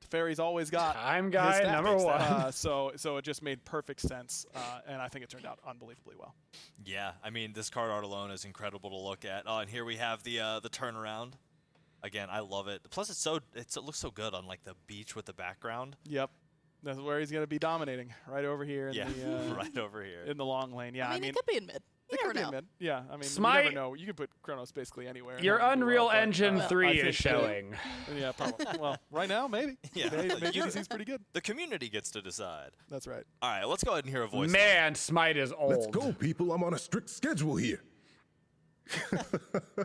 [SPEAKER 2] Teferi's always got
[SPEAKER 4] Time
[SPEAKER 2] his
[SPEAKER 4] guy
[SPEAKER 2] staff.
[SPEAKER 4] #1.
[SPEAKER 2] So it just made perfect sense, and I think it turned out unbelievably well.
[SPEAKER 1] Yeah. I mean, this card art alone is incredible to look at. Oh, and here we have the turnaround. Again, I love it. Plus, it looks so good on like the beach with the background.
[SPEAKER 2] Yep, that's where he's going to be dominating, right over here in
[SPEAKER 1] Yeah.
[SPEAKER 2] the
[SPEAKER 1] right over here.
[SPEAKER 2] in the long lane. Yeah,
[SPEAKER 3] I mean, it could be in mid. You
[SPEAKER 2] it
[SPEAKER 3] never
[SPEAKER 2] could be
[SPEAKER 3] know.
[SPEAKER 2] in mid. Yeah, I mean, you
[SPEAKER 4] Smite-
[SPEAKER 2] never know. You could put Chronos basically anywhere. and
[SPEAKER 4] Your
[SPEAKER 2] have him do
[SPEAKER 4] Unreal
[SPEAKER 2] well, but,
[SPEAKER 4] Engine
[SPEAKER 2] I
[SPEAKER 4] 3
[SPEAKER 2] think
[SPEAKER 4] is showing.
[SPEAKER 2] Yeah, probably. Well, right now, maybe.
[SPEAKER 1] Yeah.
[SPEAKER 2] Maybe he's pretty good.
[SPEAKER 1] The community gets to decide.
[SPEAKER 2] That's right.
[SPEAKER 1] All right, let's go ahead and hear a voice.
[SPEAKER 4] Man, Smite is old.
[SPEAKER 6] Let's go, people. I'm on a strict schedule here.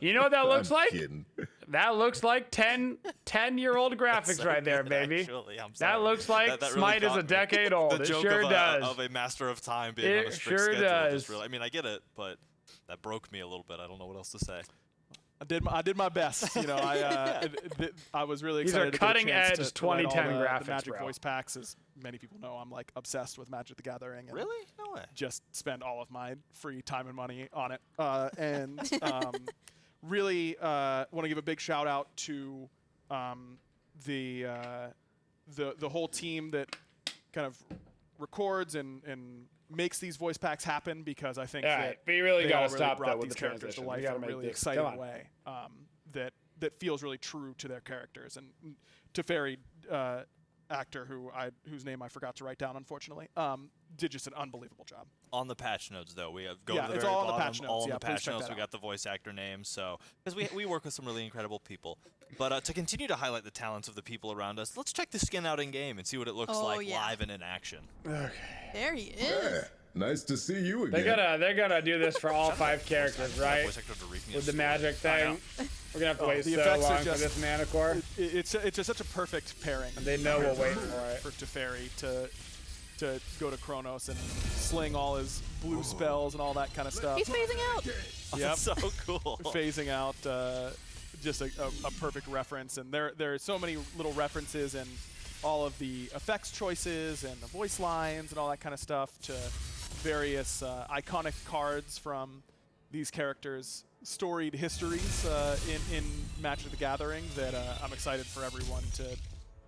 [SPEAKER 4] You know what that looks
[SPEAKER 6] I'm
[SPEAKER 4] like?
[SPEAKER 6] kidding.
[SPEAKER 4] That looks like 10-year-old graphics
[SPEAKER 1] So
[SPEAKER 4] right there,
[SPEAKER 1] good,
[SPEAKER 4] baby.
[SPEAKER 1] actually, I'm
[SPEAKER 4] That
[SPEAKER 1] sorry.
[SPEAKER 4] looks like
[SPEAKER 1] That really
[SPEAKER 4] Smite is
[SPEAKER 1] got
[SPEAKER 4] a
[SPEAKER 1] me.
[SPEAKER 4] decade old.
[SPEAKER 1] The
[SPEAKER 4] It
[SPEAKER 1] joke
[SPEAKER 4] sure
[SPEAKER 1] of
[SPEAKER 4] does.
[SPEAKER 1] of a master of time being on a
[SPEAKER 4] It
[SPEAKER 1] strict
[SPEAKER 4] sure
[SPEAKER 1] schedule.
[SPEAKER 4] does.
[SPEAKER 1] Just really, I mean, I get it, but that broke me a little bit. I don't know what else to say.
[SPEAKER 2] I did my best. You know, I was really
[SPEAKER 4] These
[SPEAKER 2] excited
[SPEAKER 4] are
[SPEAKER 2] to get a
[SPEAKER 4] cutting
[SPEAKER 2] chance
[SPEAKER 4] edge
[SPEAKER 2] to write all
[SPEAKER 4] 2010
[SPEAKER 2] the
[SPEAKER 4] graphics,
[SPEAKER 2] Magic
[SPEAKER 4] bro.
[SPEAKER 2] voice packs. As many people know, I'm like obsessed with Magic the Gathering. And
[SPEAKER 1] Really? No way.
[SPEAKER 2] just spend all of my free time and money on it. And really want to give a big shout out to the whole team that kind of records and makes these voice packs happen, because I think
[SPEAKER 4] All
[SPEAKER 2] that
[SPEAKER 4] right, but you really
[SPEAKER 2] they
[SPEAKER 4] gotta
[SPEAKER 2] all really
[SPEAKER 4] stop
[SPEAKER 2] brought
[SPEAKER 4] that with
[SPEAKER 2] these
[SPEAKER 4] the
[SPEAKER 2] characters to
[SPEAKER 4] transition.
[SPEAKER 2] life
[SPEAKER 4] You
[SPEAKER 2] in
[SPEAKER 4] gotta
[SPEAKER 2] a
[SPEAKER 4] make
[SPEAKER 2] really
[SPEAKER 4] this-
[SPEAKER 2] exciting
[SPEAKER 4] come on.
[SPEAKER 2] way that feels really true to their characters. And Teferi, actor whose name I forgot to write down, unfortunately, did just an unbelievable job.
[SPEAKER 1] On the patch notes, though, we have
[SPEAKER 2] Yeah,
[SPEAKER 1] to the
[SPEAKER 2] it's
[SPEAKER 1] very
[SPEAKER 2] all on the
[SPEAKER 1] bottom,
[SPEAKER 2] patch notes.
[SPEAKER 1] all on
[SPEAKER 2] Yeah,
[SPEAKER 1] the
[SPEAKER 2] please
[SPEAKER 1] patch
[SPEAKER 2] check
[SPEAKER 1] notes.
[SPEAKER 2] that
[SPEAKER 1] We
[SPEAKER 2] out.
[SPEAKER 1] got the voice actor names, so because we work with some really incredible people. But to continue to highlight the talents of the people around us, let's check the skin out in game and see what it looks
[SPEAKER 3] Oh,
[SPEAKER 1] like
[SPEAKER 3] yeah.
[SPEAKER 1] live and in action.
[SPEAKER 3] There he is.
[SPEAKER 9] Nice to see you again.
[SPEAKER 4] They're gonna do this for all 5 characters, right? With the magic thing. We're gonna have to wait so long for this Manticore.
[SPEAKER 2] It's just such a perfect pairing.
[SPEAKER 4] And they know we'll wait for it.
[SPEAKER 2] For Teferi to go to Kronos and sling all his blue spells and all that kind of stuff.
[SPEAKER 3] He's phasing out.
[SPEAKER 2] Yep.
[SPEAKER 1] That's so cool.
[SPEAKER 2] Phasing out, just a perfect reference. And there are so many little references in all of the effects choices and the voice lines and all that kind of stuff to various iconic cards from these characters' storied histories in Magic the Gathering that I'm excited for everyone to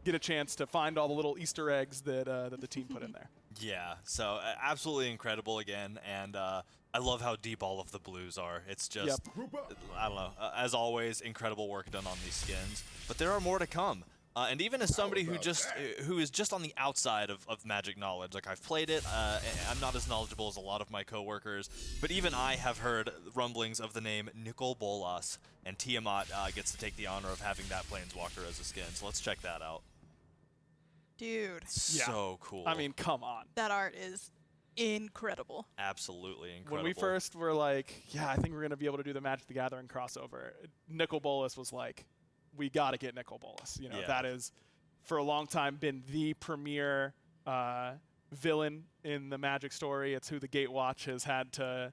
[SPEAKER 2] get a chance to find all the little Easter eggs that the team put in there.
[SPEAKER 1] Yeah, so absolutely incredible again, and I love how deep all of the blues are. It's just, I don't know, as always, incredible work done on these skins. But there are more to come. And even as somebody who is just on the outside of Magic knowledge, like I've played it, I'm not as knowledgeable as a lot of my coworkers, but even I have heard rumblings of the name Nicol Bolas, and Tiamat gets to take the honor of having that Planeswalker as a skin. So let's check that out.
[SPEAKER 3] Dude.
[SPEAKER 1] So cool.
[SPEAKER 2] I mean, come on.
[SPEAKER 3] That art is incredible.
[SPEAKER 1] Absolutely incredible.
[SPEAKER 2] When we first were like, yeah, I think we're going to be able to do the Magic the Gathering crossover, Nicol Bolas was like, we got to get Nicol Bolas. You know, that is, for a long time, been the premier villain in the Magic story. It's who the Gatewatch has had to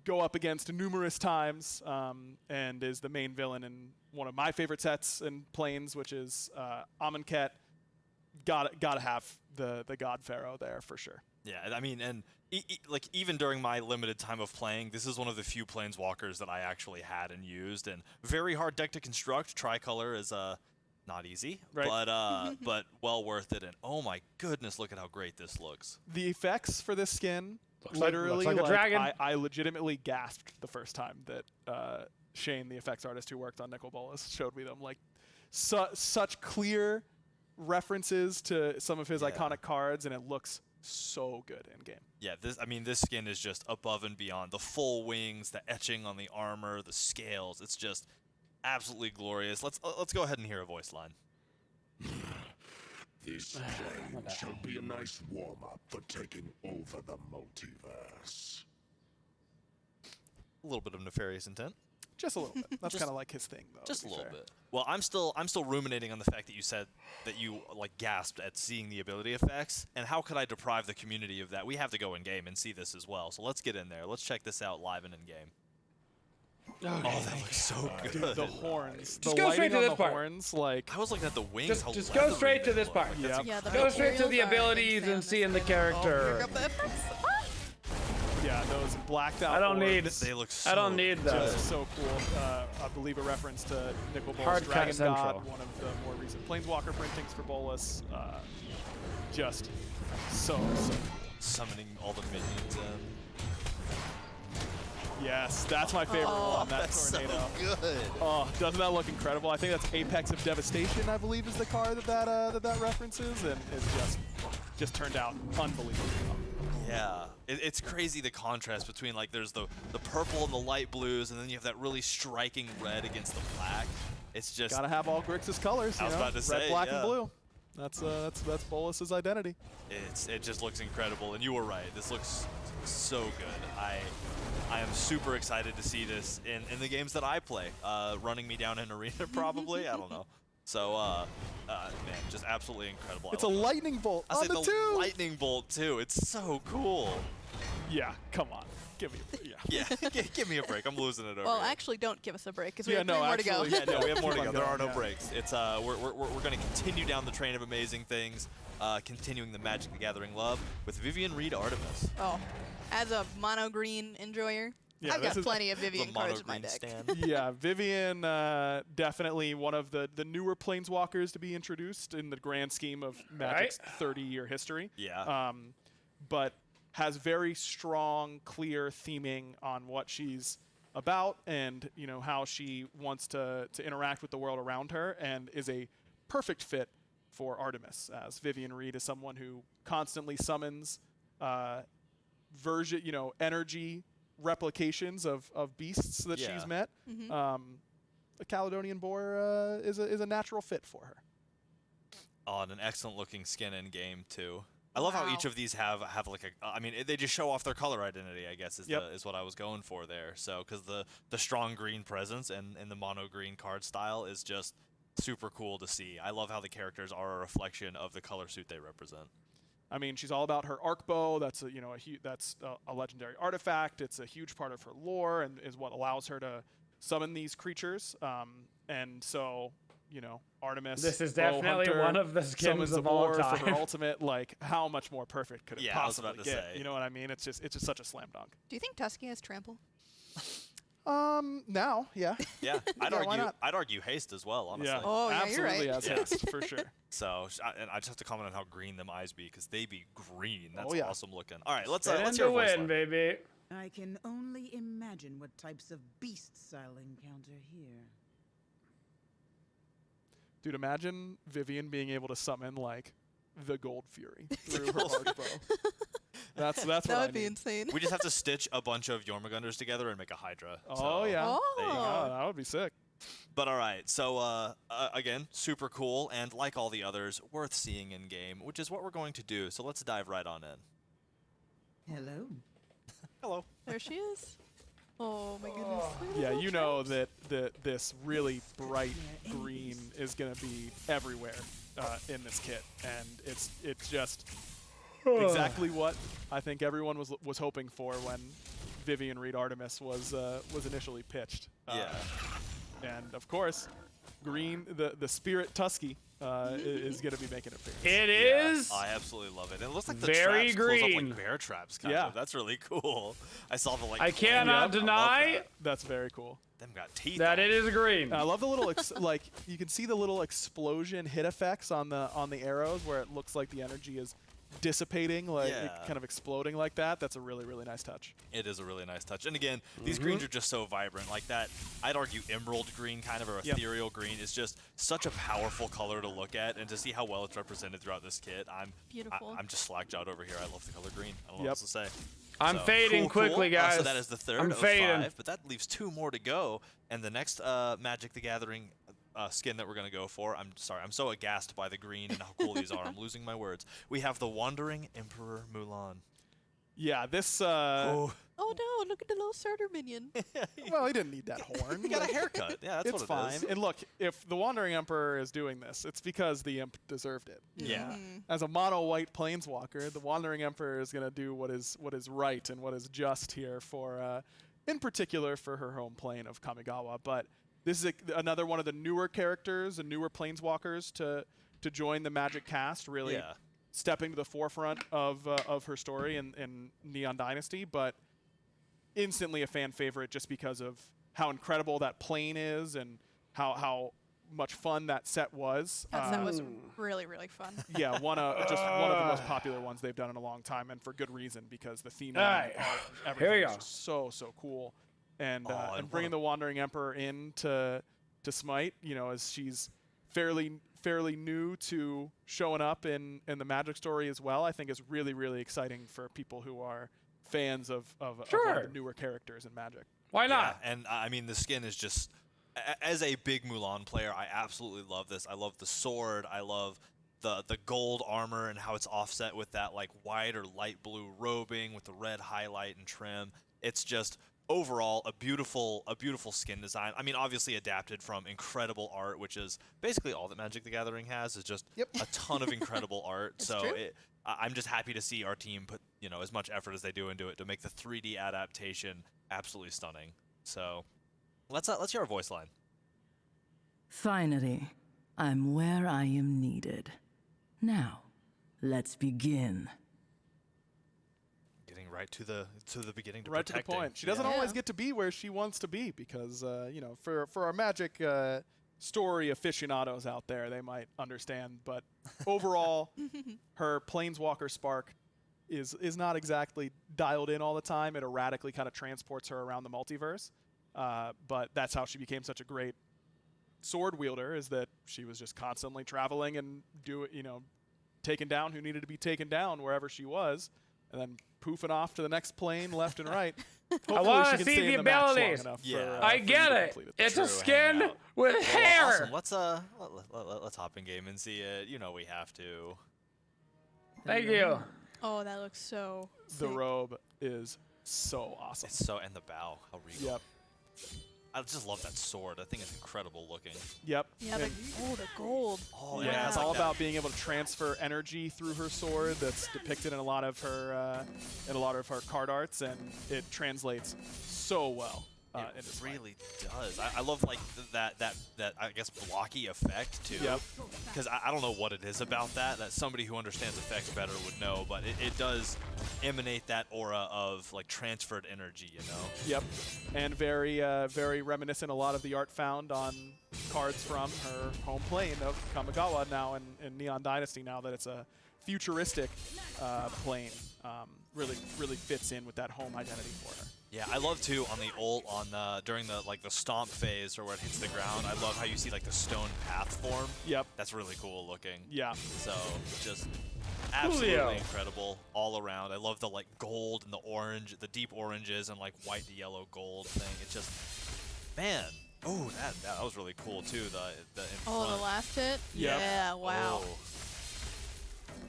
[SPEAKER 2] go up against numerous times, and is the main villain in one of my favorite sets in Planes, which is Amonkhet. Gotta have the God Pharaoh there for sure.
[SPEAKER 1] Yeah, I mean, and like even during my limited time of playing, this is one of the few Planeswalkers that I actually had and used, and very hard deck to construct. Tricolor is not easy,
[SPEAKER 2] right.
[SPEAKER 1] but well worth it. And oh my goodness, look at how great this looks.
[SPEAKER 2] The effects for this skin,
[SPEAKER 4] looks
[SPEAKER 2] literally,
[SPEAKER 4] like a dragon.
[SPEAKER 2] I legitimately gasped the first time that Shane, the effects artist who worked on Nicol Bolas, showed me them. Like such clear references to some of his iconic cards, and it looks so good in game.
[SPEAKER 1] Yeah, this skin is just above and beyond. The full wings, the etching on the armor, the scales. It's just absolutely glorious. Let's go ahead and hear a voice line.
[SPEAKER 6] This plane shall be a nice warm-up for taking over the multiverse.
[SPEAKER 1] A little bit of nefarious intent.
[SPEAKER 2] Just a little bit. That's kind of like his thing, though.
[SPEAKER 1] Just a little bit. Well, I'm still ruminating on the fact that you said that you like gasped at seeing the ability effects, and how could I deprive the community of that? We have to go in game and see this as well. So let's get in there. Let's check this out live and in game. Oh, that looks so good.
[SPEAKER 2] Dude, the horns.
[SPEAKER 4] Just
[SPEAKER 2] the
[SPEAKER 4] go straight to this part.
[SPEAKER 2] Horns, like
[SPEAKER 1] I was looking at the wings.
[SPEAKER 4] Just go straight to this part.
[SPEAKER 3] Yeah,
[SPEAKER 4] go straight to the abilities and seeing the character.
[SPEAKER 2] Yeah, those blacked out.
[SPEAKER 4] I don't need.
[SPEAKER 1] They look so
[SPEAKER 4] I don't need those.
[SPEAKER 2] Just so cool. I believe a reference to Nicol Bolas,
[SPEAKER 4] Hard
[SPEAKER 2] Dragon
[SPEAKER 4] cut central.
[SPEAKER 2] God, one of the more recent Planeswalker printings for Bolas. Just so
[SPEAKER 1] summoning all the minions in.
[SPEAKER 2] Yes, that's my favorite one. That
[SPEAKER 1] that's
[SPEAKER 2] tornado.
[SPEAKER 1] So good.
[SPEAKER 2] Oh, doesn't that look incredible? I think that's Apex of Devastation, I believe, is the card that references, and it's just turned out unbelievable.
[SPEAKER 1] Yeah, it's crazy the contrast between like there's the purple and the light blues, and then you have that really striking red against the black. It's just
[SPEAKER 2] gotta have all Grixis colors.
[SPEAKER 1] I was about to say,
[SPEAKER 2] red, black, and blue. That's Bolas's identity.
[SPEAKER 1] It just looks incredible, and you were right. This looks so good. I am super excited to see this in the games that I play. Running me down in arena probably. I don't know. So, man, just absolutely incredible.
[SPEAKER 2] It's a lightning bolt on the two.
[SPEAKER 1] Lightning bolt too. It's so cool.
[SPEAKER 2] Yeah, come on, give me.
[SPEAKER 1] Give me a break. I'm losing it over.
[SPEAKER 3] Well,
[SPEAKER 1] here.
[SPEAKER 3] actually, don't give us a break because we have 3 more to go.
[SPEAKER 1] Yeah, no, we have more to go. There are no
[SPEAKER 2] Yeah.
[SPEAKER 1] breaks. It's we're going to continue down the train of amazing things, continuing the Magic the Gathering love with Vivian Reed Artemis.
[SPEAKER 3] Oh, as a mono green enjoyer,
[SPEAKER 2] Yeah,
[SPEAKER 3] I've got plenty of Vivian cards in my deck.
[SPEAKER 2] Yeah, Vivian, definitely one of the newer Planeswalkers to be introduced in the grand scheme of Magic's 30-year history.
[SPEAKER 1] Yeah.
[SPEAKER 2] But has very strong, clear theming on what she's about and how she wants to interact with the world around her, and is a perfect fit for Artemis, as Vivian Reed is someone who constantly summons energy replications of beasts that she's met. A Caledonian Boar is a natural fit for her.
[SPEAKER 1] Oh, and an excellent looking skin in game too. I love how each of these have like a. I mean, they just show off their color identity. I guess is what I was going for there. So because the strong green presence and the mono green card style is just super cool to see. I love how the characters are a reflection of the color suit they represent.
[SPEAKER 2] I mean, she's all about her arc bow. That's a legendary artifact. It's a huge part of her lore and is what allows her to summon these creatures. And so, Artemis.
[SPEAKER 4] This is definitely
[SPEAKER 2] Hunter,
[SPEAKER 4] one of the skins of all time.
[SPEAKER 2] For her ultimate, like, how much more perfect could it possibly get?
[SPEAKER 1] Say.
[SPEAKER 2] You know what I mean? It's just such a slam dunk.
[SPEAKER 3] Do you think Tusky has trample?
[SPEAKER 2] Now, yeah.
[SPEAKER 1] Yeah, I'd argue haste as well, honestly.
[SPEAKER 2] Yeah.
[SPEAKER 3] Oh, yeah,
[SPEAKER 2] absolutely
[SPEAKER 3] you're right.
[SPEAKER 2] has haste, for sure.
[SPEAKER 1] So, and I just have to comment on how green them eyes be, because they be green. That's
[SPEAKER 2] yeah.
[SPEAKER 1] awesome looking. All right, let's
[SPEAKER 4] Let's
[SPEAKER 1] hear a voice
[SPEAKER 4] win,
[SPEAKER 1] line.
[SPEAKER 4] baby.
[SPEAKER 9] I can only imagine what types of beasts I'll encounter here.
[SPEAKER 2] Dude, imagine Vivian being able to summon, like, the Gold Fury through her arc bow. That's what
[SPEAKER 3] That
[SPEAKER 2] I
[SPEAKER 3] would be
[SPEAKER 2] need.
[SPEAKER 3] insane.
[SPEAKER 1] We just have to stitch a bunch of Jormungandrs together and make a Hydra.
[SPEAKER 2] Oh,
[SPEAKER 1] So,
[SPEAKER 2] yeah.
[SPEAKER 3] Oh.
[SPEAKER 1] There you go.
[SPEAKER 2] Oh, that would be sick.
[SPEAKER 1] But all right, so again, super cool, and like all the others, worth seeing in game, which is what we're going to do. So let's dive right on in.
[SPEAKER 9] Hello.
[SPEAKER 1] Hello.
[SPEAKER 3] There she is. Oh my goodness.
[SPEAKER 2] Yeah, you know that this really bright green is going to be everywhere in this kit, and it's just exactly what I think everyone was hoping for when Vivian Reed Artemis was initially pitched.
[SPEAKER 1] Yeah.
[SPEAKER 2] And of course, green, the Spirit Tusky is going to be making an appearance.
[SPEAKER 4] It is.
[SPEAKER 1] I absolutely love it. It looks like the
[SPEAKER 4] very
[SPEAKER 1] traps close up
[SPEAKER 4] green.
[SPEAKER 1] like bear traps, kind
[SPEAKER 2] Yeah.
[SPEAKER 1] of. That's really cool. I saw the like.
[SPEAKER 4] I cannot
[SPEAKER 1] clam.
[SPEAKER 4] deny
[SPEAKER 1] I love that.
[SPEAKER 2] That's very cool.
[SPEAKER 1] Them got teeth.
[SPEAKER 4] that
[SPEAKER 1] on
[SPEAKER 4] it is green.
[SPEAKER 2] I love the little like you can see the little explosion hit effects on the arrows where it looks like the energy is dissipating, like it
[SPEAKER 1] Yeah.
[SPEAKER 2] kind of exploding like that. That's a really, really nice touch.
[SPEAKER 1] It is a really nice touch. And again, these greens are just so vibrant. Like that, I'd argue emerald green kind of, or ethereal green is just such a powerful color to look at, and to see how well it's represented throughout this kit.
[SPEAKER 3] Beautiful.
[SPEAKER 1] I'm just slackjawed over here. I love the color green. I don't know what else to say.
[SPEAKER 4] I'm
[SPEAKER 1] So,
[SPEAKER 4] fading
[SPEAKER 1] cool.
[SPEAKER 4] quickly, guys.
[SPEAKER 1] So that is the third
[SPEAKER 4] I'm
[SPEAKER 1] of
[SPEAKER 4] fading.
[SPEAKER 1] 5, but that leaves 2 more to go. And the next Magic the Gathering skin that we're going to go for, I'm sorry, I'm so aghast by the green and how cool these are. I'm losing my words. We have the Wandering Emperor Mulan.
[SPEAKER 2] Yeah, this.
[SPEAKER 3] Oh no! Look at the little starter minion.
[SPEAKER 2] Well, he didn't need that horn.
[SPEAKER 1] He got a haircut. Yeah, that's
[SPEAKER 2] It's
[SPEAKER 1] what it
[SPEAKER 2] fine.
[SPEAKER 1] is.
[SPEAKER 2] And look, if the Wandering Emperor is doing this, it's because the imp deserved it.
[SPEAKER 1] Yeah.
[SPEAKER 2] As a mono white planeswalker, the Wandering Emperor is going to do what is right and what is just here for, in particular, for her home plane of Kamigawa. But this is another one of the newer characters and newer planeswalkers to join the Magic cast. Really stepping to the forefront of her story in Neon Dynasty, but instantly a fan favorite just because of how incredible that plane is and how much fun that set was.
[SPEAKER 3] That set was really, really fun.
[SPEAKER 2] Yeah, just one of the most popular ones they've done in a long time, and for good reason, because the theme and everything is just so cool. And bringing the Wandering Emperor in to Smite, as she's fairly new to showing up in the Magic story as well, I think is really, really exciting for people who are fans of one of the newer characters in Magic.
[SPEAKER 4] Why not?
[SPEAKER 1] Yeah, and I mean, the skin is just, as a big Mulan player, I absolutely love this. I love the sword. I love the gold armor and how it's offset with that like white or light blue robing with the red highlight and trim. It's just overall a beautiful skin design. I mean, obviously adapted from incredible art, which is basically all that Magic the Gathering has, is just a ton of incredible art. So I'm just happy to see our team put as much effort as they do into it to make the 3D adaptation absolutely stunning. So let's hear our voice line.
[SPEAKER 10] Finally, I'm where I am needed. Now, let's begin.
[SPEAKER 1] Getting right to the beginning, to
[SPEAKER 2] right to the point. She doesn't always get to be where she wants to be because for our Magic story aficionados out there, they might understand. But overall, her Planeswalker Spark is not exactly dialed in all the time. It erratically kind of transports her around the multiverse. But that's how she became such a great sword wielder, is that she was just constantly traveling and taking down who needed to be taken down wherever she was, and then poofing off to the next plane left and right.
[SPEAKER 4] I want to see the abilities. I get it. It's a skin with hair.
[SPEAKER 1] Awesome. Let's hop in game and see it. We have to.
[SPEAKER 4] Thank you.
[SPEAKER 3] Oh, that looks so
[SPEAKER 2] The
[SPEAKER 3] sick.
[SPEAKER 2] robe is so awesome.
[SPEAKER 1] It's so, and the bow, how regal.
[SPEAKER 2] Yep.
[SPEAKER 1] I just love that sword. I think it's incredible looking.
[SPEAKER 2] Yep.
[SPEAKER 3] Yeah,
[SPEAKER 2] And
[SPEAKER 3] the gold.
[SPEAKER 1] Oh,
[SPEAKER 2] yeah, it's
[SPEAKER 1] like
[SPEAKER 2] all
[SPEAKER 1] that.
[SPEAKER 2] about being able to transfer energy through her sword. That's depicted in a lot of her card arts, and it translates so well.
[SPEAKER 1] It
[SPEAKER 2] into Smite.
[SPEAKER 1] really does. I love like that I guess blocky effect too.
[SPEAKER 2] Yep.
[SPEAKER 1] Because I don't know what it is about that somebody who understands effects better would know, but it does emanate that aura of like transferred energy, you know.
[SPEAKER 2] Yep. And very very reminiscent a lot of the art found on cards from her home plane of Kamigawa now in Neon Dynasty. Now that it's a futuristic plane, really fits in with that home identity for her.
[SPEAKER 1] Yeah, I love too on the ult during the stomp phase or where it hits the ground. I love how you see like the stone path form.
[SPEAKER 2] Yep.
[SPEAKER 1] That's really cool looking.
[SPEAKER 2] Yeah.
[SPEAKER 1] So just absolutely incredible all around. I love the like gold and the orange, the deep oranges and like white to yellow gold thing. It just, man. Oh, that was really cool too. The in front.
[SPEAKER 3] The last hit.
[SPEAKER 2] Yep.
[SPEAKER 3] Yeah. Wow.
[SPEAKER 1] Oh.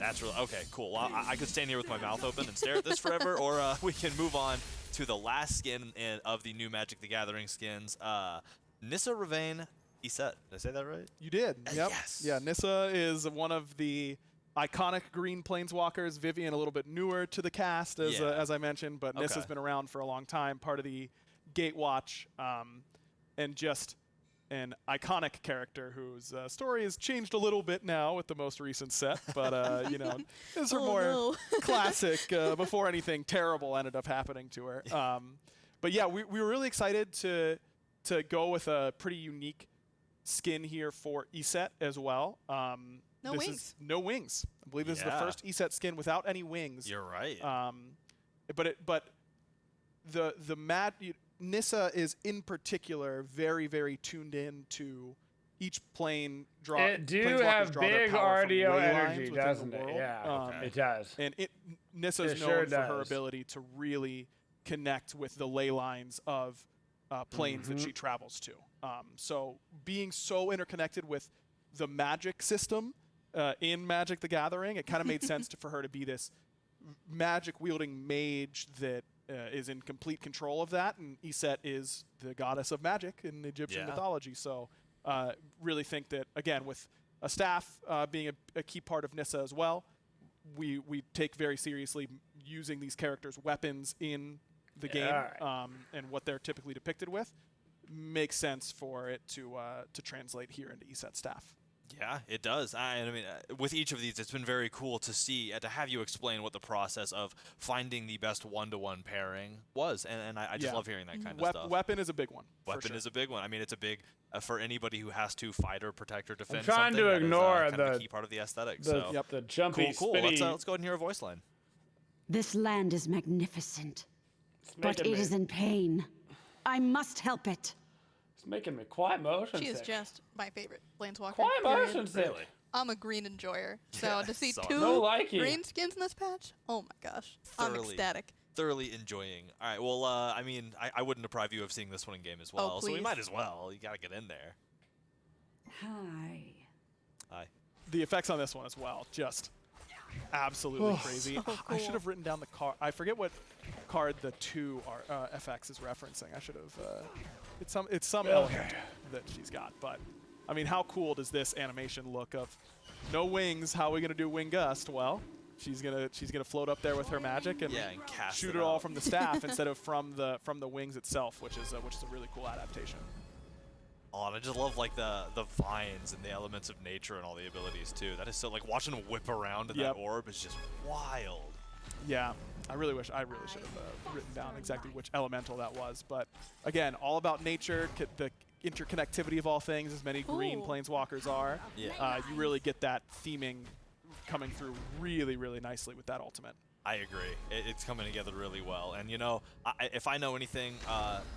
[SPEAKER 1] That's really okay. Cool. Well, I could stand here with my mouth open and stare at this forever, or we can move on to the last skin of the new Magic the Gathering skins. Nissa Ravane Iset. Did I say that right?
[SPEAKER 2] You did. Yep.
[SPEAKER 1] Yes.
[SPEAKER 2] Yeah, Nissa is one of the iconic green planeswalkers. Vivian a little bit newer to the cast, as I mentioned, but Nissa's been around for a long time, part of the Gatewatch, and just an iconic character whose story has changed a little bit now with the most recent set, but you know, this is her more classic before anything terrible ended up happening to her. But yeah, we were really excited to go with a pretty unique skin here for Iset as well.
[SPEAKER 3] No wings.
[SPEAKER 2] No wings. I believe this is the first Iset skin without any wings.
[SPEAKER 1] You're right.
[SPEAKER 2] But Nissa is in particular very, very tuned in to each plane draw.
[SPEAKER 4] It do have big RDO energy, doesn't it? Yeah, it does.
[SPEAKER 2] And Nissa's known for her ability to really connect with the ley lines of planes that she travels to. So being so interconnected with the magic system in Magic the Gathering, it kind of made sense for her to be this magic-wielding mage that is in complete control of that, and Iset is the goddess of magic in Egyptian mythology. So really think that, again, with a staff being a key part of Nissa as well, we take very seriously using these characters' weapons in the game and what they're typically depicted with. Makes sense for it to translate here into Iset staff.
[SPEAKER 1] Yeah, it does. I mean, with each of these, it's been very cool to see, to have you explain what the process of finding the best one-to-one pairing was, and I just love hearing that kind of stuff.
[SPEAKER 2] Weapon is a big one.
[SPEAKER 1] Weapon is a big one. I mean, it's a big, for anybody who has to fight or protect or defend
[SPEAKER 4] I'm trying
[SPEAKER 1] something,
[SPEAKER 4] to ignore
[SPEAKER 1] kind of a key part of the aesthetic.
[SPEAKER 4] The jumpy,
[SPEAKER 1] cool.
[SPEAKER 4] spinny.
[SPEAKER 1] Let's go ahead and hear a voice line.
[SPEAKER 5] This land is magnificent, but it is in pain. I must help it.
[SPEAKER 4] Making me quite motion
[SPEAKER 3] She is
[SPEAKER 4] sick.
[SPEAKER 3] just my favorite planeswalker.
[SPEAKER 4] Quite motion sick.
[SPEAKER 1] Really?
[SPEAKER 3] I'm a green enjoyer, so to see two green skins in this patch, oh my gosh, I'm ecstatic.
[SPEAKER 1] Thoroughly enjoying. All right, well, I mean, I wouldn't deprive you of seeing this one in game as well, so we might as well. You gotta get in there.
[SPEAKER 5] Hi.
[SPEAKER 2] The effects on this one as well, just absolutely crazy.
[SPEAKER 3] So cool.
[SPEAKER 2] I should have written down the card. I forget what card the 2 FX is referencing. I should have. It's some element that she's got, but I mean, how cool does this animation look of no wings? How are we gonna do Wing Gust? Well, she's gonna float up there with her magic and
[SPEAKER 1] cast
[SPEAKER 2] shoot it all from the staff instead of from the wings itself, which is a really cool adaptation.
[SPEAKER 1] Oh, and I just love like the vines and the elements of nature and all the abilities too. That is so, like, watching them whip around in that orb is just wild.
[SPEAKER 2] Yeah, I really should have written down exactly which elemental that was. But again, all about nature, the interconnectivity of all things, as many green planeswalkers are.
[SPEAKER 1] Yeah.
[SPEAKER 2] You really get that theming coming through really, really nicely with that ultimate.
[SPEAKER 1] I agree. It's coming together really well. And, you know, if I know anything,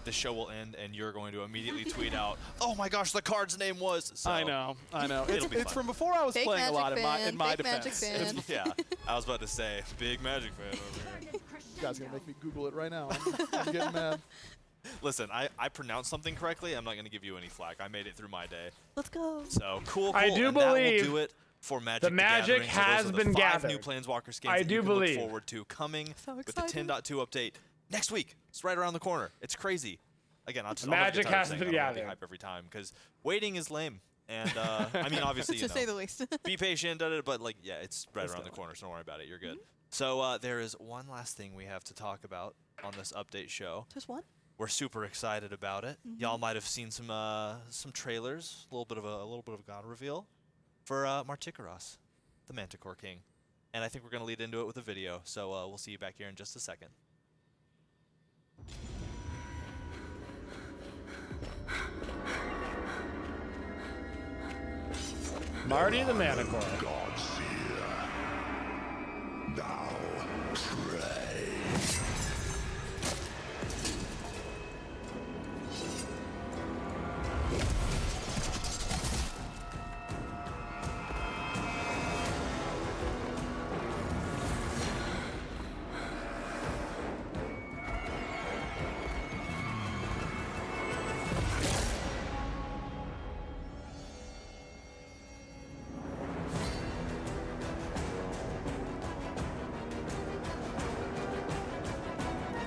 [SPEAKER 1] the show will end and you're going to immediately tweet out, oh my gosh, the card's name was. So
[SPEAKER 2] I know. It's from before I was playing a lot in my defense.
[SPEAKER 1] Yeah, I was about to say, big Magic fan over here.
[SPEAKER 2] You guys are going to make me Google it right now. I'm getting mad.
[SPEAKER 1] Listen, I pronounced something correctly. I'm not going to give you any flack. I made it through my day.
[SPEAKER 3] Let's go.
[SPEAKER 1] So, cool.
[SPEAKER 4] I do
[SPEAKER 1] and
[SPEAKER 4] believe
[SPEAKER 1] that will do it for Magic
[SPEAKER 4] The Magic
[SPEAKER 1] Gathering.
[SPEAKER 4] has
[SPEAKER 1] so those are
[SPEAKER 4] been
[SPEAKER 1] the 5
[SPEAKER 4] gathered.
[SPEAKER 1] new Planeswalker skins
[SPEAKER 4] I
[SPEAKER 1] that
[SPEAKER 4] do
[SPEAKER 1] you can
[SPEAKER 4] believe.
[SPEAKER 1] look forward to coming
[SPEAKER 3] So
[SPEAKER 1] with the
[SPEAKER 3] excited.
[SPEAKER 1] 10.2 update next week. It's right around the corner. It's crazy. Again, I'll just
[SPEAKER 4] Magic
[SPEAKER 1] I'll never get tired of
[SPEAKER 4] has
[SPEAKER 1] saying
[SPEAKER 4] been
[SPEAKER 1] that. I'm gonna be
[SPEAKER 4] gathered.
[SPEAKER 1] hype every time because waiting is lame. And I mean, obviously,
[SPEAKER 3] to say the least.
[SPEAKER 1] be patient, but like, yeah, it's right around the corner, so don't worry about it. You're good. So there is one last thing we have to talk about on this update show.
[SPEAKER 3] Just one?
[SPEAKER 1] We're super excited about it. Y'all might have seen some trailers, a little bit of a god reveal for Martichoras, the Manticore King, and I think we're gonna lead into it with a video. So we'll see you back here in just a second.
[SPEAKER 4] Marty the Manticore.
[SPEAKER 6] Godseer. Now pray.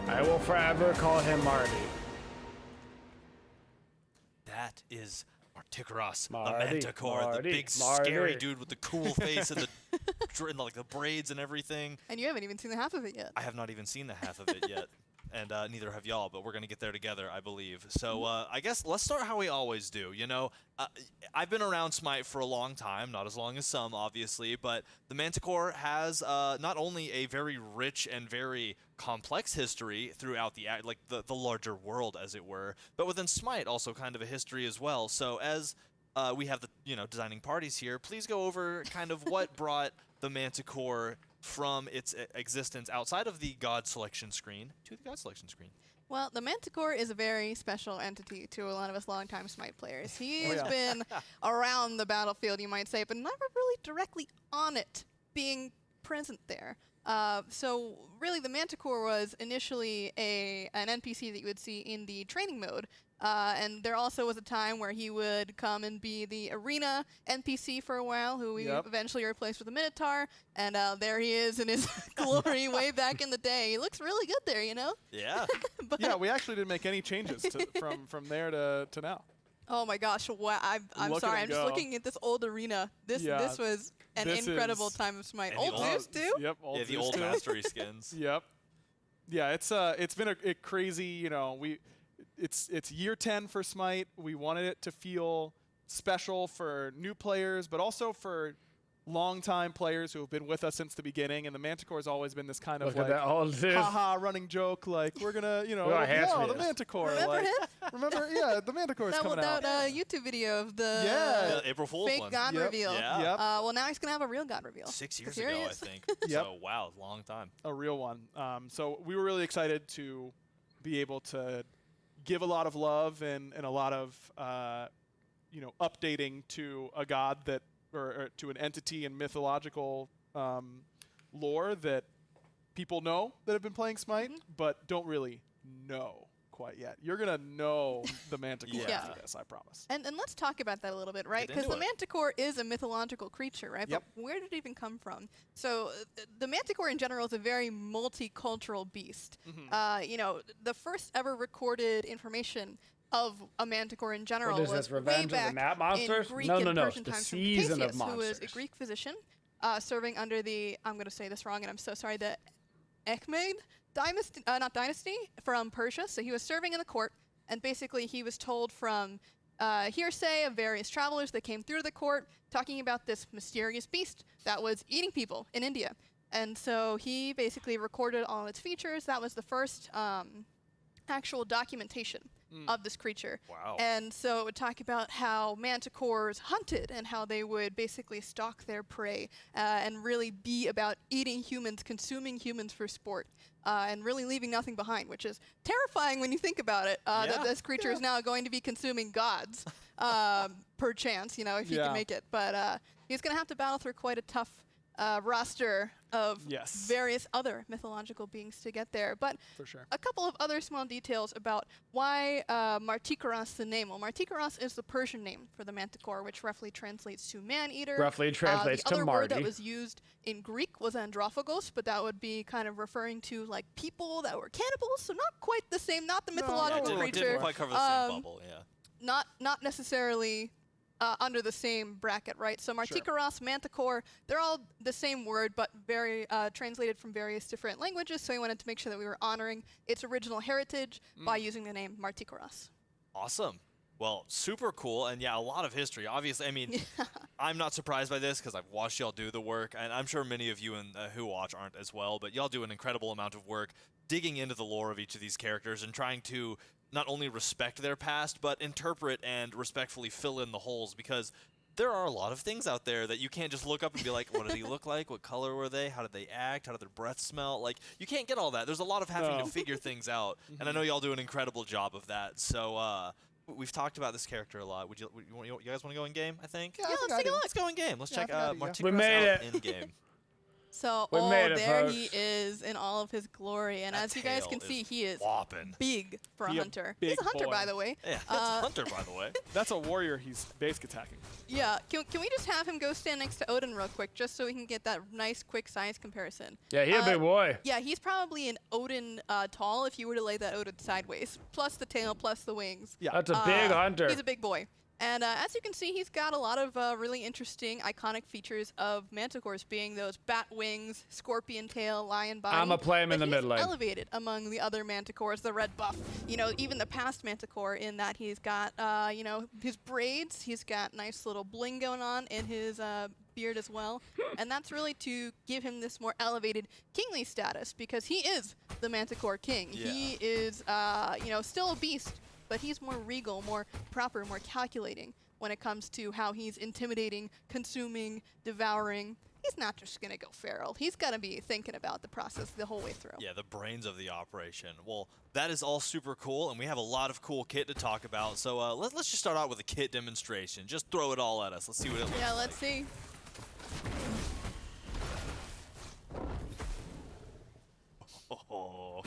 [SPEAKER 4] I will forever call him Marty.
[SPEAKER 1] That is Martichoras, the
[SPEAKER 4] Marty,
[SPEAKER 1] Manticore, the big
[SPEAKER 4] Marty.
[SPEAKER 1] scary dude with the cool face and like the braids and everything.
[SPEAKER 3] And you haven't even seen the half of it yet.
[SPEAKER 1] I have not even seen the half of it yet, and neither have y'all, but we're going to get there together, I believe. So I guess let's start how we always do. You know, I've been around Smite for a long time, not as long as some, obviously, but the Manticore has not only a very rich and very complex history throughout the larger world, as it were, but within Smite also kind of a history as well. So as we have the designing parties here, please go over kind of what brought the Manticore from its existence outside of the God selection screen to the God selection screen.
[SPEAKER 3] Well, the Manticore is a very special entity to a lot of us longtime Smite players. He has been around the battlefield, you might say, but never really directly on it, being present there. So really, the Manticore was initially an NPC that you would see in the training mode. And there also was a time where he would come and be the arena NPC for a while, who we eventually replaced with a Minotaur. And there he is in his glory way back in the day. He looks really good there, you know?
[SPEAKER 1] Yeah.
[SPEAKER 2] Yeah, we actually didn't make any changes from there to now.
[SPEAKER 3] Oh my gosh! Wow, I'm sorry. I'm just looking at this old arena. This was an incredible time of Smite. Old Zeus too.
[SPEAKER 2] Yep.
[SPEAKER 1] The old mastery skins.
[SPEAKER 2] Yep. Yeah, it's been a crazy. You know, it's year 10 for Smite. We wanted it to feel special for new players, but also for longtime players who have been with us since the beginning. And the Manticore has always been this kind of haha running joke, like we're gonna, the Manticore.
[SPEAKER 3] Remember him?
[SPEAKER 2] Remember, the Manticore is coming out.
[SPEAKER 3] That YouTube video of the
[SPEAKER 1] April Fool's
[SPEAKER 3] fake
[SPEAKER 1] one.
[SPEAKER 3] God reveal.
[SPEAKER 1] Yeah.
[SPEAKER 3] Well, now he's gonna have a real God reveal.
[SPEAKER 1] 6 years
[SPEAKER 3] Here
[SPEAKER 1] ago,
[SPEAKER 3] he
[SPEAKER 1] I
[SPEAKER 3] is.
[SPEAKER 1] think. So wow, long time.
[SPEAKER 2] A real one. So we were really excited to be able to give a lot of love and a lot of updating to a god that or to an entity in mythological lore that people know that have been playing Smite, but don't really know quite yet. You're gonna know the Manticore after this, I promise.
[SPEAKER 3] And let's talk about that a little bit, right? Because the Manticore is a mythological creature, right?
[SPEAKER 2] Yep.
[SPEAKER 3] But where did it even come from? So the Manticore in general is a very multicultural beast. The first ever recorded information of a Manticore in general was way back
[SPEAKER 4] of the Map Monsters?
[SPEAKER 3] in Greek
[SPEAKER 4] No,
[SPEAKER 3] and
[SPEAKER 4] no.
[SPEAKER 3] Persian
[SPEAKER 4] The
[SPEAKER 3] times from
[SPEAKER 4] Season of
[SPEAKER 3] Ctesias, who was a
[SPEAKER 4] Monsters.
[SPEAKER 3] Greek physician serving under the, I'm going to say this wrong and I'm so sorry, the Achaemenid dynasty, not dynasty, from Persia. So he was serving in the court, and basically he was told from hearsay of various travelers that came through the court talking about this mysterious beast that was eating people in India. And so he basically recorded all its features. That was the first actual documentation of this creature.
[SPEAKER 1] Wow.
[SPEAKER 3] And so it would talk about how manticores hunted and how they would basically stalk their prey and really be about eating humans, consuming humans for sport, and really leaving nothing behind, which is terrifying when you think about it, that this creature is now going to be consuming gods, per chance, if he can make it. But he's going to have to battle through quite a tough roster of
[SPEAKER 2] Yes.
[SPEAKER 3] various other mythological beings to get there. But
[SPEAKER 2] For sure.
[SPEAKER 3] a couple of other small details about why Martichoras the name. Well, Martichoras is the Persian name for the Manticore, which roughly translates to man-eater.
[SPEAKER 4] Roughly translates
[SPEAKER 3] the
[SPEAKER 4] to
[SPEAKER 3] other
[SPEAKER 4] Marty.
[SPEAKER 3] word that was used in Greek was androphagos, but that would be kind of referring to like people that were cannibals, so not quite the same, not the mythological creature.
[SPEAKER 1] Didn't quite cover the same bubble, yeah.
[SPEAKER 3] Not necessarily under the same bracket, right? So Martichoras, Manticore, they're all the same word, but very translated from various different languages. So we wanted to make sure that we were honoring its original heritage by using the name Martichoras.
[SPEAKER 1] Awesome. Well, super cool, and yeah, a lot of history. Obviously, I mean, I'm not surprised by this because I've watched y'all do the work, and I'm sure many of you who watch aren't as well, but y'all do an incredible amount of work digging into the lore of each of these characters and trying to not only respect their past, but interpret and respectfully fill in the holes, because there are a lot of things out there that you can't just look up and be like, what did he look like? What color were they? How did they act? How did their breath smell? Like, you can't get all that. There's a lot of having to figure things out, and I know y'all do an incredible job of that. So, we've talked about this character a lot. You guys want to go in game, I think?
[SPEAKER 3] Yeah, let's take a look.
[SPEAKER 1] Let's go in game. Let's check Martichoras
[SPEAKER 4] We made
[SPEAKER 1] out
[SPEAKER 4] it.
[SPEAKER 1] in game.
[SPEAKER 3] So,
[SPEAKER 4] We made it,
[SPEAKER 3] there
[SPEAKER 4] folks.
[SPEAKER 3] he is in all of his glory. And
[SPEAKER 1] That
[SPEAKER 3] as you guys
[SPEAKER 1] tail
[SPEAKER 3] can
[SPEAKER 1] is
[SPEAKER 3] see, he is
[SPEAKER 1] whopping.
[SPEAKER 3] big for a
[SPEAKER 2] He a
[SPEAKER 3] hunter.
[SPEAKER 2] big
[SPEAKER 3] He's a hunter,
[SPEAKER 2] boy.
[SPEAKER 3] by the way.
[SPEAKER 1] Yeah, that's Hunter, by the way.
[SPEAKER 2] That's a warrior. He's basic attacking.
[SPEAKER 3] Yeah, can we just have him go stand next to Odin real quick, just so we can get that nice, quick size comparison?
[SPEAKER 4] Yeah, he a big boy.
[SPEAKER 3] Yeah, he's probably an Odin tall if you were to lay that Odin sideways, plus the tail, plus the wings.
[SPEAKER 2] Yeah.
[SPEAKER 4] That's a big hunter.
[SPEAKER 3] He's a big boy. And as you can see, he's got a lot of really interesting, iconic features of Manticores, being those bat wings, scorpion tail, lion body.
[SPEAKER 4] I'ma play him in
[SPEAKER 3] But
[SPEAKER 4] the mid lane.
[SPEAKER 3] He's elevated among the other Manticores, the red buff. You know, even the past Manticore, in that he's got, you know, his braids. He's got nice little bling going on in his beard as well. And that's really to give him this more elevated kingly status, because he is the Manticore King.
[SPEAKER 1] Yeah.
[SPEAKER 3] He is, you know, still a beast, but he's more regal, more proper, more calculating when it comes to how he's intimidating, consuming, devouring. He's not just going to go feral. He's got to be thinking about the process the whole way through.
[SPEAKER 1] Yeah, the brains of the operation. Well, that is all super cool, and we have a lot of cool kit to talk about. So let's just start out with a kit demonstration. Just throw it all at us. Let's see what it looks like.
[SPEAKER 3] Yeah, let's see.
[SPEAKER 1] Oh.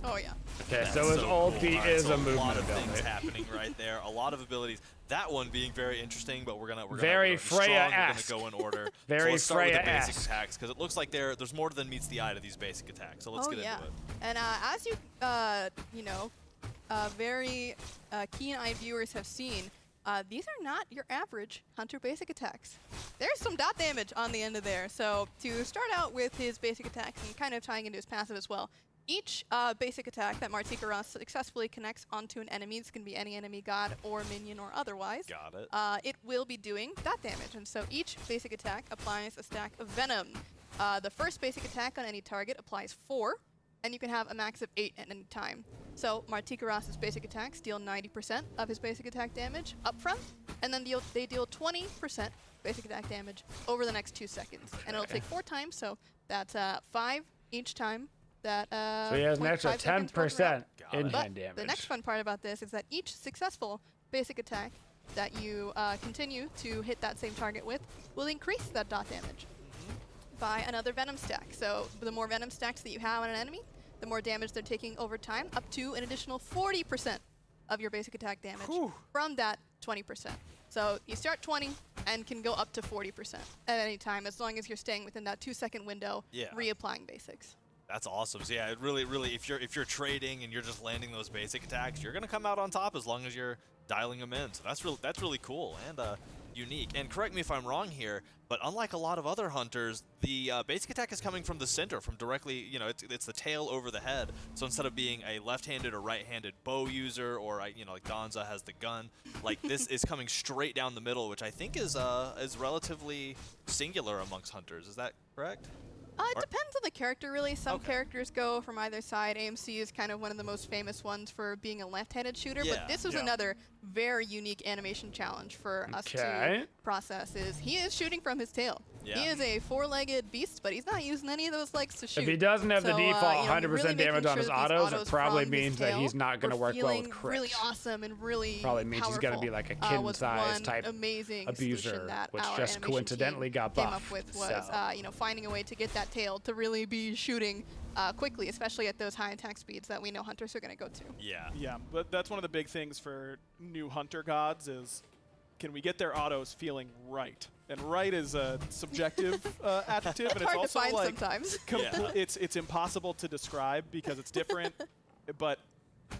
[SPEAKER 3] Oh, yeah.
[SPEAKER 4] Okay,
[SPEAKER 1] That's
[SPEAKER 4] so his
[SPEAKER 1] cool.
[SPEAKER 4] ulti
[SPEAKER 1] Alright,
[SPEAKER 4] is
[SPEAKER 1] so
[SPEAKER 4] a movement
[SPEAKER 1] lot of things
[SPEAKER 4] ability.
[SPEAKER 1] happening right there. A lot of abilities. That one being very interesting, but we're gonna
[SPEAKER 4] Very
[SPEAKER 1] be strong. We're
[SPEAKER 4] Freya-esque.
[SPEAKER 1] gonna go in order.
[SPEAKER 4] Very
[SPEAKER 1] so let's start with the
[SPEAKER 4] Freya-esque.
[SPEAKER 1] basic attacks, because it looks like there's more than meets the eye to these basic attacks. So let's get into it.
[SPEAKER 3] And as you, you know, very keen-eyed viewers have seen, these are not your average Hunter basic attacks. There's some dot damage on the end of there. So to start out with his basic attacks and kind of tying into his passive as well, each basic attack that Martichoras successfully connects onto an enemy, this can be any enemy, god or minion or otherwise,
[SPEAKER 1] Got it.
[SPEAKER 3] it will be doing dot damage. And so each basic attack applies a stack of venom. The first basic attack on any target applies 4, and you can have a max of 8 at any time. So Martichoras' basic attacks deal 90% of his basic attack damage up front, and then they deal 20% basic attack damage over the next 2 seconds. And it'll take 4 times, so that's 5 each time. That,
[SPEAKER 4] So he has an
[SPEAKER 3] 0.5
[SPEAKER 4] extra
[SPEAKER 3] seconds per
[SPEAKER 4] 10%
[SPEAKER 3] round.
[SPEAKER 4] in
[SPEAKER 3] But
[SPEAKER 4] hand damage.
[SPEAKER 3] the next fun part about this is that each successful basic attack that you continue to hit that same target with will increase that dot damage by another venom stack. So the more venom stacks that you have on an enemy, the more damage they're taking over time, up to an additional 40% of your basic attack damage from that 20%. So you start 20 and can go up to 40% at any time, as long as you're staying within that 2-second window, reapplying basics.
[SPEAKER 1] That's awesome. So yeah, it really, if you're trading and you're just landing those basic attacks, you're gonna come out on top as long as you're dialing them in. So that's really cool and unique. And correct me if I'm wrong here, but unlike a lot of other hunters, the basic attack is coming from the center, from directly, you know, it's the tail over the head. So instead of being a left-handed or right-handed bow user, or you know, like Donza has the gun, like this is coming straight down the middle, which I think is relatively singular amongst hunters. Is that correct?
[SPEAKER 3] It depends on the character, really. Some characters go from either side. AMC is kind of one of the most famous ones for being a left-handed shooter, but this was another very unique animation challenge for us to process. He is shooting from his tail.
[SPEAKER 1] Yeah.
[SPEAKER 3] He is a 4-legged beast, but he's not using any of those legs to shoot.
[SPEAKER 4] If he doesn't have the default 100%
[SPEAKER 3] really
[SPEAKER 4] damage on his autos, it probably
[SPEAKER 3] from
[SPEAKER 4] means that he's not going to work well with crits.
[SPEAKER 3] Really awesome and really
[SPEAKER 4] probably means he's going to be like a kitten-sized type
[SPEAKER 3] amazing
[SPEAKER 4] abuser,
[SPEAKER 3] that
[SPEAKER 4] which
[SPEAKER 3] our
[SPEAKER 4] just coincidentally got buffed.
[SPEAKER 3] Came up with was finding a way to get that tail to really be shooting quickly, especially at those high attack speeds that we know hunters are going to go to.
[SPEAKER 1] Yeah.
[SPEAKER 2] Yeah, but that's one of the big things for new hunter gods is, can we get their autos feeling right? And right is a subjective adjective, and it's also like
[SPEAKER 3] sometimes.
[SPEAKER 2] It's impossible to describe because it's different, but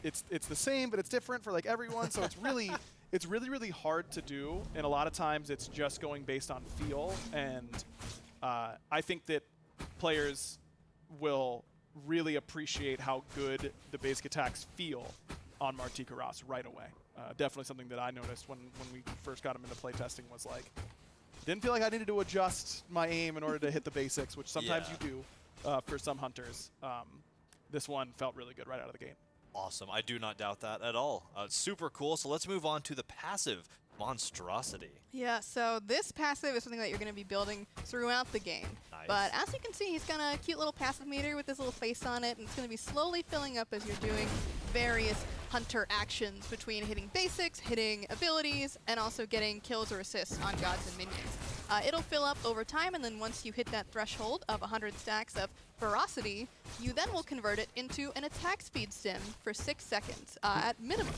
[SPEAKER 2] it's the same, but it's different for like everyone. So it's really hard to do, and a lot of times it's just going based on feel. And I think that players will really appreciate how good the basic attacks feel on Martichoras right away. Definitely something that I noticed when we first got him into playtesting was like, didn't feel like I needed to adjust my aim in order to hit the basics, which sometimes you do for some hunters. This one felt really good right out of the gate.
[SPEAKER 1] Awesome. I do not doubt that at all. Super cool. So let's move on to the passive, Monstrosity.
[SPEAKER 3] Yeah, so this passive is something that you're going to be building throughout the game.
[SPEAKER 1] Nice.
[SPEAKER 3] But as you can see, he's got a cute little passive meter with this little face on it, and it's going to be slowly filling up as you're doing various hunter actions between hitting basics, hitting abilities, and also getting kills or assists on gods and minions. It'll fill up over time, and then once you hit that threshold of 100 stacks of ferocity, you then will convert it into an attack speed stim for 6 seconds at minimum.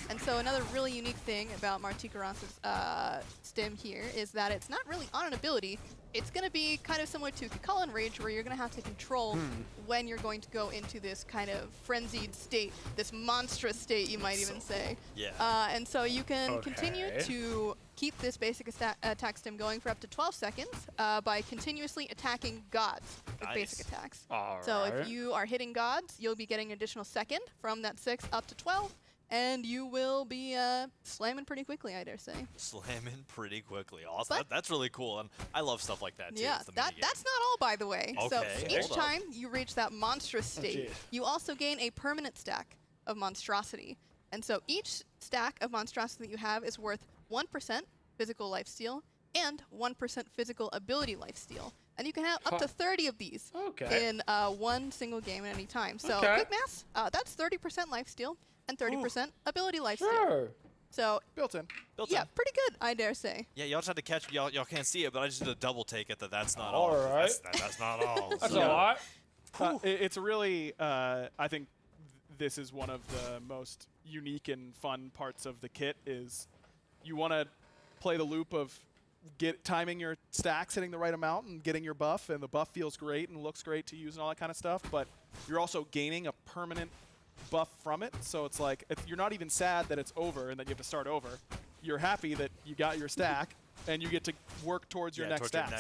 [SPEAKER 3] And so another really unique thing about Martichoras' stim here is that it's not really on an ability. It's going to be kind of similar to Kakalan Rage, where you're going to have to control when you're going to go into this kind of frenzied state, this monstrous state, you might even say.
[SPEAKER 1] Yeah.
[SPEAKER 3] And so you can continue to keep this basic attack stim going for up to 12 seconds by continuously attacking gods with basic attacks. So if you are hitting gods, you'll be getting an additional second from that 6 up to 12. And you will be slamming pretty quickly, I dare say.
[SPEAKER 1] Slamming pretty quickly. Awesome. That's really cool. And I love stuff like that, too.
[SPEAKER 3] Yeah, that's not all, by the way.
[SPEAKER 1] Okay,
[SPEAKER 3] so each time you reach that monstrous state, you also gain a permanent stack of monstrosity. And so each stack of monstrosity that you have is worth 1% physical lifesteal and 1% physical ability lifesteal. And you can have up to 30 of these in one single game at any time. So quick math, that's 30% lifesteal and 30% ability lifesteal.
[SPEAKER 4] Sure.
[SPEAKER 3] So
[SPEAKER 2] built in.
[SPEAKER 3] Yeah, pretty good, I dare say.
[SPEAKER 1] Yeah, y'all just had to catch. Y'all can't see it, but I just did a double take it. That's not all.
[SPEAKER 4] All right.
[SPEAKER 1] That's not all.
[SPEAKER 4] That's a lot.
[SPEAKER 2] It's really, I think this is one of the most unique and fun parts of the kit is you want to play the loop of timing your stacks, hitting the right amount, and getting your buff, and the buff feels great and looks great to use and all that kind of stuff, but you're also gaining a permanent buff from it, so it's like you're not even sad that it's over and that you have to start over. You're happy that you got your stack and you get to work towards your next stack,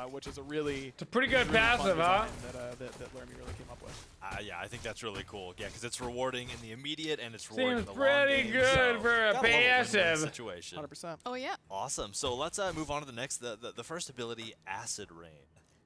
[SPEAKER 2] which is it's
[SPEAKER 4] a pretty good passive, huh?
[SPEAKER 2] That Lermy really came up with.
[SPEAKER 1] Yeah, I think that's really cool. Yeah, because it's rewarding in the immediate and it's rewarding in the long
[SPEAKER 4] pretty
[SPEAKER 1] game.
[SPEAKER 4] good
[SPEAKER 1] So
[SPEAKER 4] for a
[SPEAKER 1] got win-win
[SPEAKER 4] passive.
[SPEAKER 1] situation.
[SPEAKER 2] 100%.
[SPEAKER 3] Oh yeah.
[SPEAKER 1] Awesome. So let's move on to the next, the first ability, Acid Rain.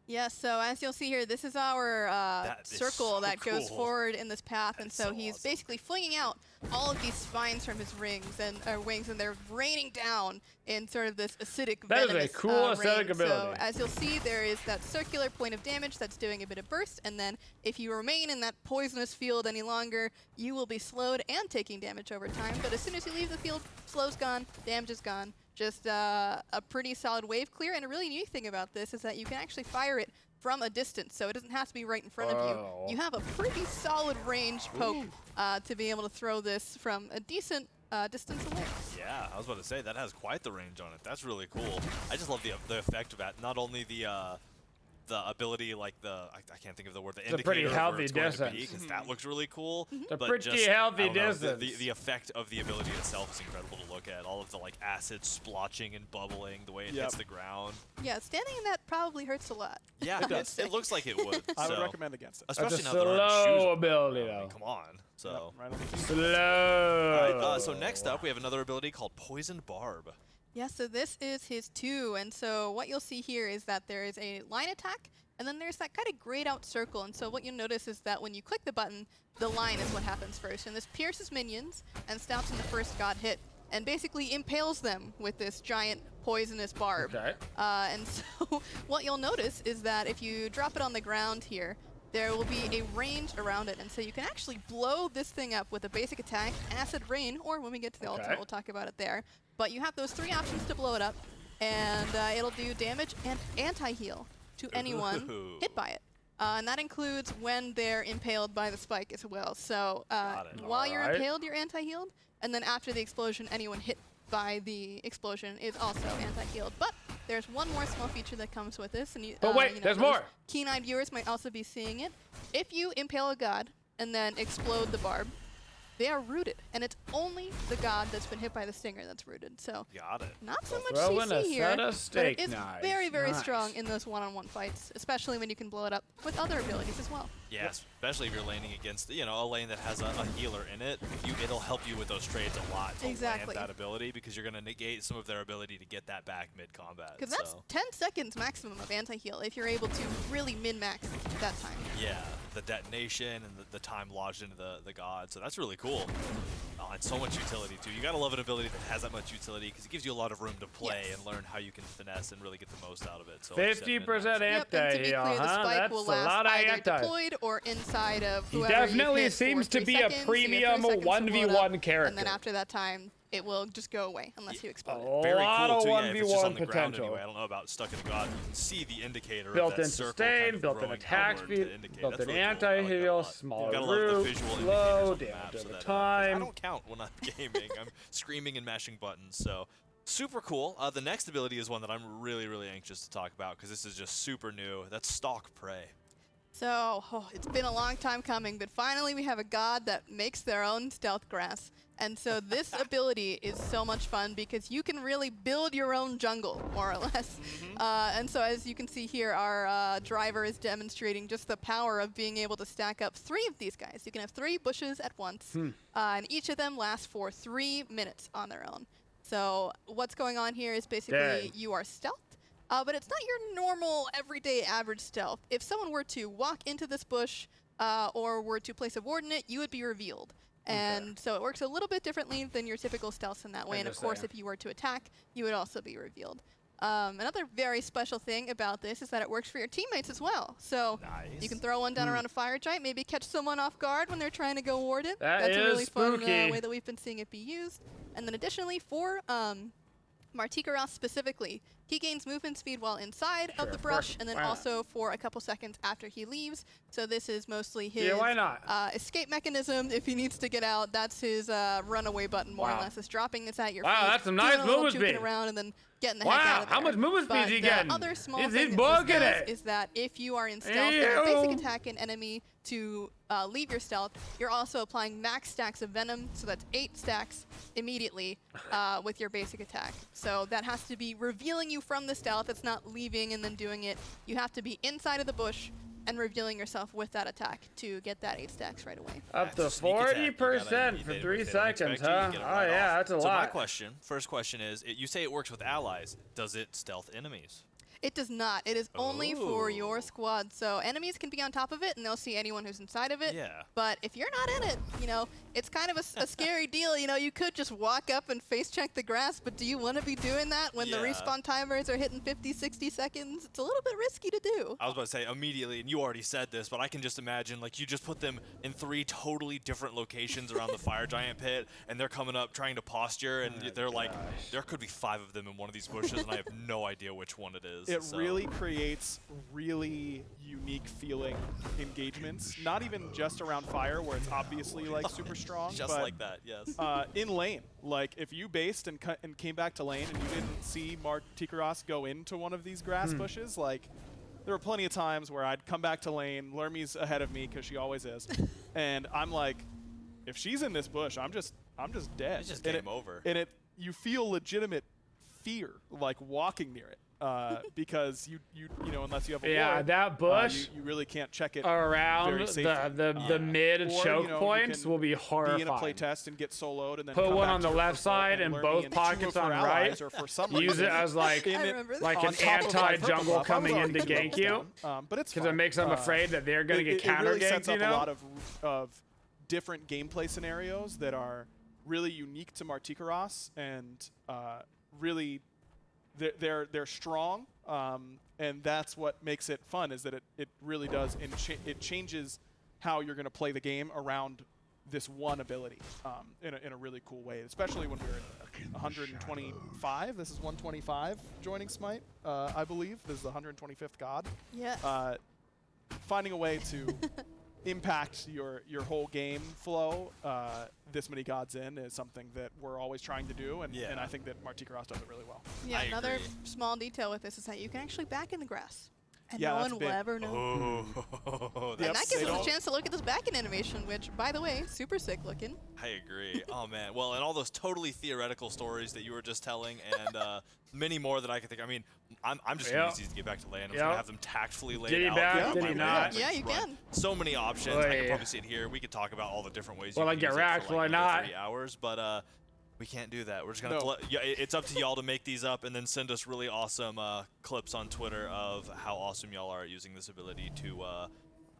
[SPEAKER 3] Yeah, so as you'll see here, this is our circle that goes forward in this path, and so he's basically flinging out all of these spines from his wings, and they're raining down in sort of this acidic, venomous
[SPEAKER 4] That is a cool aesthetic
[SPEAKER 3] rain.
[SPEAKER 4] ability.
[SPEAKER 3] So as you'll see, there is that circular point of damage that's doing a bit of burst, and then if you remain in that poisonous field any longer, you will be slowed and taking damage over time. But as soon as you leave the field, slow's gone, damage is gone. Just a pretty solid wave clear, and a really neat thing about this is that you can actually fire it from a distance, so it doesn't have to be right in front of you. You have a pretty solid range poke to be able to throw this from a decent distance away.
[SPEAKER 1] Yeah, I was about to say, that has quite the range on it. That's really cool. I just love the effect of that. Not only the ability, like I can't think of the word, the indicator
[SPEAKER 4] pretty healthy
[SPEAKER 1] of where it's going to be,
[SPEAKER 4] distance.
[SPEAKER 1] because that looks really cool.
[SPEAKER 4] A
[SPEAKER 1] but
[SPEAKER 4] pretty
[SPEAKER 1] just,
[SPEAKER 4] healthy
[SPEAKER 1] I don't know,
[SPEAKER 4] distance.
[SPEAKER 1] The effect of the ability itself is incredible to look at. All of the acid splotching and bubbling, the way it hits the ground.
[SPEAKER 3] Yeah, standing in that probably hurts a lot.
[SPEAKER 1] Yeah, it looks like it would.
[SPEAKER 2] I would recommend against it.
[SPEAKER 1] Especially
[SPEAKER 4] That's a
[SPEAKER 1] now there aren't shoes
[SPEAKER 4] slow
[SPEAKER 1] on the
[SPEAKER 4] ability,
[SPEAKER 1] ground. I mean,
[SPEAKER 4] though.
[SPEAKER 1] come on. So.
[SPEAKER 2] Right on the
[SPEAKER 4] Slow.
[SPEAKER 1] All right, so next up, we have another ability called Poisoned Barb.
[SPEAKER 3] Yeah, so this is his 2, and so what you'll see here is that there is a line attack, and then there's that kind of grayed out circle, and so what you'll notice is that when you click the button, the line is what happens first, and this pierces minions and stops in the first god hit. and basically impales them with this giant poisonous barb.
[SPEAKER 4] Okay.
[SPEAKER 3] And so what you'll notice is that if you drop it on the ground here, there will be a range around it, and so you can actually blow this thing up with a basic attack, Acid Rain, or when we get to the ultimate, we'll talk about it there. But you have those 3 options to blow it up, and it'll do damage and anti-heal to anyone hit by it. And that includes when they're impaled by the spike as well. So while you're impaled, you're anti-healed, and then after the explosion, anyone hit by the explosion is also anti-healed. But there's one more small feature that comes with this, and
[SPEAKER 4] there's more.
[SPEAKER 3] Keen-eyed viewers might also be seeing it. If you impale a god and then explode the barb, they are rooted, and it's only the god that's been hit by the stinger that's rooted. So not so much CC here, but it is very, very strong in those one-on-one fights, especially when you can blow it up with other abilities as well.
[SPEAKER 1] Yeah, especially if you're laning against, a lane that has a healer in it. It'll help you with those trades a lot to land that ability, because you're going to negate some of their ability to get that back mid-combat.
[SPEAKER 3] Because that's 10 seconds maximum of anti-heal if you're able to really min-max that time.
[SPEAKER 1] Yeah, the detonation and the time lodged into the god, so that's really cool. And so much utility, too. You got to love an ability that has that much utility, because it gives you a lot of room to play and learn how you can finesse and really get the most out of it. So
[SPEAKER 4] 50% anti-heal,
[SPEAKER 3] and to be clear, the spike will last either deployed or inside of whoever
[SPEAKER 4] he definitely seems to be a premium 1v1 character.
[SPEAKER 3] And then after that time, it will just go away unless you explode it.
[SPEAKER 1] Very
[SPEAKER 4] lot
[SPEAKER 1] cool,
[SPEAKER 4] of
[SPEAKER 1] too.
[SPEAKER 4] 1v1
[SPEAKER 1] Yeah, if it's just on the ground
[SPEAKER 4] potential.
[SPEAKER 1] anyway. I don't know about stuck in a god. You can see the indicator
[SPEAKER 4] Built
[SPEAKER 1] of that
[SPEAKER 4] in
[SPEAKER 1] circle
[SPEAKER 4] sustain,
[SPEAKER 1] kind of
[SPEAKER 4] built in
[SPEAKER 1] growing
[SPEAKER 4] attack
[SPEAKER 1] outward
[SPEAKER 4] speed,
[SPEAKER 1] to indicate.
[SPEAKER 4] built
[SPEAKER 1] That's
[SPEAKER 4] in
[SPEAKER 1] really cool. I like that a
[SPEAKER 4] anti-heal,
[SPEAKER 1] lot.
[SPEAKER 4] smaller
[SPEAKER 1] Gotta love the
[SPEAKER 4] root,
[SPEAKER 1] visual
[SPEAKER 4] low
[SPEAKER 1] indicators on the map
[SPEAKER 4] damage
[SPEAKER 1] so
[SPEAKER 4] over
[SPEAKER 1] that,
[SPEAKER 4] time.
[SPEAKER 1] I don't count when I'm gaming. I'm screaming and mashing buttons, so super cool. The next ability is one that I'm really, really anxious to talk about, because this is just super new. That's Stalk Prey.
[SPEAKER 3] So, it's been a long time coming, but finally we have a god that makes their own stealth grass. And so this ability is so much fun, because you can really build your own jungle, more or less. And so as you can see here, our driver is demonstrating just the power of being able to stack up 3 of these guys. You can have 3 bushes at once, and each of them lasts for 3 minutes on their own. So what's going on here is basically you are stealth. But it's not your normal, everyday, average stealth. If someone were to walk into this bush or were to place a ward in it, you would be revealed. And so it works a little bit differently than your typical stealths in that way. And of course, if you were to attack, you would also be revealed. Another very special thing about this is that it works for your teammates as well. So you can throw one down around a fire giant, maybe catch someone off guard when they're trying to go ward it. That's a really fun way that we've been seeing it be used. And then additionally, for Martichoras specifically, he gains movement speed while inside of the brush, and then also for a couple seconds after he leaves. So this is mostly his escape mechanism. If he needs to get out, that's his runaway button, more or less. It's dropping this at your feet.
[SPEAKER 4] That's some nice movement speed.
[SPEAKER 3] Around and then getting the heck out of there.
[SPEAKER 4] How much movement speed is he getting?
[SPEAKER 3] The other small thing that this does is that if you are in stealth, or basic attack an enemy to leave your stealth, you're also applying max stacks of venom, so that's 8 stacks immediately with your basic attack. So that has to be revealing you from the stealth. It's not leaving and then doing it. You have to be inside of the bush and revealing yourself with that attack to get that 8 stacks right away.
[SPEAKER 4] Up to 40% for 3 seconds, huh? Oh yeah, that's a lot.
[SPEAKER 1] So my first question is, you say it works with allies. Does it stealth enemies?
[SPEAKER 3] It does not. It is only for your squad. So enemies can be on top of it, and they'll see anyone who's inside of it.
[SPEAKER 1] Yeah.
[SPEAKER 3] But if you're not in it, it's kind of a scary deal. You could just walk up and face check the grass, but do you want to be doing that when the respawn timers are hitting 50, 60 seconds? It's a little bit risky to do.
[SPEAKER 1] I was about to say immediately, and you already said this, but I can just imagine, like, you just put them in 3 totally different locations around the fire giant pit, and they're coming up trying to posture, and they're like, there could be 5 of them in one of these bushes, and I have no idea which one it is.
[SPEAKER 2] It really creates really unique feeling engagements. Not even just around fire, where it's obviously like super strong,
[SPEAKER 1] just
[SPEAKER 2] but
[SPEAKER 1] like that, yes.
[SPEAKER 2] In lane, like if you based and came back to lane and you didn't see Martichoras go into one of these grass bushes, like there were plenty of times where I'd come back to lane, Lermy's ahead of me because she always is, and I'm like, if she's in this bush, I'm just dead.
[SPEAKER 1] It's just game over.
[SPEAKER 2] And you feel legitimate fear like walking near it. Because you unless you have a ward,
[SPEAKER 4] that bush
[SPEAKER 2] you really can't check it
[SPEAKER 4] around the mid and choke points will be horrifying.
[SPEAKER 2] Be in a play test and get soloed, and then
[SPEAKER 4] put one on the left side and both pockets on right. Use it as like an anti-jungle coming in to gank you.
[SPEAKER 2] But it's
[SPEAKER 4] because it makes them afraid that they're going to get counter ganked.
[SPEAKER 2] It really sets up a lot of different gameplay scenarios that are really unique to Martichoras, and really they're strong, and that's what makes it fun, is that it really does, it changes how you're going to play the game around this one ability in a really cool way, especially when we're at 125. This is 125 joining Smite, I believe. This is the 125th God.
[SPEAKER 3] Yes.
[SPEAKER 2] Finding a way to impact your whole game flow this many gods in is something that we're always trying to do, and I think that Martichoras does it really well.
[SPEAKER 3] Yeah, another
[SPEAKER 1] agree.
[SPEAKER 3] small detail with this is that you can actually back in the grass. And
[SPEAKER 2] Yeah,
[SPEAKER 3] no
[SPEAKER 2] that's
[SPEAKER 3] one
[SPEAKER 2] big.
[SPEAKER 3] will ever know.
[SPEAKER 1] Oh,
[SPEAKER 3] And that gives us a chance to look at this back-end animation, which, by the way, super sick looking.
[SPEAKER 1] I agree. Oh, man. Well, and all those totally theoretical stories that you were just telling, and many more that I could think. I mean, I'm just going to use these to get back to land. I'm just going to have them tactfully laid
[SPEAKER 4] Did he
[SPEAKER 1] out.
[SPEAKER 4] back? Did he not?
[SPEAKER 3] Yeah, you can.
[SPEAKER 1] So many options. I could probably sit here. We could talk about all the different ways
[SPEAKER 4] Well,
[SPEAKER 1] you
[SPEAKER 4] I
[SPEAKER 1] can
[SPEAKER 4] get
[SPEAKER 1] use
[SPEAKER 4] racked,
[SPEAKER 1] it for
[SPEAKER 4] why
[SPEAKER 1] like
[SPEAKER 4] not?
[SPEAKER 1] 3 hours, but we can't do that. We're just going to it's up to y'all to make these up and then send us really awesome clips on Twitter of how awesome y'all are at using this ability to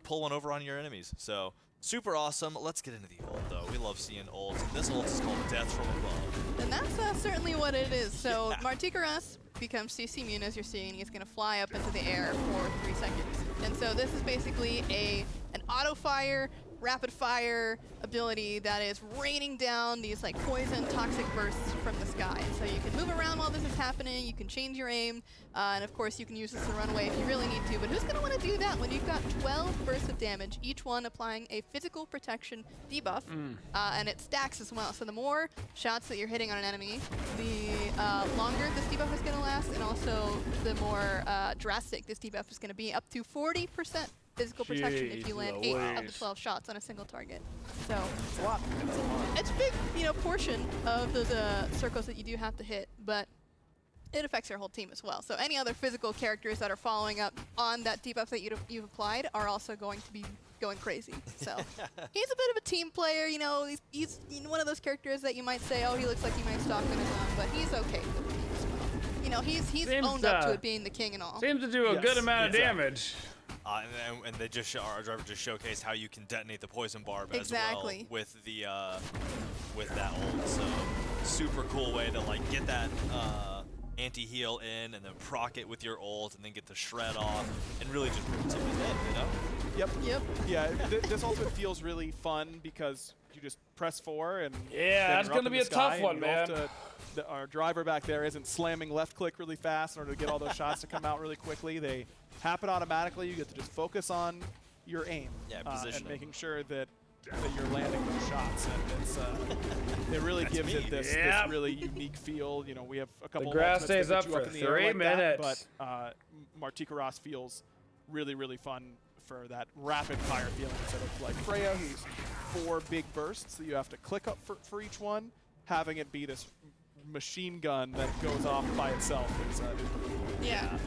[SPEAKER 1] pull one over on your enemies. So, super awesome. Let's get into the ult, though. We love seeing ults. And this ult is called Death from Above.
[SPEAKER 3] And that's certainly what it is. So Martichoras becomes CC immune, as you're seeing. He's going to fly up into the air for 3 seconds. And so this is basically an auto-fire, rapid-fire ability that is raining down these like poison, toxic bursts from the sky. So you can move around while this is happening, you can change your aim, and of course you can use this to run away if you really need to. But who's going to want to do that when you've got 12 bursts of damage, each one applying a physical protection debuff, and it stacks as well. So the more shots that you're hitting on an enemy, the longer this debuff is going to last, and also the more drastic this debuff is going to be, up to 40% physical protection if you land 8 of the 12 shots on a single target. So
[SPEAKER 2] It's a lot.
[SPEAKER 3] it's a big, portion of those circles that you do have to hit, but it affects your whole team as well. So any other physical characters that are following up on that debuff that you've applied are also going to be going crazy. So he's a bit of a team player, he's one of those characters that you might say, oh, he looks like he might stalk on his own, but he's okay with it as well. He's owned up to it being the king and all.
[SPEAKER 4] Seems to do a good amount of damage.
[SPEAKER 1] And they our driver just showcased how you can detonate the poison barb as well with the with that ult. So super cool way to like get that anti-heal in and then proc it with your ult and then get the shred off and really just put it in,
[SPEAKER 2] Yep. Yeah, this ultimate feels really fun because you just press 4 and
[SPEAKER 4] that's gonna be a tough one, man.
[SPEAKER 2] Our driver back there isn't slamming left click really fast in order to get all those shots to come out really quickly. They happen automatically. You get to just focus on your aim and making sure that you're landing those shots. And it really gives it this really unique feel. We have a couple
[SPEAKER 4] the grass
[SPEAKER 2] ultimates
[SPEAKER 4] stays
[SPEAKER 2] that
[SPEAKER 4] up
[SPEAKER 2] put you
[SPEAKER 4] for
[SPEAKER 2] up in the air
[SPEAKER 4] 3
[SPEAKER 2] like
[SPEAKER 4] minutes.
[SPEAKER 2] That, but Martichoras feels really, really fun for that rapid fire feeling instead of like Freya, who's 4 big bursts that you have to click up for each one, having it be this machine gun that goes off by itself.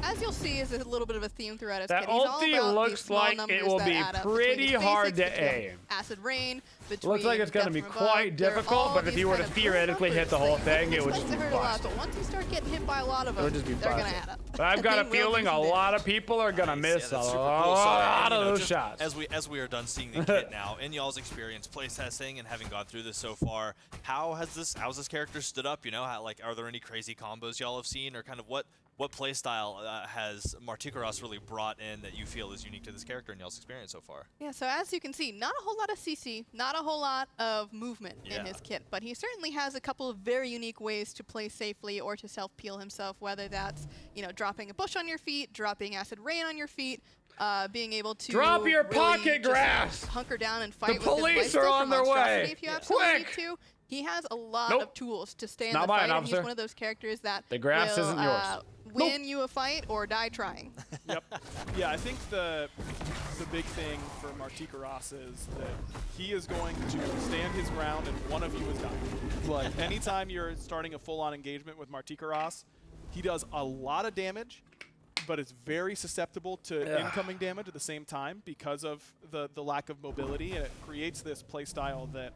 [SPEAKER 3] As you'll see, is a little bit of a theme throughout his
[SPEAKER 4] that
[SPEAKER 3] kit. He's all
[SPEAKER 4] ulti
[SPEAKER 3] about
[SPEAKER 4] looks
[SPEAKER 3] these small
[SPEAKER 4] like
[SPEAKER 3] numbers
[SPEAKER 4] it will
[SPEAKER 3] that
[SPEAKER 4] be
[SPEAKER 3] add up
[SPEAKER 4] pretty
[SPEAKER 3] between the
[SPEAKER 4] hard
[SPEAKER 3] basics,
[SPEAKER 4] to
[SPEAKER 3] between
[SPEAKER 4] aim.
[SPEAKER 3] Acid rain, between
[SPEAKER 4] Looks like it's going to be
[SPEAKER 3] Death from Above.
[SPEAKER 4] quite
[SPEAKER 3] They're
[SPEAKER 4] difficult,
[SPEAKER 3] all
[SPEAKER 4] but if
[SPEAKER 3] these
[SPEAKER 4] you were to
[SPEAKER 3] kind of
[SPEAKER 4] theoretically hit the whole
[SPEAKER 3] numbers
[SPEAKER 4] thing,
[SPEAKER 3] that
[SPEAKER 4] it would
[SPEAKER 3] expect
[SPEAKER 4] just be
[SPEAKER 3] to hurt a lot,
[SPEAKER 4] busted.
[SPEAKER 3] but once you start getting hit by a lot of
[SPEAKER 4] It would
[SPEAKER 3] them,
[SPEAKER 4] just be
[SPEAKER 3] they're going to
[SPEAKER 4] busted.
[SPEAKER 3] add up.
[SPEAKER 4] But I've got a feeling a lot of people are going to miss a lot of those shots.
[SPEAKER 1] As we are done seeing the kit now, in y'all's experience playtesting and having gone through this so far, how's this character stood up? Are there any crazy combos y'all have seen, or kind of what playstyle has Martichoras really brought in that you feel is unique to this character in y'all's experience so far?
[SPEAKER 3] Yeah, so as you can see, not a whole lot of CC, not a whole lot of movement in his kit, but he certainly has a couple of very unique ways to play safely or to self-peel himself, whether that's, dropping a bush on your feet, dropping acid rain on your feet, being able to
[SPEAKER 4] drop your
[SPEAKER 3] really
[SPEAKER 4] pocket
[SPEAKER 3] just
[SPEAKER 4] grass.
[SPEAKER 3] Hunker down and fight
[SPEAKER 4] The
[SPEAKER 3] with
[SPEAKER 4] police
[SPEAKER 3] his
[SPEAKER 4] are
[SPEAKER 3] life
[SPEAKER 4] on their way.
[SPEAKER 3] If you absolutely
[SPEAKER 4] Quick.
[SPEAKER 3] need to. He has a lot of tools to stay in
[SPEAKER 4] Not
[SPEAKER 3] the
[SPEAKER 4] mine,
[SPEAKER 3] fight, and he's
[SPEAKER 4] officer.
[SPEAKER 3] one of those characters that
[SPEAKER 4] The grass
[SPEAKER 3] will
[SPEAKER 4] isn't yours.
[SPEAKER 3] win you a fight or die trying.
[SPEAKER 2] Yep. Yeah, I think the big thing for Martichoras is that he is going to stand his ground and one of you is dying. Like, anytime you're starting a full-on engagement with Martichoras, he does a lot of damage, but it's very susceptible to incoming damage at the same time because of the lack of mobility, and it creates this playstyle that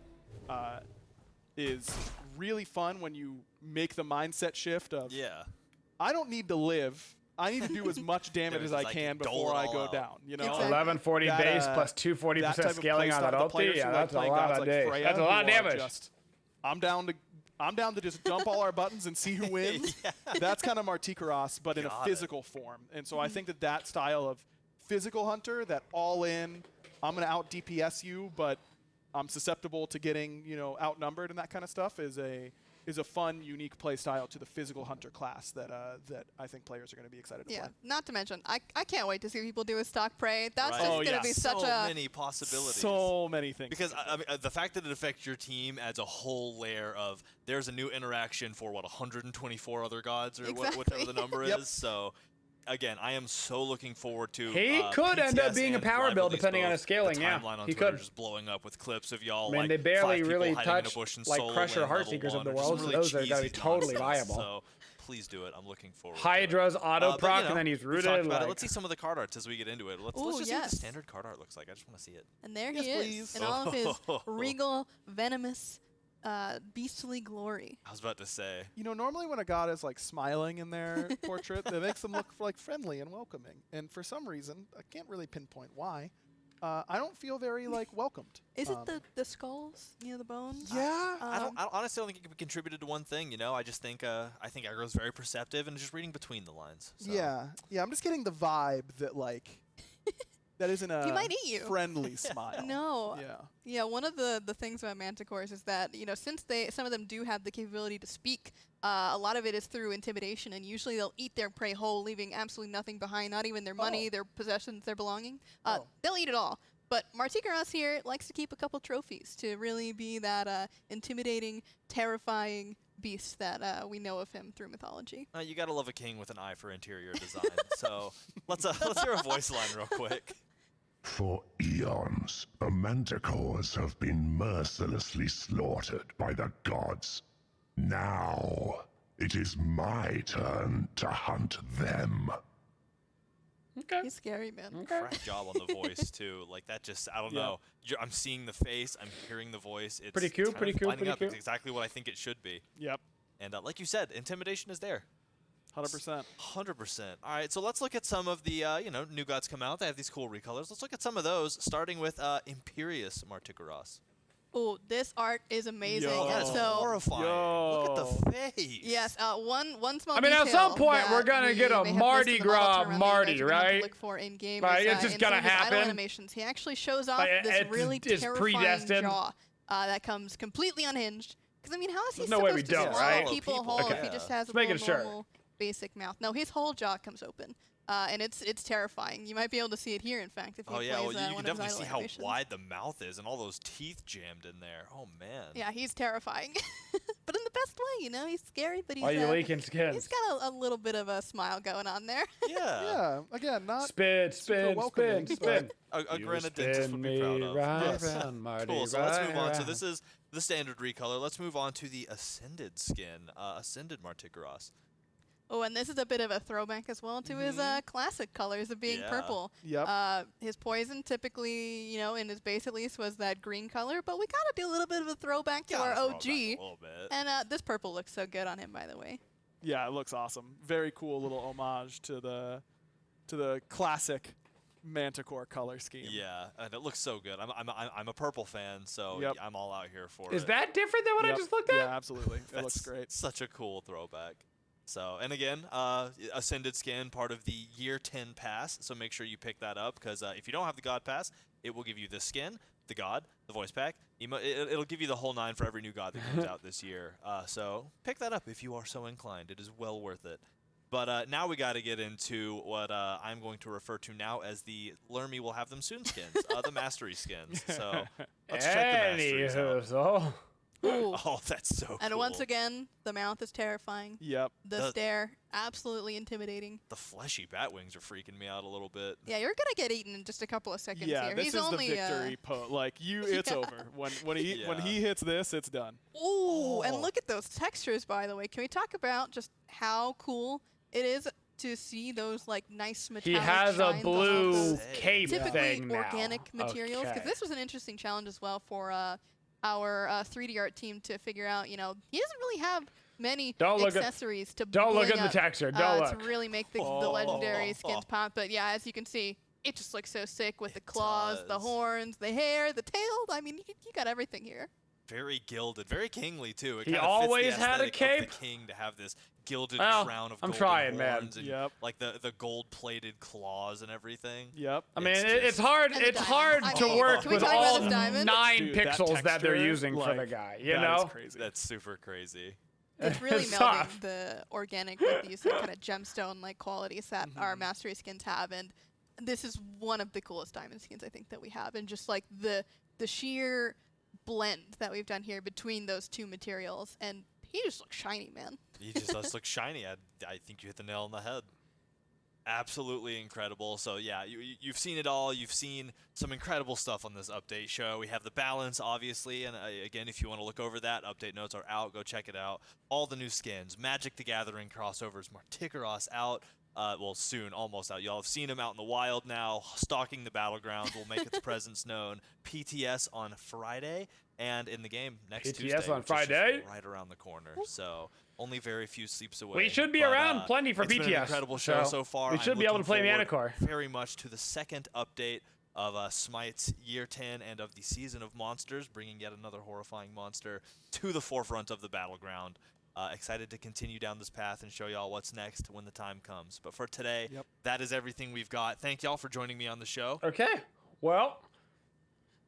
[SPEAKER 2] is really fun when you make the mindset shift of, I don't need to live. I need to do as much damage as I can before I go down.
[SPEAKER 3] Exactly.
[SPEAKER 4] 1140 base plus 240% scaling on that ulti. Yeah, that's a lot of damage. That's a lot of damage.
[SPEAKER 2] I'm down to just dump all our buttons and see who wins. That's kind of Martichoras, but in a physical form. And so I think that style of physical hunter, that all in, I'm going to out DPS you, but I'm susceptible to getting, outnumbered and that kind of stuff is a fun, unique play style to the physical hunter class that I think players are going to be excited to play.
[SPEAKER 3] Not to mention, I can't wait to see people do a stock prey. That's
[SPEAKER 1] Right.
[SPEAKER 3] just going to be such
[SPEAKER 1] so many possibilities.
[SPEAKER 2] So many things.
[SPEAKER 1] Because I mean, the fact that it affects your team adds a whole layer of there's a new interaction for 124 other gods or whatever the number is. So again, I am so looking forward to.
[SPEAKER 4] He could end up being a power build depending on his scaling.
[SPEAKER 1] The timeline on
[SPEAKER 4] he
[SPEAKER 1] Twitter
[SPEAKER 4] could.
[SPEAKER 1] Just blowing up with clips of y'all.
[SPEAKER 4] I mean, they barely really touch Crusher Heartseekers of the world, so those are going to be totally viable.
[SPEAKER 1] So please do it. I'm looking forward.
[SPEAKER 4] Hydra's auto proc, and then he's rooted.
[SPEAKER 1] Let's see some of the card arts as we get into it. Let's just see what the standard card art looks like. I just want to see it.
[SPEAKER 3] And there he is in all of his regal, venomous, beastly glory.
[SPEAKER 1] I was about to say.
[SPEAKER 2] Normally when a god is like smiling in their portrait, that makes them look like friendly and welcoming. And for some reason, I can't really pinpoint why, I don't feel very like welcomed.
[SPEAKER 3] Is it the skulls, the bones?
[SPEAKER 2] Yeah.
[SPEAKER 1] I honestly don't think it contributed to one thing. I just think I think aggro's very perceptive and just reading between the lines. So.
[SPEAKER 2] Yeah. I'm just getting the vibe that like that isn't a
[SPEAKER 3] he might eat you.
[SPEAKER 2] Friendly smile.
[SPEAKER 3] No.
[SPEAKER 2] Yeah.
[SPEAKER 3] Yeah. One of the things about Manticores is that since some of them do have the capability to speak, a lot of it is through intimidation, and usually they'll eat their prey whole, leaving absolutely nothing behind, not even their money, their possessions, their belongings. They'll eat it all. But Martichoras here likes to keep a couple trophies to really be that intimidating, terrifying beast that we know of him through mythology.
[SPEAKER 1] You gotta love a king with an eye for interior design. So let's hear a voice line real quick.
[SPEAKER 6] For eons, the Manticores have been mercilessly slaughtered by the gods. Now, it is my turn to hunt them.
[SPEAKER 4] Okay.
[SPEAKER 3] He's scary, man.
[SPEAKER 4] Okay.
[SPEAKER 1] Crack job on the voice too. Like that just I don't know. I'm seeing the face. I'm hearing the voice. It's
[SPEAKER 4] pretty cool. Pretty cool. Pretty cool.
[SPEAKER 1] It's exactly what I think it should be.
[SPEAKER 2] Yep.
[SPEAKER 1] And like you said, intimidation is there.
[SPEAKER 2] 100%.
[SPEAKER 1] 100%. All right, so let's look at some of the new gods come out. They have these cool recolors. Let's look at some of those, starting with Imperious Martichoras.
[SPEAKER 3] Oh, this art is amazing.
[SPEAKER 1] That's horrifying. Look at the face.
[SPEAKER 3] Yes, one small.
[SPEAKER 4] I mean, at some point we're gonna get a Mardi Gras Marty, right?
[SPEAKER 3] Look for in game.
[SPEAKER 4] Like, it's just gonna happen.
[SPEAKER 3] Animations. He actually shows off this really terrifying jaw that comes completely unhinged. Because I mean, how is he supposed to swallow people whole if he just has a normal basic mouth? No, his whole jaw comes open. And it's terrifying. You might be able to see it here, in fact, if you plays
[SPEAKER 1] you
[SPEAKER 3] one
[SPEAKER 1] can
[SPEAKER 3] of
[SPEAKER 1] definitely
[SPEAKER 3] his
[SPEAKER 1] see
[SPEAKER 3] animations.
[SPEAKER 1] how wide the mouth is and all those teeth jammed in there. Oh, man.
[SPEAKER 3] Yeah, he's terrifying. But in the best way, he's scary, but he's
[SPEAKER 4] Why are you leaking skins?
[SPEAKER 3] He's got a little bit of a smile going on there.
[SPEAKER 1] Yeah.
[SPEAKER 2] Again, not
[SPEAKER 4] spin.
[SPEAKER 1] A granite dentist would be proud of. Cool, so let's move on. So this is the standard recolor. Let's move on to the Ascended skin, Ascended Martichoras.
[SPEAKER 3] Oh, and this is a bit of a throwback as well to his classic colors of being purple.
[SPEAKER 2] Yep.
[SPEAKER 3] His poison typically, in his base at least, was that green color, but we gotta do a little bit of a throwback to our OG.
[SPEAKER 1] A little bit.
[SPEAKER 3] And this purple looks so good on him, by the way.
[SPEAKER 2] Yeah, it looks awesome. Very cool little homage to the classic Manticore color scheme.
[SPEAKER 1] Yeah, and it looks so good. I'm a purple fan, so I'm all out here for it.
[SPEAKER 4] Is that different than what I just looked at?
[SPEAKER 2] Yeah, absolutely. It looks great.
[SPEAKER 1] Such a cool throwback. So, and again, Ascended skin, part of the Year 10 pass, so make sure you pick that up, because if you don't have the God pass, it will give you the skin, the God, the voice pack. It'll give you the whole 9 for every new God that comes out this year. So pick that up if you are so inclined. It is well worth it. But now we got to get into what I'm going to refer to now as the Learn Me Will Have Them Soon skins, the Mastery skins. So let's check the Masteries out.
[SPEAKER 3] Ooh.
[SPEAKER 1] Oh, that's so cool.
[SPEAKER 3] And once again, the mouth is terrifying.
[SPEAKER 2] Yep.
[SPEAKER 3] The stare, absolutely intimidating.
[SPEAKER 1] The fleshy bat wings are freaking me out a little bit.
[SPEAKER 3] Yeah, you're going to get eaten in just a couple of seconds here.
[SPEAKER 2] Yeah, this
[SPEAKER 3] He's
[SPEAKER 2] is
[SPEAKER 3] only,
[SPEAKER 2] the victory like, it's over. When he hits this, it's done.
[SPEAKER 3] Ooh, and look at those textures, by the way. Can we talk about just how cool it is to see those like nice metallic
[SPEAKER 4] He has a
[SPEAKER 3] shines
[SPEAKER 4] blue cape
[SPEAKER 3] typically
[SPEAKER 4] thing now.
[SPEAKER 3] organic materials, because this was an interesting challenge as well for our 3D art team to figure out, he doesn't really have many accessories to
[SPEAKER 4] Don't look
[SPEAKER 3] bling
[SPEAKER 4] at the
[SPEAKER 3] up,
[SPEAKER 4] texture. Don't look.
[SPEAKER 3] to really make the legendary skins pop. But yeah, as you can see, it just looks so sick with the claws, the horns, the hair, the tail. I mean, you got everything here.
[SPEAKER 1] very gilded, very kingly too. It
[SPEAKER 4] He
[SPEAKER 1] kinda
[SPEAKER 4] always
[SPEAKER 1] fits the
[SPEAKER 4] had a
[SPEAKER 1] aesthetic
[SPEAKER 4] cape.
[SPEAKER 1] of the king to have this gilded
[SPEAKER 4] Well,
[SPEAKER 1] crown of
[SPEAKER 4] I'm
[SPEAKER 1] golden
[SPEAKER 4] trying, man.
[SPEAKER 1] horns and like the gold-plated claws and everything.
[SPEAKER 2] Yep.
[SPEAKER 4] I mean,
[SPEAKER 1] It's
[SPEAKER 4] it's hard.
[SPEAKER 3] And the
[SPEAKER 4] It's hard
[SPEAKER 3] diamond.
[SPEAKER 4] to
[SPEAKER 3] I mean,
[SPEAKER 4] work
[SPEAKER 3] can we
[SPEAKER 4] with
[SPEAKER 3] talk about
[SPEAKER 4] all
[SPEAKER 3] this diamond?
[SPEAKER 4] 9
[SPEAKER 2] Dude, that
[SPEAKER 4] pixels that they're
[SPEAKER 2] texture,
[SPEAKER 4] using for the
[SPEAKER 2] like,
[SPEAKER 4] guy. You
[SPEAKER 2] that is
[SPEAKER 4] know,
[SPEAKER 2] crazy.
[SPEAKER 1] That's super crazy.
[SPEAKER 3] It's really
[SPEAKER 4] It's
[SPEAKER 3] melding
[SPEAKER 4] tough.
[SPEAKER 3] the organic with these kind of gemstone-like qualities that our mastery skins have, and this is one of the coolest diamond skins I think that we have, and just like the sheer blend that we've done here between those two materials, and he just looks shiny, man.
[SPEAKER 1] He just does look shiny. I think you hit the nail on the head. Absolutely incredible. So yeah, you've seen it all. You've seen some incredible stuff on this update show. We have the balance, obviously, and again, if you want to look over that, update notes are out. Go check it out. All the new skins, Magic the Gathering crossovers, Martichoras out. Well, soon, almost out. Y'all have seen him out in the wild now, stalking the battleground. Will make its presence known. PTS on Friday, and in the game next Tuesday.
[SPEAKER 4] PTS on
[SPEAKER 1] which is
[SPEAKER 4] Friday?
[SPEAKER 1] just right around the corner. So only very few sleeps away.
[SPEAKER 4] we should be
[SPEAKER 1] But,
[SPEAKER 4] around plenty for
[SPEAKER 1] it's
[SPEAKER 4] PTS.
[SPEAKER 1] been an incredible show so far.
[SPEAKER 4] We should
[SPEAKER 1] I'm
[SPEAKER 4] be able to
[SPEAKER 1] looking
[SPEAKER 4] play
[SPEAKER 1] forward
[SPEAKER 4] Manticore.
[SPEAKER 1] very much to the second update of Smite's Year 10 and of the Season of Monsters, bringing yet another horrifying monster to the forefront of the battleground. Excited to continue down this path and show y'all what's next when the time comes. But for today, that is everything we've got. Thank y'all for joining me on the show.
[SPEAKER 4] Okay, well,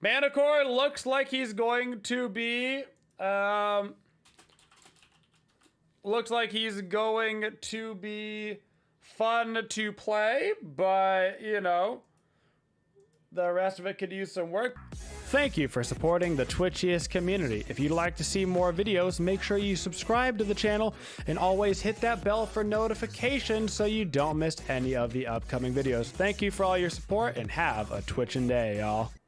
[SPEAKER 4] Manticore looks like he's going to be. Looks like he's going to be fun to play, but you know, the rest of it could use some work. Thank you for supporting the Twitchiest community. If you'd like to see more videos, make sure you subscribe to the channel and always hit that bell for notifications so you don't miss any of the upcoming videos. Thank you for all your support and have a Twitchin' day, y'all.